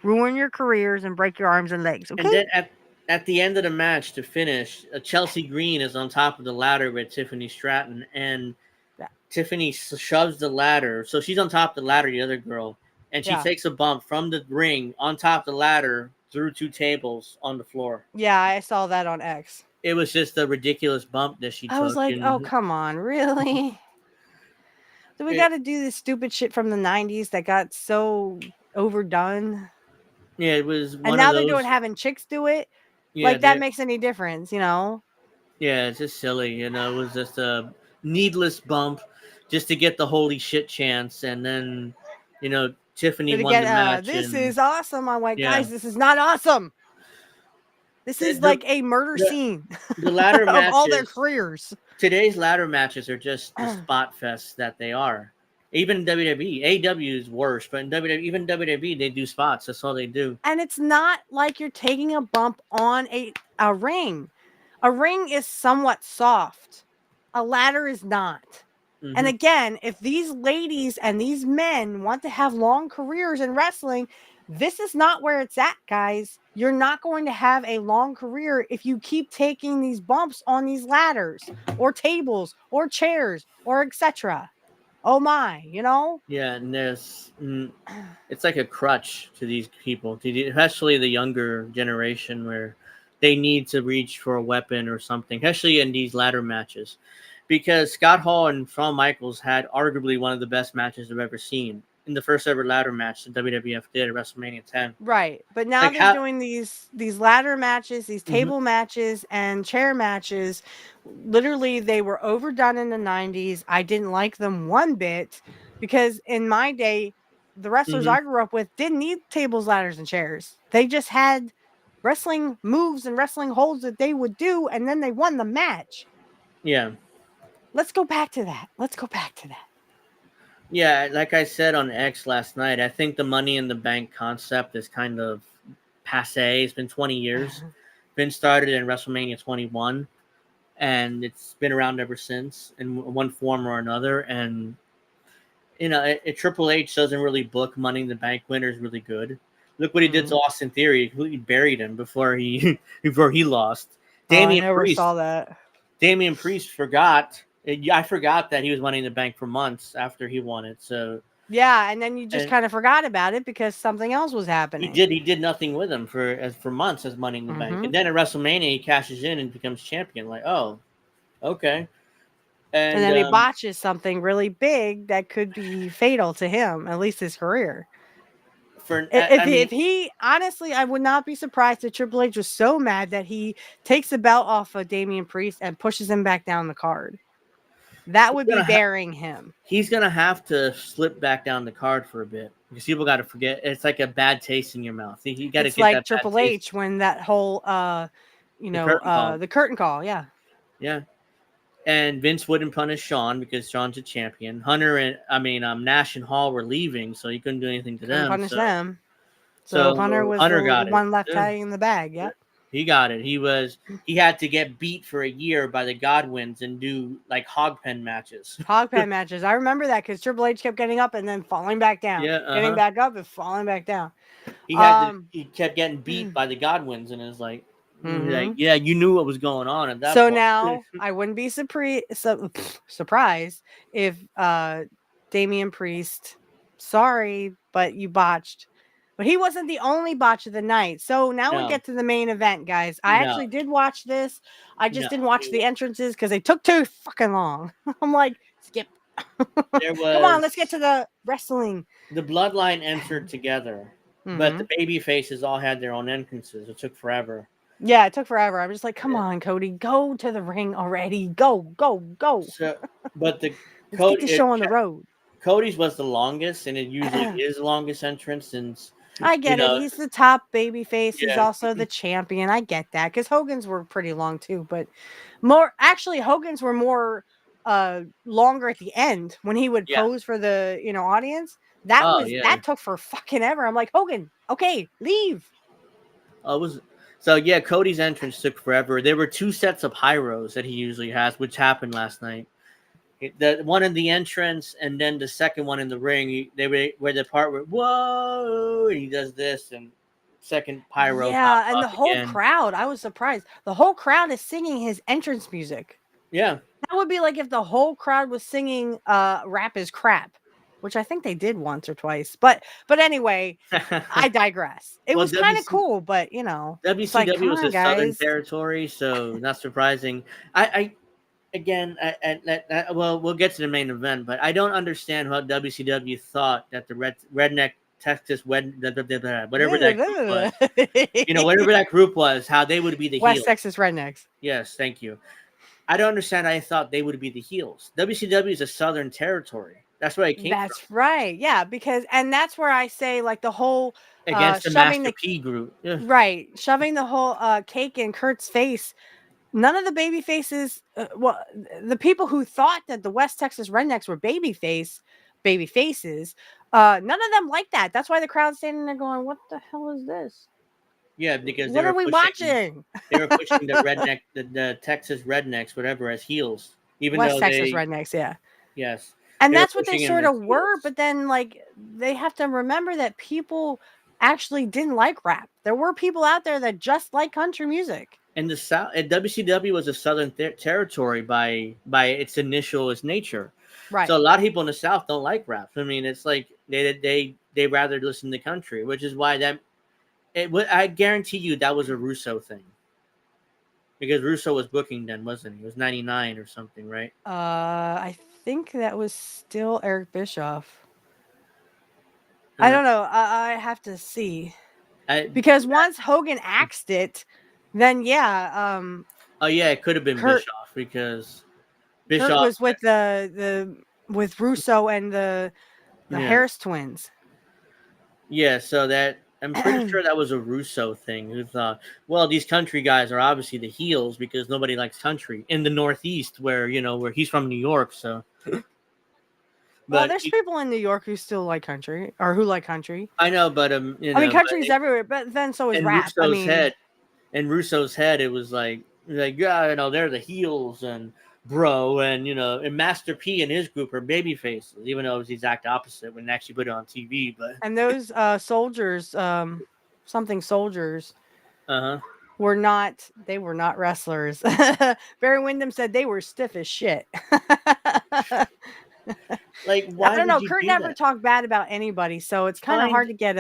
Speaker 7: ruin your careers and break your arms and legs, okay?
Speaker 6: And then at the end of the match to finish, Chelsea Green is on top of the ladder with Tiffany Stratton, and Tiffany shoves the ladder. So she's on top of the ladder, the other girl, and she takes a bump from the ring on top of the ladder through 2 tables on the floor.
Speaker 7: Yeah, I saw that on X.
Speaker 6: It was just a ridiculous bump that she took.
Speaker 7: I was like, oh, come on, really? So we got to do this stupid shit from the 90s that got so overdone.
Speaker 6: Yeah, it was one
Speaker 7: and now
Speaker 6: of those,
Speaker 7: they're doing having chicks do it.
Speaker 6: Yeah,
Speaker 7: like that makes any difference, you know?
Speaker 6: Yeah, it's just silly. It was just a needless bump just to get the holy shit chance. And then, Tiffany won the match.
Speaker 7: This is awesome. I'm like, guys, this is not awesome. This is like a murder scene.
Speaker 6: The ladder matches
Speaker 7: of all their careers.
Speaker 6: Today's ladder matches are just the spot fest that they are. Even WWE, AEW is worse, but in even WWE, they do spots. That's all they do.
Speaker 7: And it's not like you're taking a bump on a ring. A ring is somewhat soft. A ladder is not. Mm-hmm. And again, if these ladies and these men want to have long careers in wrestling, this is not where it's at, guys. You're not going to have a long career if you keep taking these bumps on these ladders or tables or chairs or etc. Oh my,
Speaker 6: Yeah, and it's like a crutch to these people, especially the younger generation, where they need to reach for a weapon or something, especially in these ladder matches. Because Scott Hall and Shawn Michaels had arguably one of the best matches I've ever seen in the first ever ladder match that WWF did at WrestleMania 10.
Speaker 7: Right. But now they're doing these ladder matches, these table matches and chair matches. Literally, they were overdone in the 90s. I didn't like them one bit because in my day, the wrestlers I grew up with didn't need tables, ladders, and chairs. They just had wrestling moves and wrestling holds that they would do, and then they won the match.
Speaker 6: Yeah.
Speaker 7: Let's go back to that.
Speaker 6: Yeah, like I said on X last night, I think the Money in the Bank concept is kind of passé. It's been 20 years. Been started in WrestleMania 21, and it's been around ever since in one form or another. And, Triple H doesn't really book Money in the Bank winners really good. Look what he did to Austin Theory. He completely buried him before he lost.
Speaker 7: I never saw that.
Speaker 6: Damian Priest forgot. I forgot that he was Money in the Bank for months after he won it. So
Speaker 7: yeah, and then you just kind of forgot about it because something else was happening.
Speaker 6: He did nothing with him for months as Money in the Bank, and then at WrestleMania he cashes in and becomes champion. Like, oh, okay. And
Speaker 7: then he botches something really big that could be fatal to him, at least his career. If he honestly, I would not be surprised if Triple H was so mad that he takes the belt off of Damian Priest and pushes him back down the card. That would be burying him.
Speaker 6: He's gonna have to slip back down the card for a bit because people got to forget. It's like a bad taste in your mouth. You got to get
Speaker 7: like
Speaker 6: that
Speaker 7: Triple H when that whole, the curtain call. Yeah.
Speaker 6: Yeah. And Vince wouldn't punish Shawn because Shawn's a champion. Nash and Hall were leaving, so he couldn't do anything to them.
Speaker 7: Punish them. So Hunter was the one left hanging in the bag. Yeah.
Speaker 6: He got it. He had to get beat for a year by the Godwins and do like hog pen matches.
Speaker 7: Hog pen matches. I remember that because Triple H kept getting up and then falling back down.
Speaker 6: Yeah,
Speaker 7: Getting back up and falling back down.
Speaker 6: He kept getting beat by the Godwins, and it's like, yeah, you knew what was going on at that
Speaker 7: so
Speaker 6: point.
Speaker 7: now I wouldn't be surprised if Damian Priest, sorry, but you botched. But he wasn't the only botch of the night. So now we get to the main event, guys. I actually did watch this. I just didn't watch the entrances because they took too fucking long. I'm like, skip. Come on, let's get to the wrestling.
Speaker 6: The Bloodline entered together, but the baby faces all had their own entrances. It took forever.
Speaker 7: Yeah, it took forever. I'm just like, come on, Cody, go to the ring already. Go.
Speaker 6: So, but
Speaker 7: let's get the show on the road.
Speaker 6: Cody's was the longest, and it usually is the longest entrance. And
Speaker 7: I get it. He's the top baby face. He's also the champion. I get that because Hogan's were pretty long too, but Hogan's were more longer at the end when he would pose for the audience. That took for fucking ever. I'm like, Hogan, okay, leave.
Speaker 6: Cody's entrance took forever. There were 2 sets of pyros that he usually has, which happened last night. The one in the entrance and then the second one in the ring. Where the part where whoa, and he does this and second pyro.
Speaker 7: Yeah, and the whole crowd. I was surprised. The whole crowd is singing his entrance music.
Speaker 6: Yeah,
Speaker 7: that would be like if the whole crowd was singing "Rap is Crap," which I think they did once or twice. But anyway, I digress. It was kind of cool, but
Speaker 6: WCW was a southern territory, so not surprising. Well, we'll get to the main event, but I don't understand how WCW thought that the redneck Texas whatever that group was, whatever that group was, how they would be the
Speaker 7: West
Speaker 6: heels.
Speaker 7: Texas Rednecks.
Speaker 6: Yes, thank you. I don't understand. I thought they would be the heels. WCW is a southern territory. That's where it came from.
Speaker 7: That's right. Yeah, and that's where I say like the whole
Speaker 6: against the Master P group. Yeah.
Speaker 7: Right, shoving the whole cake in Kurt's face. None of the baby faces, the people who thought that the West Texas Rednecks were baby faces, none of them like that. That's why the crowd's standing there going, "What the hell is this?"
Speaker 6: Yeah, because
Speaker 7: what are we watching?
Speaker 6: They were pushing the Texas Rednecks, whatever, as heels. Even
Speaker 7: West Texas Rednecks, yeah.
Speaker 6: Yes.
Speaker 7: And that's what they sort of were, but then like they have to remember that people actually didn't like rap. There were people out there that just like country music.
Speaker 6: And the South, WCW was a southern territory by its nature.
Speaker 7: Right.
Speaker 6: So a lot of people in the South don't like rap. I mean, it's like they rather listen to country, which is why I guarantee you that was a Russo thing. Because Russo was booking then, wasn't he? It was 99 or something, right?
Speaker 7: I think that was still Eric Bischoff. I don't know. I have to see. Because once Hogan axed it, then yeah.
Speaker 6: It could have been Bischoff because Bischoff
Speaker 7: Kurt was with with Russo and the Harris twins.
Speaker 6: Yeah, so that I'm pretty sure that was a Russo thing. Who thought, well, these country guys are obviously the heels because nobody likes country in the Northeast, where he's from New York. So,
Speaker 7: well, there's people in New York who still like country or who like country.
Speaker 6: I know, but I
Speaker 7: mean, country's everywhere, but then so is rap.
Speaker 6: In Russo's head, it was like yeah, they're the heels and bro, and Master P and his group are baby faces, even though it was the exact opposite when they actually put it on TV. But
Speaker 7: and those soldiers, soldiers, were not wrestlers. Barry Windham said they were stiff as shit.
Speaker 6: Like, why?
Speaker 7: I don't know. Kurt never talked bad about anybody, so it's kind of hard to get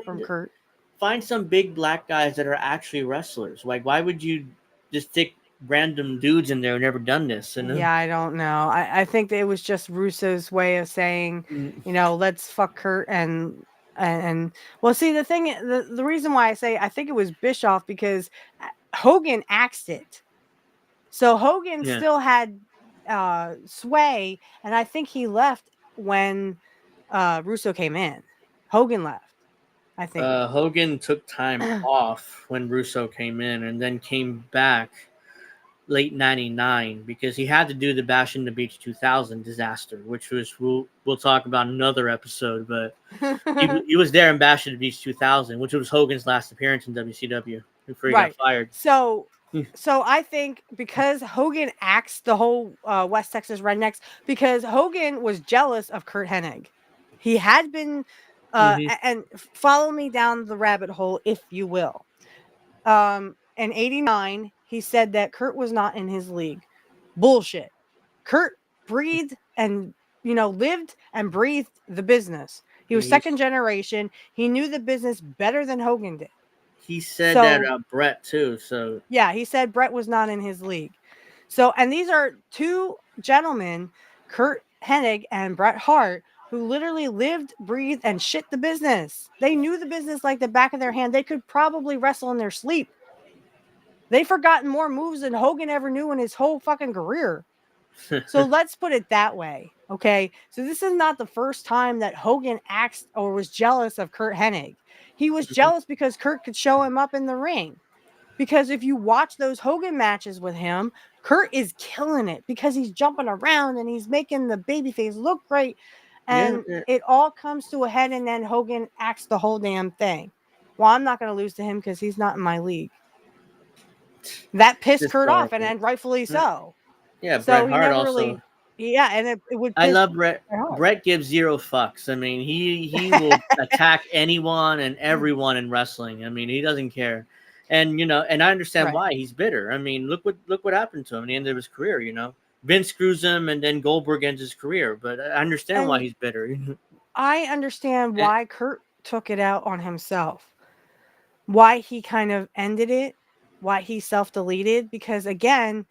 Speaker 7: from Kurt.
Speaker 6: Find some big black guys that are actually wrestlers. Like, why would you just stick random dudes in there who never done this? And
Speaker 7: yeah, I don't know. I think it was just Russo's way of saying, let's fuck Kurt and well, see, the thing, the reason why I say I think it was Bischoff because Hogan axed it, so Hogan still had sway, and I think he left when Russo came in. Hogan left. I think
Speaker 6: Hogan took time off when Russo came in and then came back late 99 because he had to do the Bash in the Beach 2000 disaster, which was we'll talk about in another episode, but he was there in Bash in the Beach 2000, which was Hogan's last appearance in WCW. before he got fired.
Speaker 7: So I think because Hogan axed the whole West Texas Rednecks, because Hogan was jealous of Kurt Hennig. He had been, and follow me down the rabbit hole, if you will. In '89, he said that Kurt was not in his league. Bullshit. Kurt breathed and lived and breathed the business. He was second generation. He knew the business better than Hogan did.
Speaker 6: He said that Brett too. So
Speaker 7: yeah, he said Brett was not in his league. So, and these are two gentlemen, Kurt Hennig and Bret Hart, who literally lived, breathed, and shit the business. They knew the business like the back of their hand. They could probably wrestle in their sleep. They've forgotten more moves than Hogan ever knew in his whole fucking career. So let's put it that way. Okay. So this is not the first time that Hogan axed or was jealous of Kurt Hennig. He was jealous because Kurt could show him up in the ring. Because if you watch those Hogan matches with him, Kurt is killing it because he's jumping around and he's making the babyface look great. And it all comes to a head, and then Hogan axed the whole damn thing. Well, I'm not going to lose to him because he's not in my league. That pissed Kurt off, and rightfully so.
Speaker 6: Yeah,
Speaker 7: so
Speaker 6: Bret Hart also.
Speaker 7: And it would.
Speaker 6: I love Bret. Bret gives zero fucks. I mean, he will attack anyone and everyone in wrestling. I mean, he doesn't care, and and I understand why he's bitter. I mean, look what happened to him at the end of his career. Vince screws him, and then Goldberg ends his career. But I understand why he's bitter.
Speaker 7: I understand why Kurt took it out on himself. Why he kind of ended it. Why he self-deleted, because again,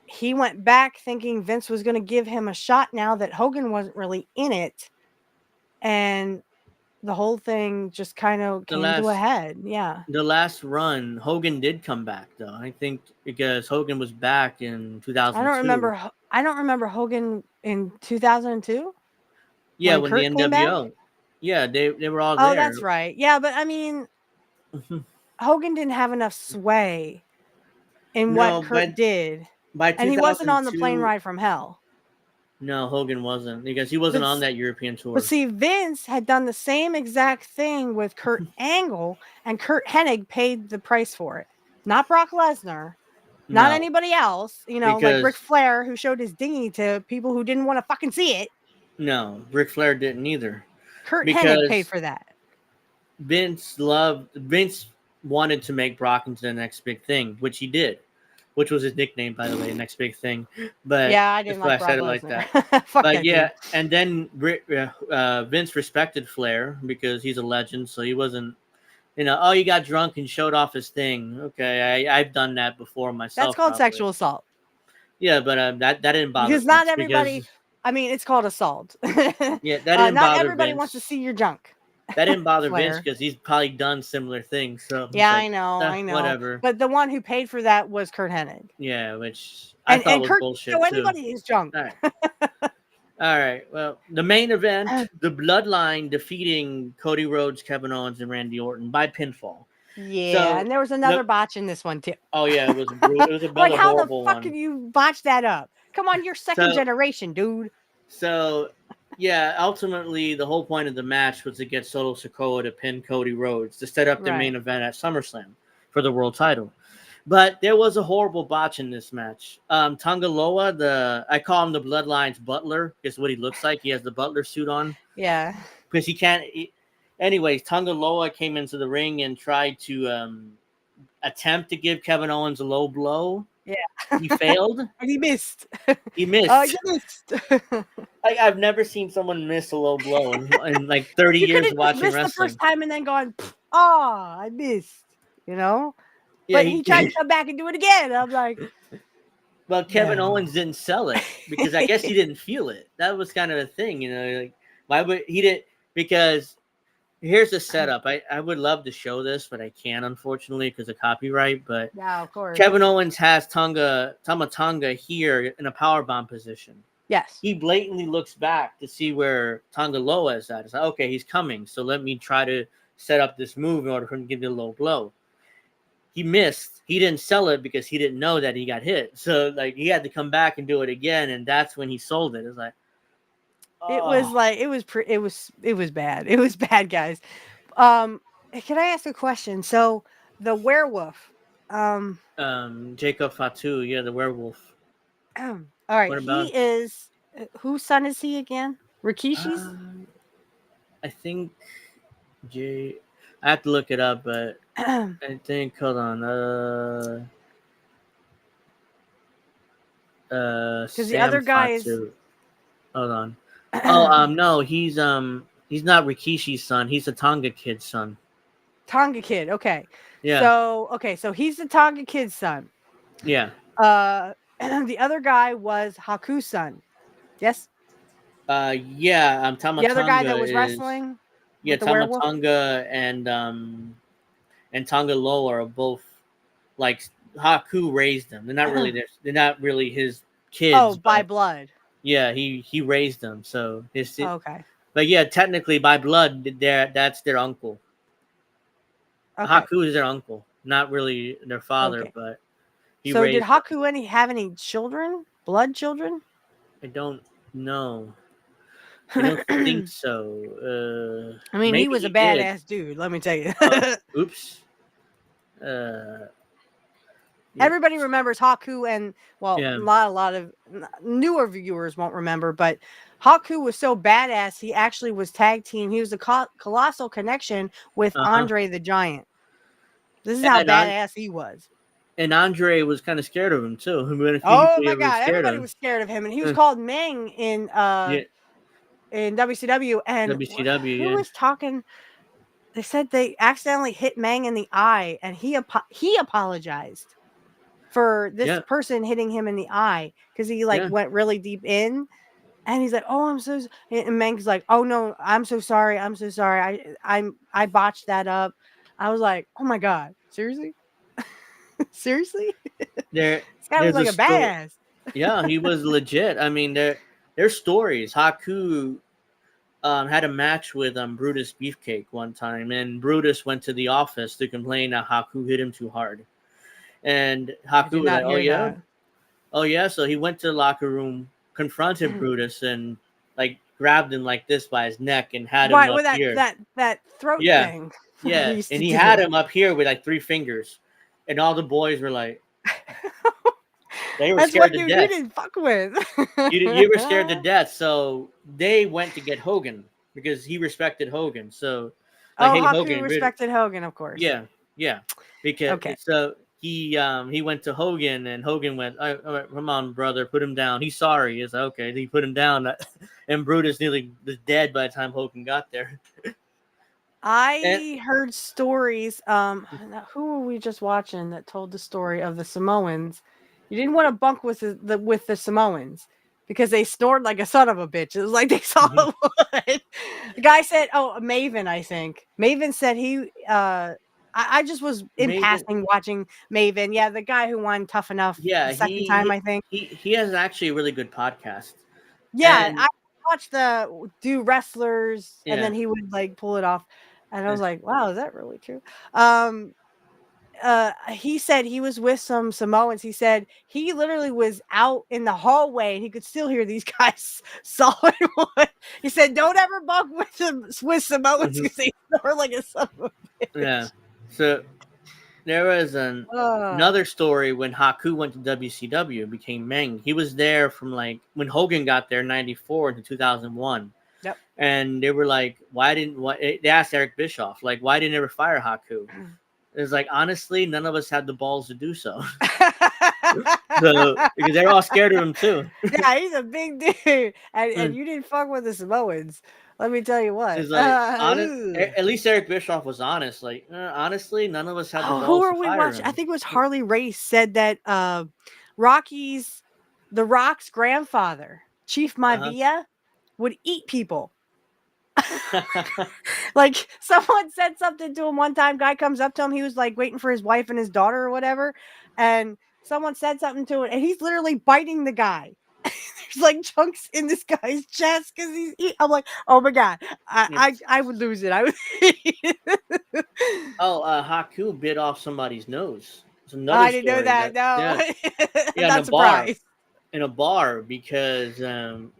Speaker 7: he went back thinking Vince was going to give him a shot now that Hogan wasn't really in it. And the whole thing just kind of came to a head. Yeah.
Speaker 6: The last run, Hogan did come back, though. I think because Hogan was back in 2002.
Speaker 7: I don't remember Hogan in 2002.
Speaker 6: Yeah, when the NWO. Yeah, they were all there.
Speaker 7: Oh, that's right. Yeah, but I mean, Hogan didn't have enough sway in what Kurt did. And he wasn't on the plane ride from hell.
Speaker 6: No, Hogan wasn't, because he wasn't on that European tour.
Speaker 7: But see, Vince had done the same exact thing with Kurt Angle, and Kurt Hennig paid the price for it. Not Brock Lesnar, not anybody else. Like Ric Flair, who showed his dinghy to people who didn't want to fucking see it.
Speaker 6: No, Ric Flair didn't either.
Speaker 7: Kurt Hennig paid for that.
Speaker 6: Vince wanted to make Brock into the next big thing, which he did. Which was his nickname, by the way, next big thing. But
Speaker 7: yeah, I didn't like Brock Lesnar.
Speaker 6: Like that. But yeah, and then Vince respected Flair because he's a legend, so he wasn't, he got drunk and showed off his thing. Okay, I've done that before myself.
Speaker 7: That's called sexual assault.
Speaker 6: Yeah, but that didn't bother me.
Speaker 7: Because not everybody. I mean, it's called assault.
Speaker 6: Yeah, that didn't bother
Speaker 7: not everybody
Speaker 6: Vince.
Speaker 7: wants to see your junk.
Speaker 6: That didn't bother Vince because he's probably done similar things. So
Speaker 7: yeah, I know.
Speaker 6: Whatever.
Speaker 7: But the one who paid for that was Kurt Hennig.
Speaker 6: Yeah, which I thought was bullshit.
Speaker 7: So anybody is junk.
Speaker 6: All right. Well, the main event, the Bloodline defeating Cody Rhodes, Kevin Owens, and Randy Orton by pinfall.
Speaker 7: Yeah, and there was another botch in this one too.
Speaker 6: Oh yeah, it was a
Speaker 7: like how the fuck
Speaker 6: one.
Speaker 7: can you botch that up? Come on, you're second generation, dude.
Speaker 6: So. Yeah, ultimately, the whole point of the match was to get Solo Sikoa to pin Cody Rhodes to set up the main event at SummerSlam for the world title. But there was a horrible botch in this match. Tonga Loa, I call him the Bloodline's butler, is what he looks like. He has the butler suit on.
Speaker 7: Yeah.
Speaker 6: Because he can't. Anyways, Tonga Loa came into the ring and tried to attempt to give Kevin Owens a low blow.
Speaker 7: Yeah.
Speaker 6: He failed.
Speaker 7: And he missed.
Speaker 6: He missed.
Speaker 7: Oh, you missed.
Speaker 6: I've never seen someone miss a low blow in like 30 years of watching wrestling.
Speaker 7: The first time and then going, I missed. Yeah, but he tried to come back and do it again. I'm like,
Speaker 6: well, Kevin Owens didn't sell it because I guess he didn't feel it. That was kind of a thing, like why would he did? Because here's the setup. I would love to show this, but I can't, unfortunately, because of copyright. But
Speaker 7: yeah, of course.
Speaker 6: Kevin Owens has Tama Tonga here in a powerbomb position.
Speaker 7: Yes.
Speaker 6: He blatantly looks back to see where Tonga Loa is at. It's like, okay, he's coming, so let me try to set up this move in order for him to give me a low blow. He missed. He didn't sell it because he didn't know that he got hit. So like he had to come back and do it again, and that's when he sold it. It's like
Speaker 7: it was bad. It was bad, guys. Can I ask a question? So the werewolf
Speaker 6: Jacob Fatu, yeah, the werewolf.
Speaker 7: All right,
Speaker 6: What about?
Speaker 7: he is. Whose son is he again? Rikishi's.
Speaker 6: I think J. I have to look it up, but I think. Hold on.
Speaker 7: Because the
Speaker 6: Sam
Speaker 7: other guy is
Speaker 6: Fatu. Hold on. Oh, no, he's not Rikishi's son. He's the Tonga kid's son.
Speaker 7: Tonga Kid. Okay.
Speaker 6: Yeah.
Speaker 7: So he's the Tonga Kid's son.
Speaker 6: Yeah.
Speaker 7: The other guy was Haku's son. Yes.
Speaker 6: Yeah.
Speaker 7: The other guy
Speaker 6: Tamatonga
Speaker 7: that was
Speaker 6: is.
Speaker 7: wrestling
Speaker 6: Yeah,
Speaker 7: with the werewolf.
Speaker 6: Tamatonga and Tonga Loa are both like Haku raised them. They're not really his kids.
Speaker 7: Oh, by blood.
Speaker 6: Yeah, he raised them. So
Speaker 7: okay.
Speaker 6: But yeah, technically by blood, that's their uncle.
Speaker 7: Okay.
Speaker 6: Haku is their uncle, not really their father, but he
Speaker 7: so
Speaker 6: raised
Speaker 7: did Haku have any children? Blood children?
Speaker 6: I don't know. I don't think so.
Speaker 7: I mean, he was a badass dude. Let me tell you.
Speaker 6: Oops.
Speaker 7: Everybody remembers Haku, and a lot of newer viewers won't remember, but Haku was so badass. He actually was tag team. He was a colossal connection with Andre the Giant. This is how badass he was.
Speaker 6: And Andre was kind of scared of him too.
Speaker 7: Oh my god, everybody was scared of him, and he was called Meng in WCW. And who was talking? They said they accidentally hit Meng in the eye, and he apologized for this person hitting him in the eye because he went really deep in, and he's like, "Oh, I'm so." And Meng's like, "Oh no, I'm so sorry. I'm so sorry. I botched that up." I was like, "Oh my god, seriously, seriously." This guy was like a badass.
Speaker 6: Yeah, he was legit. I mean, there's stories. Haku had a match with Brutus Beefcake one time, and Brutus went to the office to complain that Haku hit him too hard. And Haku was like, oh yeah. So he went to the locker room, confronted Brutus, and grabbed him like this by his neck and had him up here.
Speaker 7: That throat thing.
Speaker 6: Yeah, and he had him up here with 3 fingers, and all the boys were like, they were scared to death.
Speaker 7: You didn't fuck with.
Speaker 6: you were scared to death, so they went to get Hogan because he respected Hogan. So,
Speaker 7: Haku Hogan respected Hogan, of course.
Speaker 6: Yeah, because so he went to Hogan, and Hogan went, all right, come on, brother, put him down. He's sorry. He's like, okay. He put him down, and Brutus nearly was dead by the time Hogan got there.
Speaker 7: I heard stories. Who were we just watching that told the story of the Samoans? You didn't want to bunk with the Samoans because they snored like a son of a bitch. It was like they saw wood. The guy said, "Oh, Maven." I think Maven said he. I just was in passing watching Maven. Yeah, the guy who won Tough Enough.
Speaker 6: Yeah,
Speaker 7: the second time I think
Speaker 6: he has actually a really good podcast.
Speaker 7: Yeah, I watched the wrestlers, and then he would pull it off, and I was like, "Wow, is that really true?" He said he was with some Samoans. He said he literally was out in the hallway and he could still hear these guys sawing wood. He said, "Don't ever bunk with Samoans because they snore like a son of a bitch."
Speaker 6: Yeah. So there was another story when Haku went to WCW, became Meng. He was there from when Hogan got there in '94 to 2001.
Speaker 7: Yep.
Speaker 6: And they were like, they asked Eric Bischoff, why didn't they ever fire Haku? It's honestly, none of us had the balls to do so. Because they're all scared of him too.
Speaker 7: Yeah, he's a big dude, and you didn't fuck with the Samoans. Let me tell you what.
Speaker 6: It's at least Eric Bischoff was honest. Honestly, none of us had the balls
Speaker 7: who are
Speaker 6: to
Speaker 7: we
Speaker 6: fire
Speaker 7: watching?
Speaker 6: him.
Speaker 7: I think it was Harley Race said that The Rock's grandfather, Chief Maivia, would eat people. Someone said something to him one time. Guy comes up to him. He was waiting for his wife and his daughter or whatever, and someone said something to him, and he's literally biting the guy. There's chunks in this guy's chest because he's eating. I'm like, oh my god, I would lose it. I would.
Speaker 6: Haku bit off somebody's nose.
Speaker 7: I didn't know that. No,
Speaker 6: yeah,
Speaker 7: not surprised.
Speaker 6: In a bar because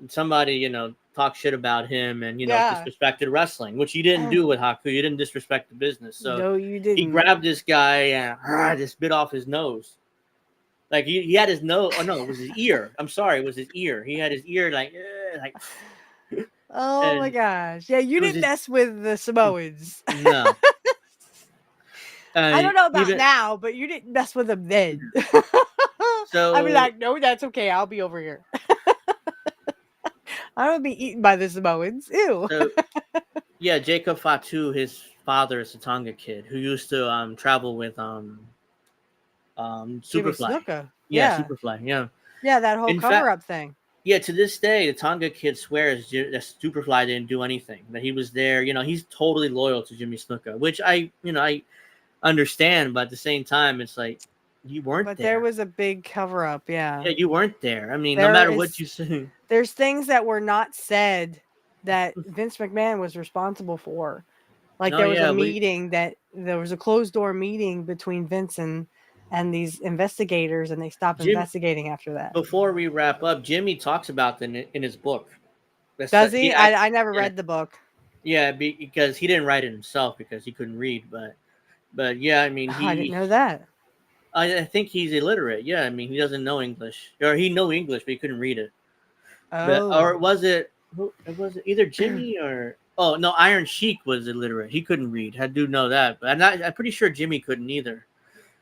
Speaker 6: somebody, talk shit about him and
Speaker 7: Yeah.
Speaker 6: disrespected wrestling, which you didn't do with Haku. You didn't disrespect the business. So
Speaker 7: No, you didn't.
Speaker 6: he grabbed this guy and just bit off his nose. Like he had his nose. Oh no, it was his ear. I'm sorry, it was his ear. He had his ear like.
Speaker 7: Oh my gosh! Yeah, you didn't mess with the Samoans.
Speaker 6: No.
Speaker 7: I don't know about now, but you didn't mess with them then.
Speaker 6: So
Speaker 7: I'd be like, no, that's okay. I'll be over here. I don't be eaten by the Samoans. Ew.
Speaker 6: So, yeah, Jacob Fatu, his father is a Tonga kid who used to travel with Superfly. Yeah, Superfly. Yeah.
Speaker 7: Yeah, that whole cover-up thing.
Speaker 6: Yeah, to this day, the Tonga kid swears that Superfly didn't do anything. That he was there. He's totally loyal to Jimmy Snuka, which I understand, but at the same time, it's like you weren't there.
Speaker 7: But there was a big cover-up. Yeah.
Speaker 6: Yeah, you weren't there. I mean, no matter what you say,
Speaker 7: there's things that were not said that Vince McMahon was responsible for. Like there was a meeting there was a closed-door meeting between Vince and these investigators, and they stopped investigating after that.
Speaker 6: Before we wrap up, Jimmy talks about that in his book.
Speaker 7: Does he? I never read the book.
Speaker 6: Yeah, because he didn't write it himself because he couldn't read. But yeah, I mean,
Speaker 7: I didn't know that.
Speaker 6: I think he's illiterate. Yeah, I mean, he doesn't know English, or he knew English, but he couldn't read it.
Speaker 7: Oh.
Speaker 6: Or was it either Jimmy or Iron Sheik was illiterate. He couldn't read. I do know that, but I'm pretty sure Jimmy couldn't either.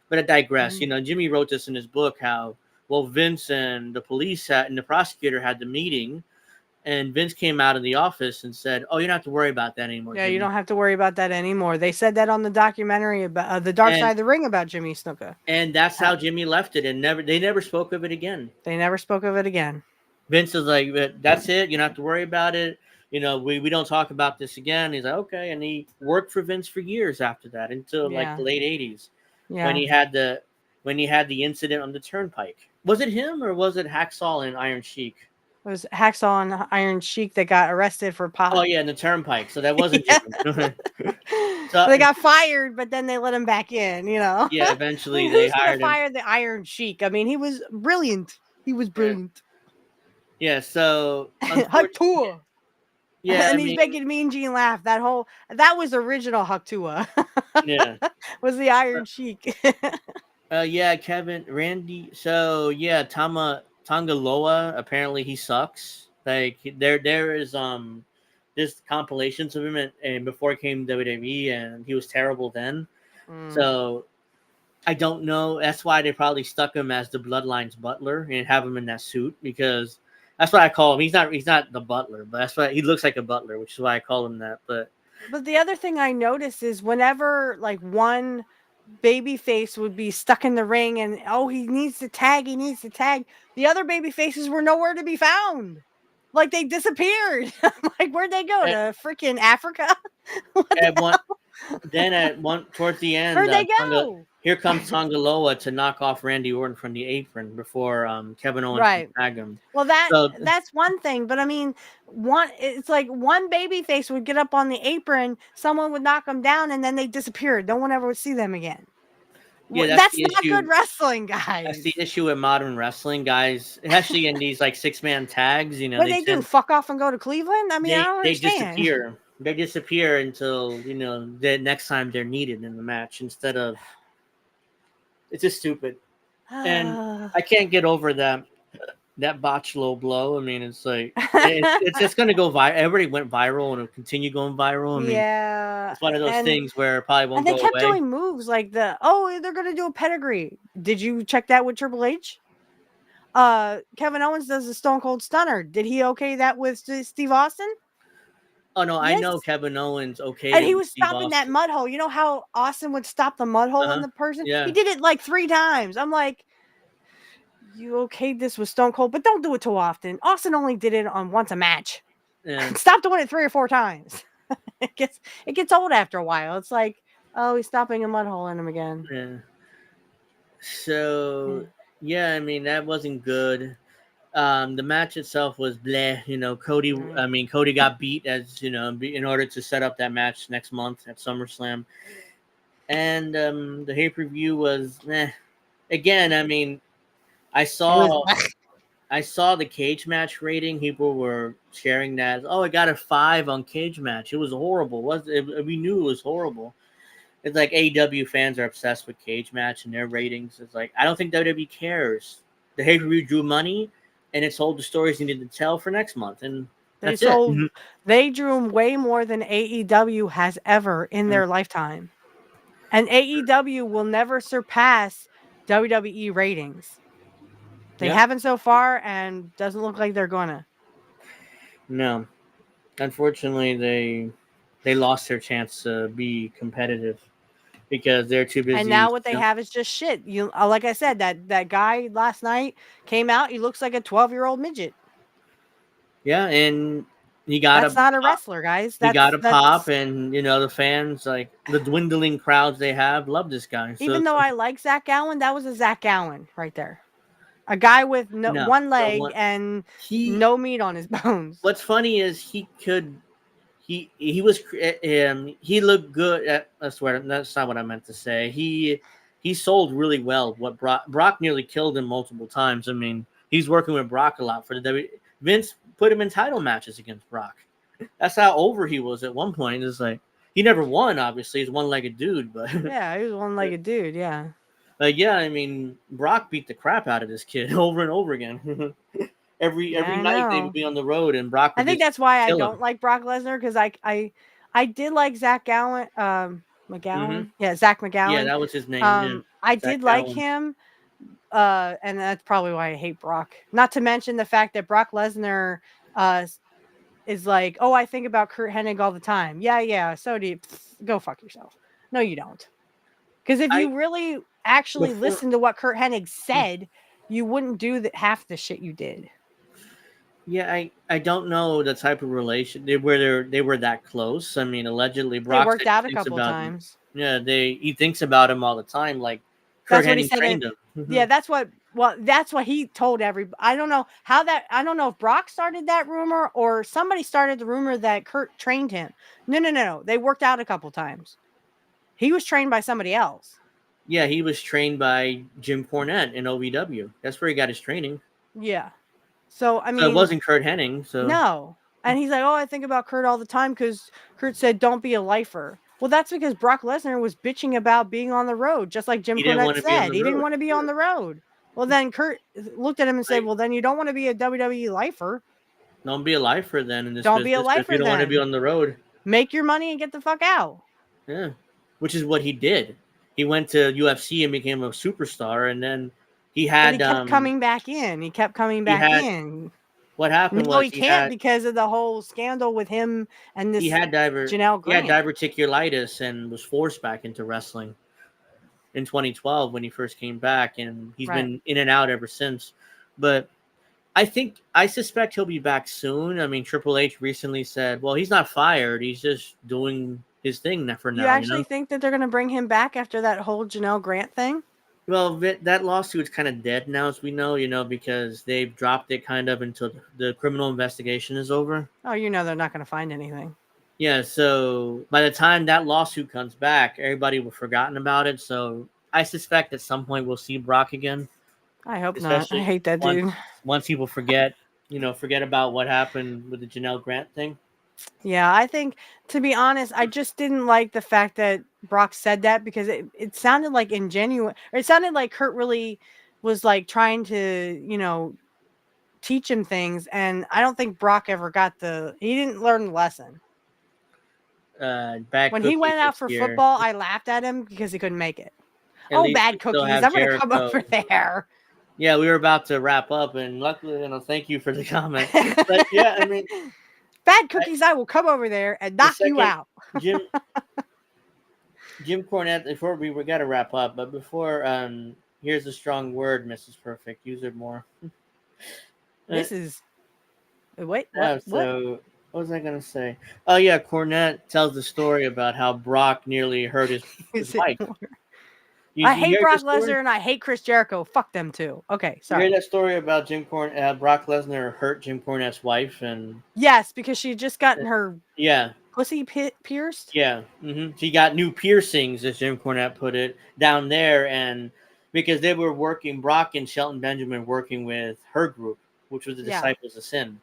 Speaker 6: But I digress. Jimmy wrote this in his book how Vince and the police and the prosecutor had the meeting, and Vince came out of the office and said, "Oh, you don't have to worry about that anymore."
Speaker 7: Yeah,
Speaker 6: Jimmy.
Speaker 7: you don't have to worry about that anymore. They said that on the documentary about the Dark Side of the Ring about Jimmy Snuka.
Speaker 6: And that's how Jimmy left it, and they never spoke of it again.
Speaker 7: They never spoke of it again.
Speaker 6: Vince is like, "That's it. You don't have to worry about it. We don't talk about this again." He's like, "Okay," and he worked for Vince for years after that until like the late '80s. Yeah. When he had the incident on the turnpike. Was it him or was it Hacksaw and Iron Sheik?
Speaker 7: It was Hacksaw and Iron Sheik that got arrested for pot.
Speaker 6: Oh yeah, in the turnpike. So that wasn't Jimmy.
Speaker 7: So they got fired, but then they let him back in. Yeah,
Speaker 6: eventually they hired him.
Speaker 7: Fired the Iron Sheik. I mean, he was brilliant.
Speaker 6: Yeah. So
Speaker 7: Haktua.
Speaker 6: Yeah,
Speaker 7: and he's making Mean Gene laugh. That was original Haktua.
Speaker 6: Yeah,
Speaker 7: was the Iron Sheik.
Speaker 6: Yeah, Kevin, Randy. So yeah, Tongaloa. Apparently, he sucks. Like there is there's compilations of him and before he came to WWE, and he was terrible then. So I don't know. That's why they probably stuck him as the Bloodline's butler and have him in that suit because. That's what I call him. He's not the butler, but that's why he looks like a butler, which is why I call him that. But
Speaker 7: the other thing I noticed is whenever like one baby face would be stuck in the ring and he needs to tag, the other baby faces were nowhere to be found. Like they disappeared. Like where'd they go? To freaking Africa?
Speaker 6: Towards the end,
Speaker 7: where'd they go?
Speaker 6: Here comes Tongaloa to knock off Randy Orton from the apron before Kevin Owens can tag him.
Speaker 7: Well, that's one thing, but I mean, it's like one baby face would get up on the apron, someone would knock them down, and then they disappeared. No one ever would see them again. Yeah, that's not good wrestling, guys.
Speaker 6: That's the issue with modern wrestling, guys. Especially in these like 6-man tags,
Speaker 7: What they do? Fuck off and go to Cleveland? I mean, I don't understand.
Speaker 6: They disappear. They disappear until the next time they're needed in the match instead of. It's just stupid, and I can't get over that botch low blow. I mean, it's like it's just gonna go viral. Everybody went viral and it'll continue going viral. I mean, it's one of those things where it probably won't go away.
Speaker 7: And they kept doing moves like they're gonna do a pedigree. Did you check that with Triple H? Kevin Owens does a Stone Cold Stunner. Did he okay that with Steve Austin?
Speaker 6: Oh no, yes. I know Kevin Owens okay.
Speaker 7: And he was stopping that mud hole. You know how Austin would stop the mud hole in the person? Yeah. He did it like 3 times. I'm like, you okayed this with Stone Cold, but don't do it too often. Austin only did it on once a match. Yeah. Stop doing it 3 or 4 times. It gets old after a while. It's like, he's stopping a mud hole in him again.
Speaker 6: Yeah. So I mean that wasn't good. The match itself was bleh. Cody got beat in order to set up that match next month at SummerSlam, and the pay-per-view was again. I mean, I saw I saw the cage match rating. People were sharing that. Oh, it got a 5 on cage match. It was horrible. We knew it was horrible. It's like AEW fans are obsessed with cage match and their ratings. It's like I don't think WWE cares. The pay-per-view drew money, and it told the stories you needed to tell for next month, and that's it.
Speaker 7: They drew way more than AEW has ever in their lifetime, and AEW will never surpass WWE ratings. They haven't so far, and doesn't look like they're gonna.
Speaker 6: No, unfortunately, they lost their chance to be competitive because they're too busy.
Speaker 7: And now what they have is just shit. You like I said, that guy last night came out. He looks like a 12-year-old midget.
Speaker 6: Yeah, and that's
Speaker 7: not a wrestler, guys.
Speaker 6: He got a pop, and the fans, like the dwindling crowds they have, love this guy. So
Speaker 7: even though I like Zach Gowen, that was a Zach Gowen right there. A guy with one leg and no meat on his bones.
Speaker 6: What's funny is he looked good. I swear that's not what I meant to say. He sold really well. What Brock nearly killed him multiple times. I mean, he's working with Brock a lot for the WWE. Vince put him in title matches against Brock. That's how over he was at one point. It's like he never won. Obviously, he's a one-legged dude, but
Speaker 7: yeah, he was a one-legged dude. Yeah.
Speaker 6: I mean, Brock beat the crap out of this kid over and over again. every night they would be on the road, and Brock.
Speaker 7: I think that's why I don't like Brock Lesnar, because I did like Zach Gowen, McGowan.
Speaker 6: Mm-hmm.
Speaker 7: Yeah, Zach McGowan.
Speaker 6: Yeah, that was his name.
Speaker 7: I did like him, and that's probably why I hate Brock. Not to mention the fact that Brock Lesnar is like, oh, I think about Kurt Hennig all the time. Yeah. So do you. Go fuck yourself. No, you don't. Because if you really actually listen to what Kurt Hennig said, you wouldn't do half the shit you did.
Speaker 6: Yeah, I don't know the type of relation they were that close. I mean, allegedly Brock
Speaker 7: worked out a couple times.
Speaker 6: Yeah, he thinks about him all the time. Like Kurt Hennig trained him.
Speaker 7: Yeah, that's what he told everybody. I don't know if Brock started that rumor or somebody started the rumor that Kurt trained him. No. They worked out a couple times. He was trained by somebody else.
Speaker 6: Yeah, he was trained by Jim Cornette in OVW. That's where he got his training.
Speaker 7: Yeah. So, I mean...
Speaker 6: So it wasn't Kurt Hennig, so...
Speaker 7: No. And he's like, oh, I think about Kurt all the time because Kurt said, don't be a lifer. Well, that's because Brock Lesnar was bitching about being on the road, just like Jim Cornette said. He didn't want to be on the road. Well, then Kurt looked at him and said, well, then you don't want to be a WWE lifer.
Speaker 6: Don't be a lifer then in this
Speaker 7: business.
Speaker 6: Don't be a lifer if you don't want to be on the road.
Speaker 7: Make your money and get the fuck out.
Speaker 6: Yeah. Which is what he did. He went to UFC and became a superstar, and then he had...
Speaker 7: But he kept coming back in. He kept coming back in.
Speaker 6: What happened was...
Speaker 7: No, he can't because of the whole scandal with him and this Janelle Grant.
Speaker 6: He had diverticulitis and was forced back into wrestling in 2012 when he first came back, and he's been in and out ever since. But I suspect he'll be back soon. I mean, Triple H recently said, well, he's not fired. He's just doing his thing for now.
Speaker 7: You actually think that they're going to bring him back after that whole Janelle Grant thing?
Speaker 6: Well, that lawsuit's kind of dead now, as we know, because they've dropped it kind of until the criminal investigation is over.
Speaker 7: Oh, they're not going to find anything.
Speaker 6: Yeah, so by the time that lawsuit comes back, everybody will have forgotten about it. So I suspect at some point we'll see Brock again.
Speaker 7: I hope not. I hate that dude.
Speaker 6: Once people forget about what happened with the Janelle Grant thing.
Speaker 7: Yeah, I think, to be honest, I just didn't like the fact that Brock said that because it sounded like ingenuine. Or it sounded like Kurt really was like trying to, teach him things. And I don't think Brock ever he didn't learn the lesson. When he went out for football, I laughed at him because he couldn't make it. Bad cookies. I'm going to come over there.
Speaker 6: Yeah, we were about to wrap up, and luckily, thank you for the comment. But yeah, I mean...
Speaker 7: Bad cookies, I will come over there and knock you out.
Speaker 6: Jim Cornette, before we got to wrap up, but before, here's a strong word, Mrs. Perfect. Use it more.
Speaker 7: What?
Speaker 6: So, what was I going to say? Oh, yeah, Cornette tells the story about how Brock nearly hurt his wife.
Speaker 7: I hate Brock Lesnar and I hate Chris Jericho. Fuck them too. Okay, sorry.
Speaker 6: You hear that story about Brock Lesnar hurt Jim Cornette's wife? And
Speaker 7: yes, because she had just gotten her pussy pierced.
Speaker 6: Yeah, she got new piercings, as Jim Cornette put it, down there, and because they were working, Brock and Shelton Benjamin working with her group, which was the
Speaker 7: Yeah.
Speaker 6: Disciples of Sin.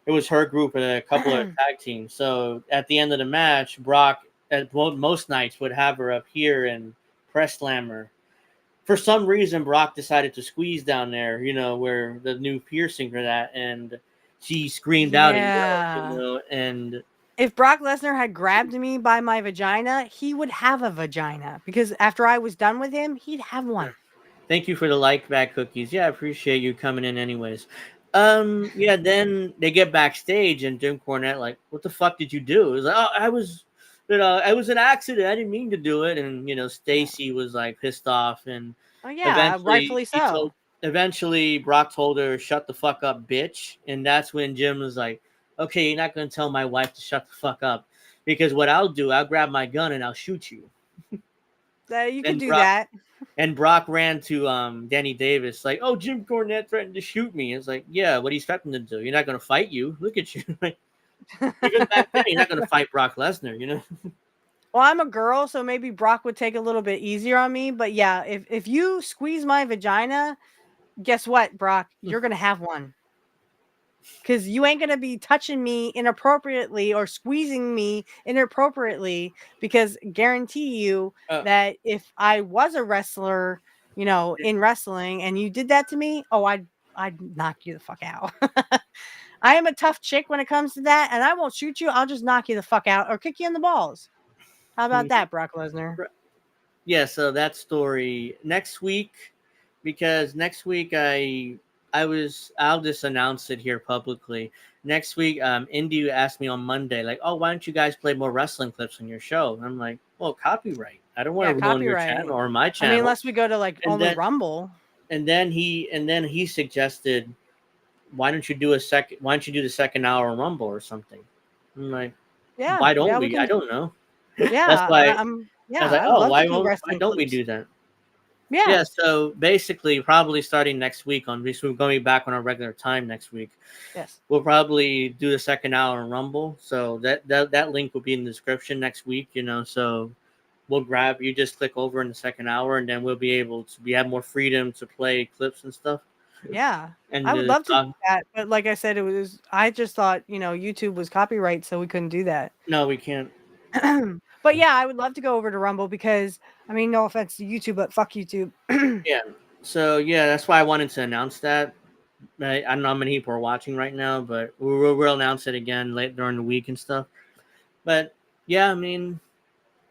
Speaker 6: It was her group and a couple of tag teams. So at the end of the match, Brock at most nights would have her up here and press slam her. For some reason, Brock decided to squeeze down there, you know, where the new piercing for that, and she screamed out and yelled, you know, and
Speaker 7: if Brock Lesnar had grabbed me by my vagina, he would have a vagina because after I was done with him, he'd have one.
Speaker 6: Thank you for the like back cookies. Yeah, I appreciate you coming in anyways. Yeah, then they get backstage and Jim Cornette like, what the fuck did you do? It was like, oh, I was an accident. I didn't mean to do it. And you know, Stacy was like pissed off and
Speaker 7: Oh yeah, rightfully so.
Speaker 6: Eventually Brock told her, shut the fuck up, bitch. And that's when Jim was like, okay, you're not gonna tell my wife to shut the fuck up. Because what I'll do, I'll grab my gun and I'll shoot you.
Speaker 7: You can do that.
Speaker 6: And Brock ran to Danny Davis like, oh, Jim Cornette threatened to shoot me. It's like, yeah, what do you expect him to do? You're not going to fight you. Look at you. Even back then, you're not going to fight Brock Lesnar, you know?
Speaker 7: Well, I'm a girl, so maybe Brock would take a little bit easier on me. But yeah, if you squeeze my vagina, guess what, Brock? You're going to have one. Because you ain't going to be touching me inappropriately or squeezing me inappropriately. Because guarantee you that if I was a wrestler, you know, in wrestling and you did that to me, oh, I'd knock you the fuck out. I am a tough chick when it comes to that. And I won't shoot you. I'll just knock you the fuck out or kick you in the balls. How about that, Brock Lesnar?
Speaker 6: Yeah, so that story next week, because next week I'll just announce it here publicly. Next week, Indy asked me on Monday, like, oh, why don't you guys play more wrestling clips on your show? And I'm like, well, copyright. I don't want to ruin your channel or my channel.
Speaker 7: I mean, unless we go to like only Rumble.
Speaker 6: And then he suggested, why don't you do the second hour Rumble or something? I'm like,
Speaker 7: yeah,
Speaker 6: why don't we? I don't know.
Speaker 7: Yeah,
Speaker 6: that's why
Speaker 7: I was like,
Speaker 6: oh, why don't we do that? Yeah, so basically, probably starting next week we're going back on our regular time next week.
Speaker 7: Yes,
Speaker 6: we'll probably do the second hour in Rumble. So that link will be in the description next week. You know, so we'll you just click over in the second hour, and then we'll be able to have more freedom to play clips and stuff.
Speaker 7: Yeah, and I would love to do that, but like I said, I just thought, you know, YouTube was copyright, so we couldn't do that.
Speaker 6: No, we can't.
Speaker 7: But yeah, I would love to go over to Rumble because, I mean, no offense to YouTube, but fuck YouTube.
Speaker 6: Yeah. So yeah, that's why I wanted to announce that. I don't know how many people are watching right now, but we'll announce it again late during the week and stuff. But yeah, I mean,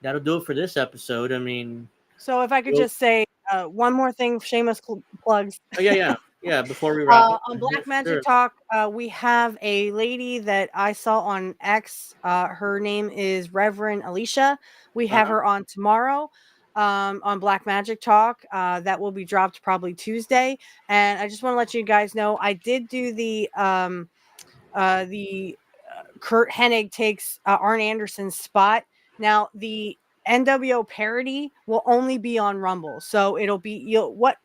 Speaker 6: that'll do it for this episode. I mean,
Speaker 7: so if I could just say one more thing, shameless plugs.
Speaker 6: Oh yeah. Before we wrap up,
Speaker 7: on Black Magic Talk, we have a lady that I saw on X. Her name is Reverend Alicia. We have her on tomorrow on Black Magic Talk. That will be dropped probably Tuesday. And I just want to let you guys know I did do the Kurt Hennig takes Arn Anderson's spot. Now the NWO parody will only be on Rumble. So it'll be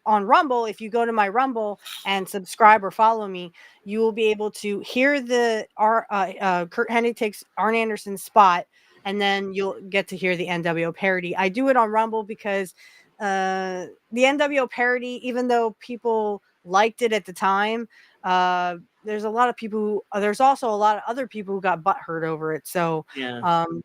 Speaker 7: on Rumble. If you go to my Rumble and subscribe or follow me, you will be able to hear the Kurt Hennig takes Arn Anderson's spot, and then you'll get to hear the NWO parody. I do it on Rumble because the NWO parody, even though people liked it at the time, there's a lot of people there's also a lot of other people who got butthurt over it. So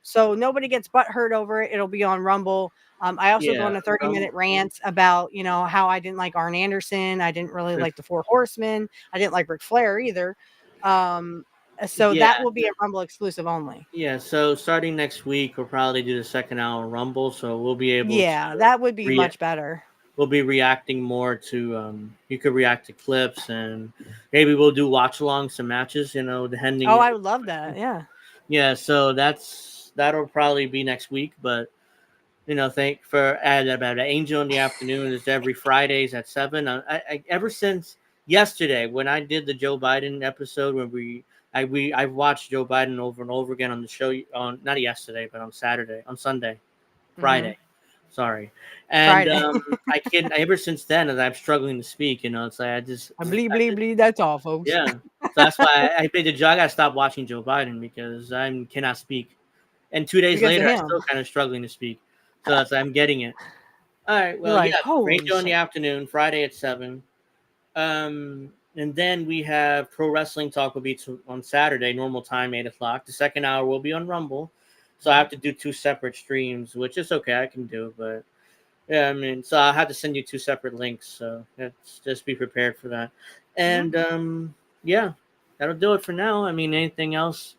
Speaker 7: so nobody gets butthurt over it. It'll be on Rumble. I also go on a 30-minute rant about, you know, how I didn't like Arn Anderson. I didn't really like the Four Horsemen. I didn't like Ric Flair either. So that will be a Rumble exclusive only.
Speaker 6: Yeah, so starting next week, we'll probably do the second hour Rumble. So we'll be able
Speaker 7: to that would be much better.
Speaker 6: We'll be reacting more to you could react to clips, and maybe we'll do watch along some matches, you know, depending.
Speaker 7: I would love that.
Speaker 6: Yeah, so that'll probably be next week, but you know, thank for about Angel in the Afternoon is every Fridays at 7. I ever since yesterday when I did the Joe Biden episode where I've watched Joe Biden over and over again on the show on not yesterday but on Sunday, Friday. Sorry. And I can't ever since then as I'm struggling to speak, you know, it's like I
Speaker 7: bleed, that's all, folks.
Speaker 6: Yeah. So that's why I made the joke. I gotta stop watching Joe Biden because I cannot speak. And 2 days later I'm still kind of struggling to speak. So that's I'm getting it. All right. Well, Radio in the Afternoon, Friday at 7. And And then we have Pro Wrestling Talk will be on Saturday, normal time, 8 o'clock. The second hour will be on Rumble. So I have to do 2 separate streams, which is okay. I can do, but yeah, I mean, so I have to send you 2 separate links. So just be prepared for that. And yeah, that'll do it for now. I mean, anything else